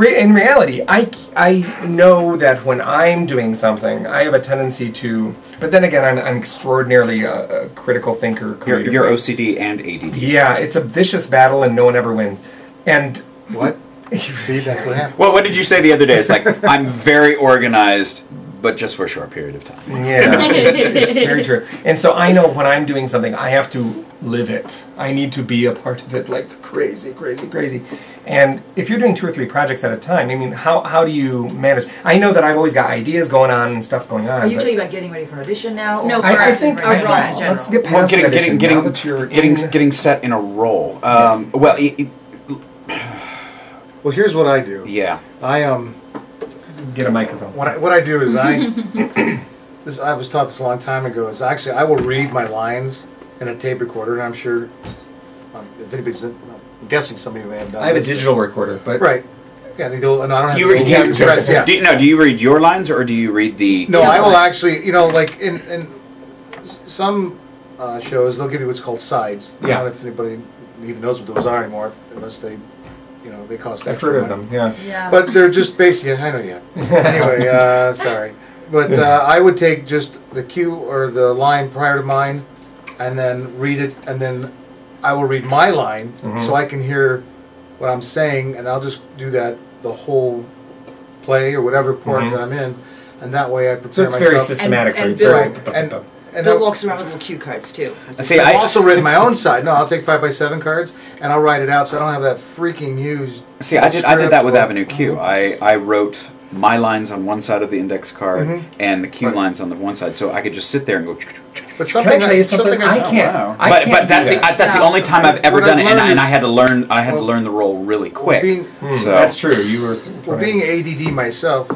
in reality, I know that when I'm doing something, I have a tendency to. But then again, I'm extraordinarily a critical thinker. You're OCD and ADD. Yeah, it's a vicious battle, and no one ever wins. And What? See, that's what happened. Well, what did you say the other day? It's like, I'm very organized, but just for a short period of time. yeah, it's very true. And so I know when I'm doing something, I have to live it. I need to be a part of it, like crazy. And if you're doing 2 or 3 projects at a time, I mean, how do you manage? I know that I've always got ideas going on and stuff going on. Are you talking about getting ready for an audition now? No, I think a role in general. let's get past the audition, now that you're getting set in a role. Well, here's what I do. Yeah. I get a microphone. What I do is I was taught this a long time ago. Is actually I will read my lines in a tape recorder, and I'm sure if anybody's, I'm guessing some of you may have done. I have a digital recorder, but right. Yeah, and I don't have Do you read your lines or do you read the? No, I will actually. Like in some shows, they'll give you what's called sides. I don't know if anybody even knows what those are anymore, unless they, they cost extra money. I've heard of them. Yeah. But they're just basically. I know you. Anyway, sorry, but I would take just the cue or the line prior to mine, and then read it, and then I will read my line so I can hear what I'm saying, and I'll just do that the whole play or whatever part that I'm in, and that way I prepare myself. So it's very systematic. And Bill walks around with little cue cards too. See, I've also written my own side. No, I'll take 5x7 cards and I'll write it out, so I don't have that freaking huge. See, I did that with Avenue Q. I wrote my lines on one side of the index card and the cue lines on the one side, so I could just sit there and go. But something Can I tell you something? I can't. Wow. But that's the only time I've ever done it, and I had to learn. I had to learn the role really quick. So that's true. You were. Being ADD myself.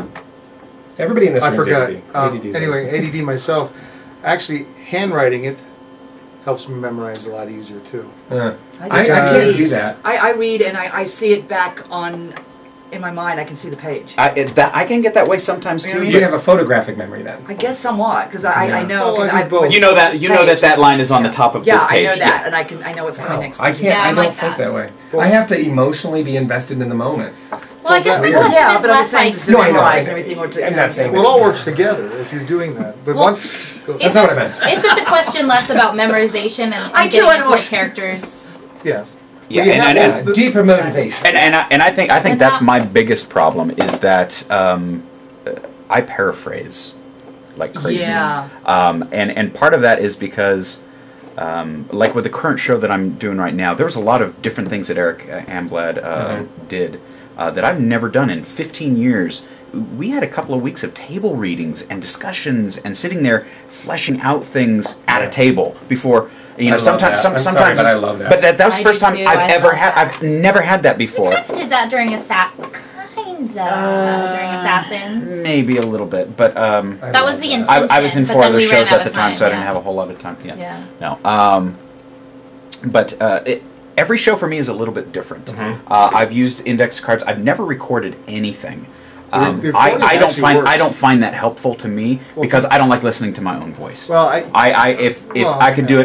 Everybody in this room is ADD. Anyway, ADD myself. Actually, handwriting it helps me memorize a lot easier too. I can't do that. I read and I see it back in my mind. I can see the page. I can get that way sometimes too. You have a photographic memory then. I guess somewhat, because I know. You know that line is on the top of this page. Yeah, I know that, and I know what's coming next. I can't. I don't think that way. I have to emotionally be invested in the moment. Well, I guess the question is less like to memorize and everything. I'm not saying. Well, it all works together if you're doing that. But that's not what I meant. Isn't the question less about memorization and getting into the characters? Yes. Yeah, and deeper motivation. And I think that's my biggest problem is that I paraphrase like crazy. Yeah. And part of that is because like with the current show that I'm doing right now, there's a lot of different things that Erik Amblad did that I've never done in 15 years. We had a couple of weeks of table readings and discussions and sitting there fleshing out things at a table before. Sometimes sorry, but I love that. But that was the first time I've never had that before. We kind of did that during during Assassins. Maybe a little bit, but that was the intention. I was in 4 other shows at the time, so I didn't have a whole lot of time. Yeah. No. But every show for me is a little bit different. I've used index cards. I've never recorded anything. I don't find that helpful to me because I don't like listening to my own voice. Well, if I could do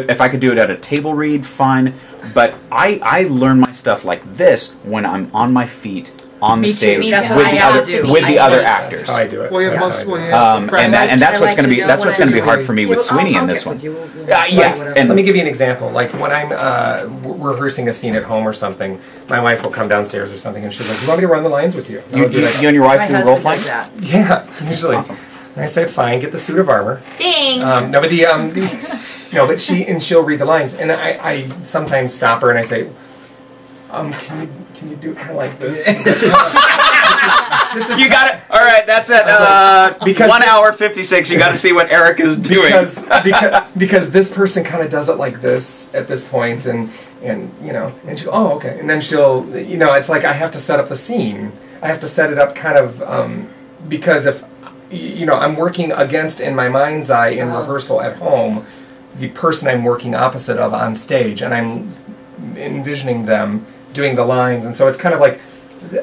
it at a table read, fine. But I learn my stuff like this when I'm on my feet on the stage with the other actors. That's how I do it. And that's what's going to be hard for me with Sweeney in this one. And let me give you an example. Like when I'm rehearsing a scene at home or something, my wife will come downstairs or something, and she's like, "You want me to run the lines with you?" You and your wife do role playing? Yeah, usually. Awesome. And I say, "Fine, get the suit of armor." Ding. But she'll read the lines, and I sometimes stop her and I say, Can you do it kind of like this? You got it. All right, that's it. Because 1 hour 56. You got to see what Erik is doing. Because this person kind of does it like this at this point, and and she'll okay, and then she'll it's like I have to set up the scene. I have to set it up kind of because if I'm working against in my mind's eye in rehearsal at home the person I'm working opposite of on stage, and I'm envisioning them doing the lines, and so it's kind of like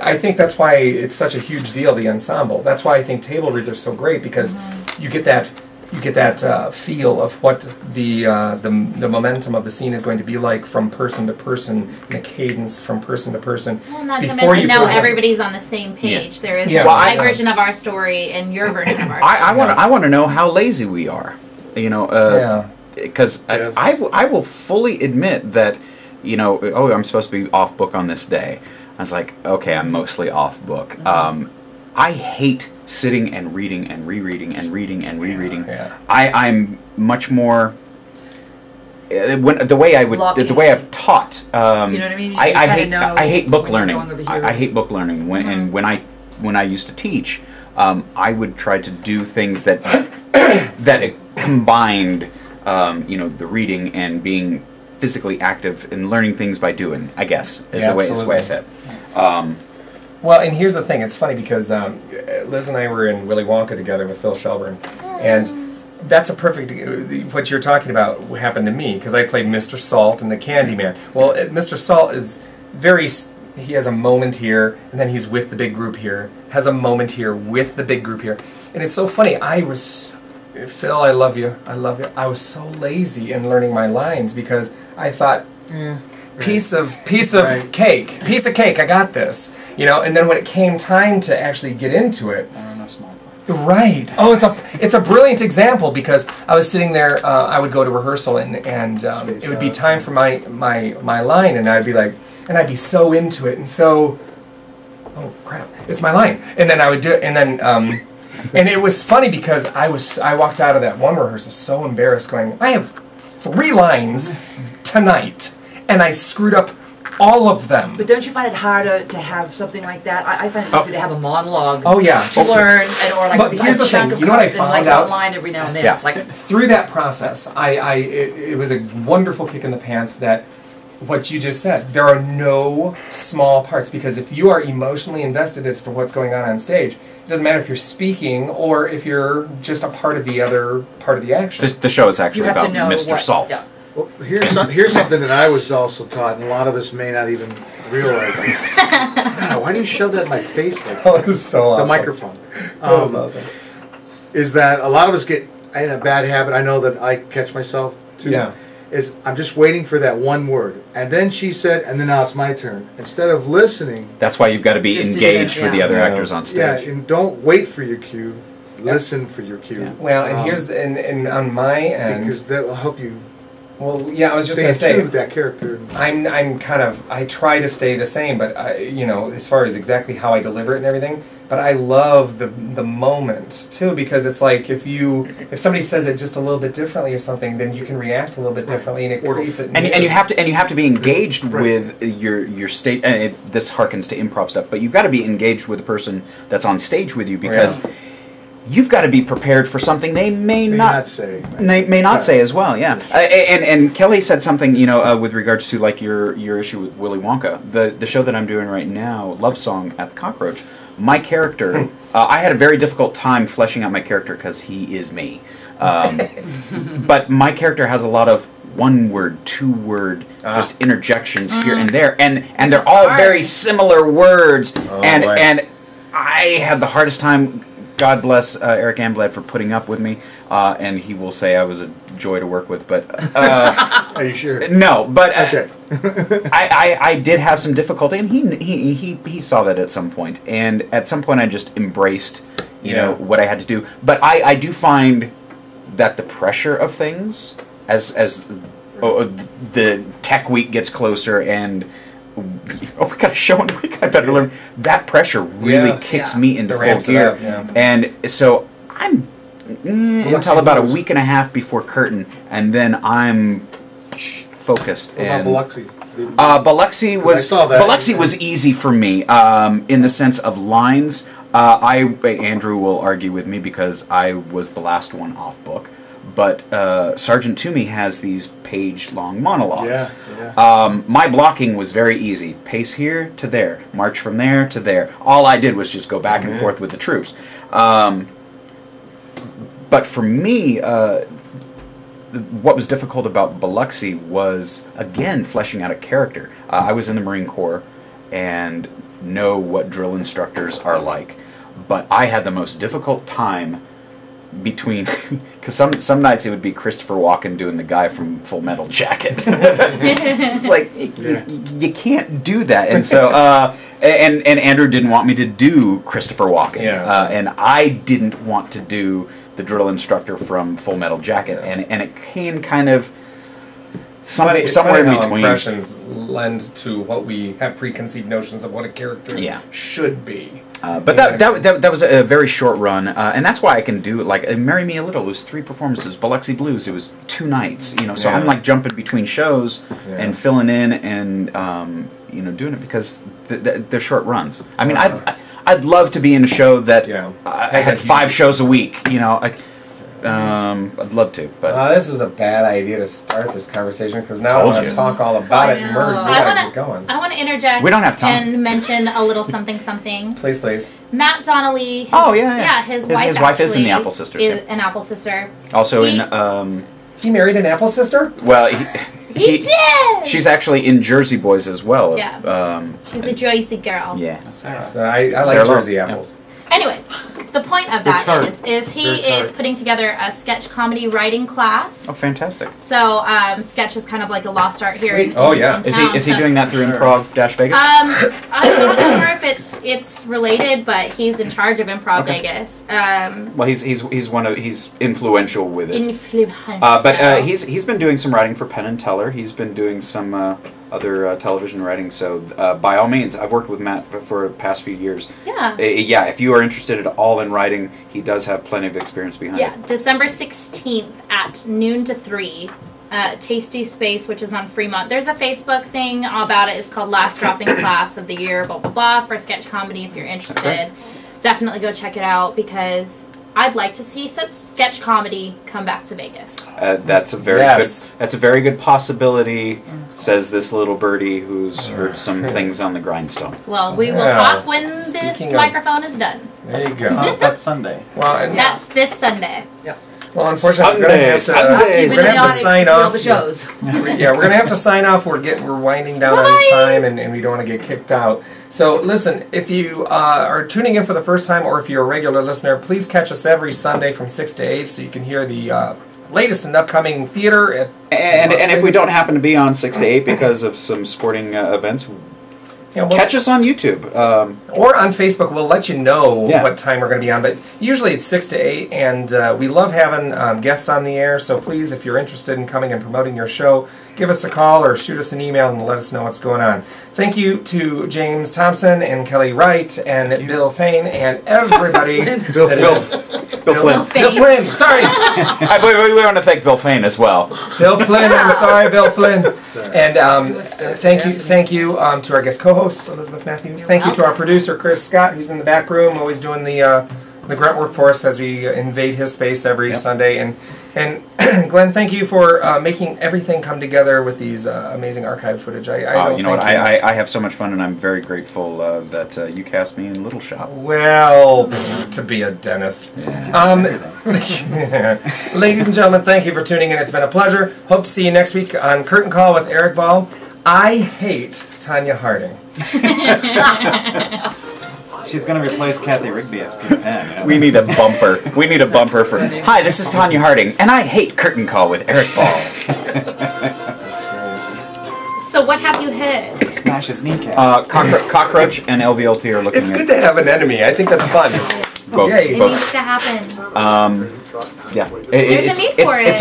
I think that's why it's such a huge deal, the ensemble. That's why I think table reads are so great, because you get that feel of what the momentum of the scene is going to be like from person to person, and the cadence from person to person. Well, not to mention now everybody's on the same page. There is my version of our story and your version of our story. I want to know how lazy we are. Because I will fully admit that. I'm supposed to be off book on this day. I was like, okay, I'm mostly off book. I hate sitting and reading and rereading and reading and rereading. I'm much more the way I've taught. You know what I mean? I hate book learning. I hate book learning. And when I used to teach, I would try to do things that combined, the reading and being physically active and learning things by doing, I guess, is the way I said. Well, and here's the thing. It's funny because Liz and I were in Willy Wonka together with Phil Shelburne, and that's a perfect. What you're talking about happened to me because I played Mr. Salt in the Candyman. Well, Mr. Salt is very. He has a moment here, and then he's with the big group here. Has a moment here with the big group here, and it's so funny. Phil, I love you. I love you. I was so lazy in learning my lines because I thought, piece of cake, I got this, you know. And then when it came time to actually get into it, no small parts. Right. Oh, it's a brilliant example because I was sitting there. I would go to rehearsal and it would be time for my line, and I'd be like, and I'd be so into it and so, oh crap, it's my line, and then I would do it, and then. And it was funny because I walked out of that one rehearsal so embarrassed going, I have 3 lines tonight, and I screwed up all of them. But don't you find it harder to have something like that? I find it easy to have a monologue to learn, or like but here's the thing, you know what I found out? Line every now and then. Yeah. It's like, through that process, it was a wonderful kick in the pants that what you just said, there are no small parts, because if you are emotionally invested as to what's going on stage, it doesn't matter if you're speaking or if you're just a part of the other part of the action. The show is actually about Mr. Salt. Yeah. Well, here's something that I was also taught, and a lot of us may not even realize this. God, why do you shove that in my face like that? Was so awesome. The microphone. That was awesome. Is that a lot of us get in a bad habit, I know that I catch myself too. Yeah. Is I'm just waiting for that one word. And then she said, and then now it's my turn. Instead of listening. That's why you've got to be engaged with the other actors on stage. Yeah, and don't wait for your cue. Listen for your cue. Yeah. Well, and here's and on my end, because that will help you. Well, yeah, I was just going to say that character. I'm kind of, I try to stay the same, but as far as exactly how I deliver it and everything. But I love the moment too, because it's like if somebody says it just a little bit differently or something, then you can react a little bit differently, and it creates it. And you have to be engaged with your state. And this harkens to improv stuff, but you've got to be engaged with the person that's on stage with you, because. You've got to be prepared for something they may not say. They may not say as well, yeah. And Kelly said something, with regards to like your issue with Willy Wonka. The show that I'm doing right now, Love Song at the Cockroach. My character, I had a very difficult time fleshing out my character because he is me. But my character has a lot of 1-word, 2-word, just interjections here and there, and they're all very similar words. And I had the hardest time. God bless Erik Ball for putting up with me, and he will say I was a joy to work with. But are you sure? No, but okay. I did have some difficulty, and he saw that at some point. And at some point, I just embraced, what I had to do. But I do find that the pressure of things, as the tech week gets closer and. We got a show in a week. I better learn. That pressure really kicks me into full gear, and so I'm until about a week and a half before curtain, and then I'm focused. What about Biloxi? Biloxi was easy for me in the sense of lines. Andrew will argue with me because I was the last one off book. But Sergeant Toomey has these page-long monologues. My blocking was very easy. Pace here to there. March from there to there. All I did was just go back and forth with the troops. But for me, what was difficult about Biloxi was, again, fleshing out a character. I was in the Marine Corps and know what drill instructors are like. But I had the most difficult time between, because some nights it would be Christopher Walken doing the guy from Full Metal Jacket. It's like you can't do that, and so and Andrew didn't want me to do Christopher Walken, and I didn't want to do the drill instructor from Full Metal Jacket, and it came kind of somewhere in between. Impressions lend to what we have preconceived notions of what a character should be. But that was a very short run, and that's why I can do it. Like Marry Me a Little, it was 3 performances. Biloxi Blues, it was 2 nights. So I'm like jumping between shows and filling in and doing it because they're short runs. I mean, I'd love to be in a show that I had 5 shows a week. I'd love to, but this is a bad idea to start this conversation because now I want to talk all about it and we gotta get going. I want to interject. We don't have time. And mention a little something. Please, please. Matt Donnelly. His wife is in the Apple Sisters. Is an Apple sister. Also he married an Apple sister. Well, he did. She's actually in Jersey Boys as well. Yeah. She's a Jersey girl. Yeah. I like Jersey apples. Anyway, the point of that is he is putting together a sketch comedy writing class. Oh, fantastic! So sketch is kind of like a lost art here. In Is he doing that through Improv-Vegas? I'm not sure if it's related, but he's in charge of Improv Vegas. Well, he's influential with it. Influential. But he's been doing some writing for Penn and Teller. He's been doing some other television writing. So by all means, I've worked with Matt for the past few years. Yeah. If you are interested at all in writing, he does have plenty of experience behind it. Yeah, December 16th at noon to 3. Tasty Space, which is on Fremont. There's a Facebook thing about it. It's called Last Dropping Class of the Year, blah, blah, blah, for sketch comedy if you're interested. Definitely go check it out because I'd like to see such sketch comedy come back to Vegas. That's a very good possibility, says this little birdie who's heard some things on the grindstone. Well, we will talk when this microphone is done. There you go. That's Sunday. Well, that's this Sunday. Yep. Well, unfortunately, we're going to have to sign off. We're going to have to sign off. We're winding down on time, and we don't want to get kicked out. So, listen, if you are tuning in for the first time, or if you're a regular listener, please catch us every Sunday from 6 to 8, so you can hear the latest and upcoming theater. And if we don't happen to be on 6 to 8 because of some sporting events, catch us on YouTube. Or on Facebook. We'll let you know what time we're going to be on. But usually it's 6 to 8, and we love having guests on the air. So please, if you're interested in coming and promoting your show, give us a call or shoot us an email and let us know what's going on. Thank you to Jaymes Thompson and Kellie Wright and Bill Flynn and everybody. Bill Flynn. Sorry. We want to thank Bill Flynn as well. Bill Flynn. I'm sorry, Bill Flynn. And thank you to our guest co-host Elizabeth Mathews. Thank you to our producer Chris Scott, who's in the back room, always doing the grunt work for us as we invade his space every Sunday. And Glenn, thank you for making everything come together with these amazing archive footage. I have so much fun, and I'm very grateful that you cast me in Little Shop. Well, to be a dentist. Ladies and gentlemen, thank you for tuning in. It's been a pleasure. Hope to see you next week on Curtain Call with Erik Ball. I hate Tanya Harding. She's going to replace Kathy Rigby as Peter Pan. We need a bumper. We need a bumper for, hi, this is Tanya Harding, and I hate Curtain Call with Erik Ball. That's great. So what have you hit? Smash his kneecap. Cockroach and LVLT are looking It's good to have an enemy. I think that's fun. It needs to happen. There's a need for it.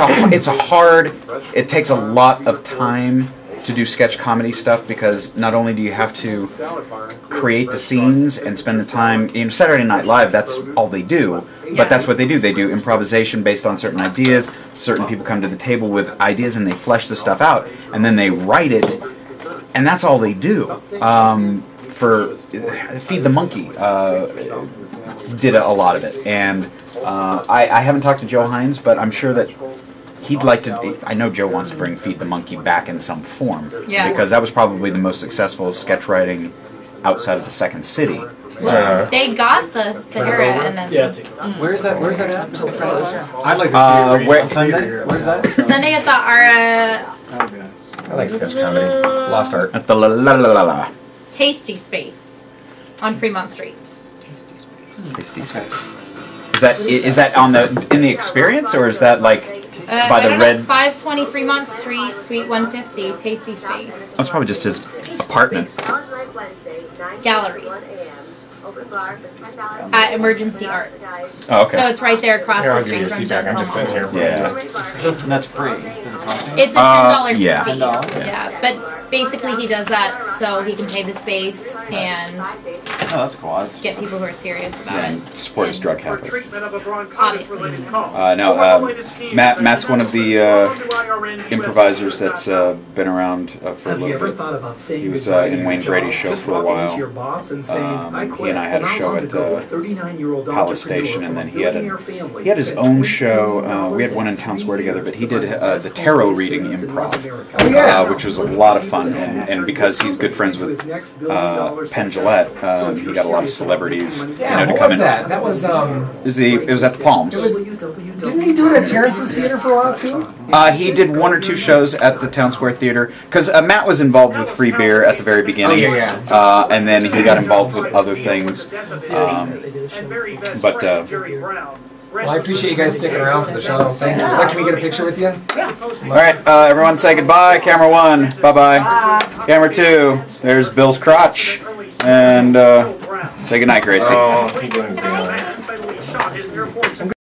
It takes a lot of time to do sketch comedy stuff because not only do you have to create the scenes and spend the time in Saturday Night Live, that's all they do, but that's what they do. They do improvisation based on certain ideas. Certain people come to the table with ideas and they flesh the stuff out and then they write it, and that's all they do. For Feed the Monkey did a lot of it, and I haven't talked to Joe Hines, but I'm sure that he'd like to. I know Joe wants to bring Feed the Monkey back in some form because that was probably the most successful sketch writing outside of the Second City. Well, they got the Sahara and then. Where's that at? I'd like to see it. Sunday? Where's that? Sunday at the I like sketch comedy. Lost Art. At the la Tasty Space on Fremont Street. Tasty Space. Is that in the Experience, or is that like? By the red. It's 520 Fremont Street, Suite 150, Tasty Space. That's probably just his apartment. Gallery. At Emergency Arts. Oh, okay. So it's right there across the street from Doug I'm just sitting here. And that's free. Does it cost you? It's a $10 fee. $10? Yeah, but basically he does that so he can pay the space and Oh, that's cool. Get people who are serious about it. And support his drug habit. Obviously. Matt's one of the improvisers that's been around for a little bit. He was in Wayne Brady's show for a while. He and I had a show at Palace Station, and then he had his own show. We had one in Town Square together, but he did the tarot reading improv, which was a lot of fun. And because he's good friends with Penn Jillette, he got a lot of celebrities to come in. That was It was at the Palms. Didn't he do it at Terrence's Theater for a while too? He did 1 or 2 shows at the Town Square Theater because Matt was involved with free beer at the very beginning. And then he got involved with other things. Well, I appreciate you guys sticking around for the show. Thank you. Can we get a picture with you? Yeah. All right, everyone say goodbye. Camera 1, bye-bye. Camera 2, there's Bill's crotch. And say goodnight, Gracie. Oh, he didn't do that.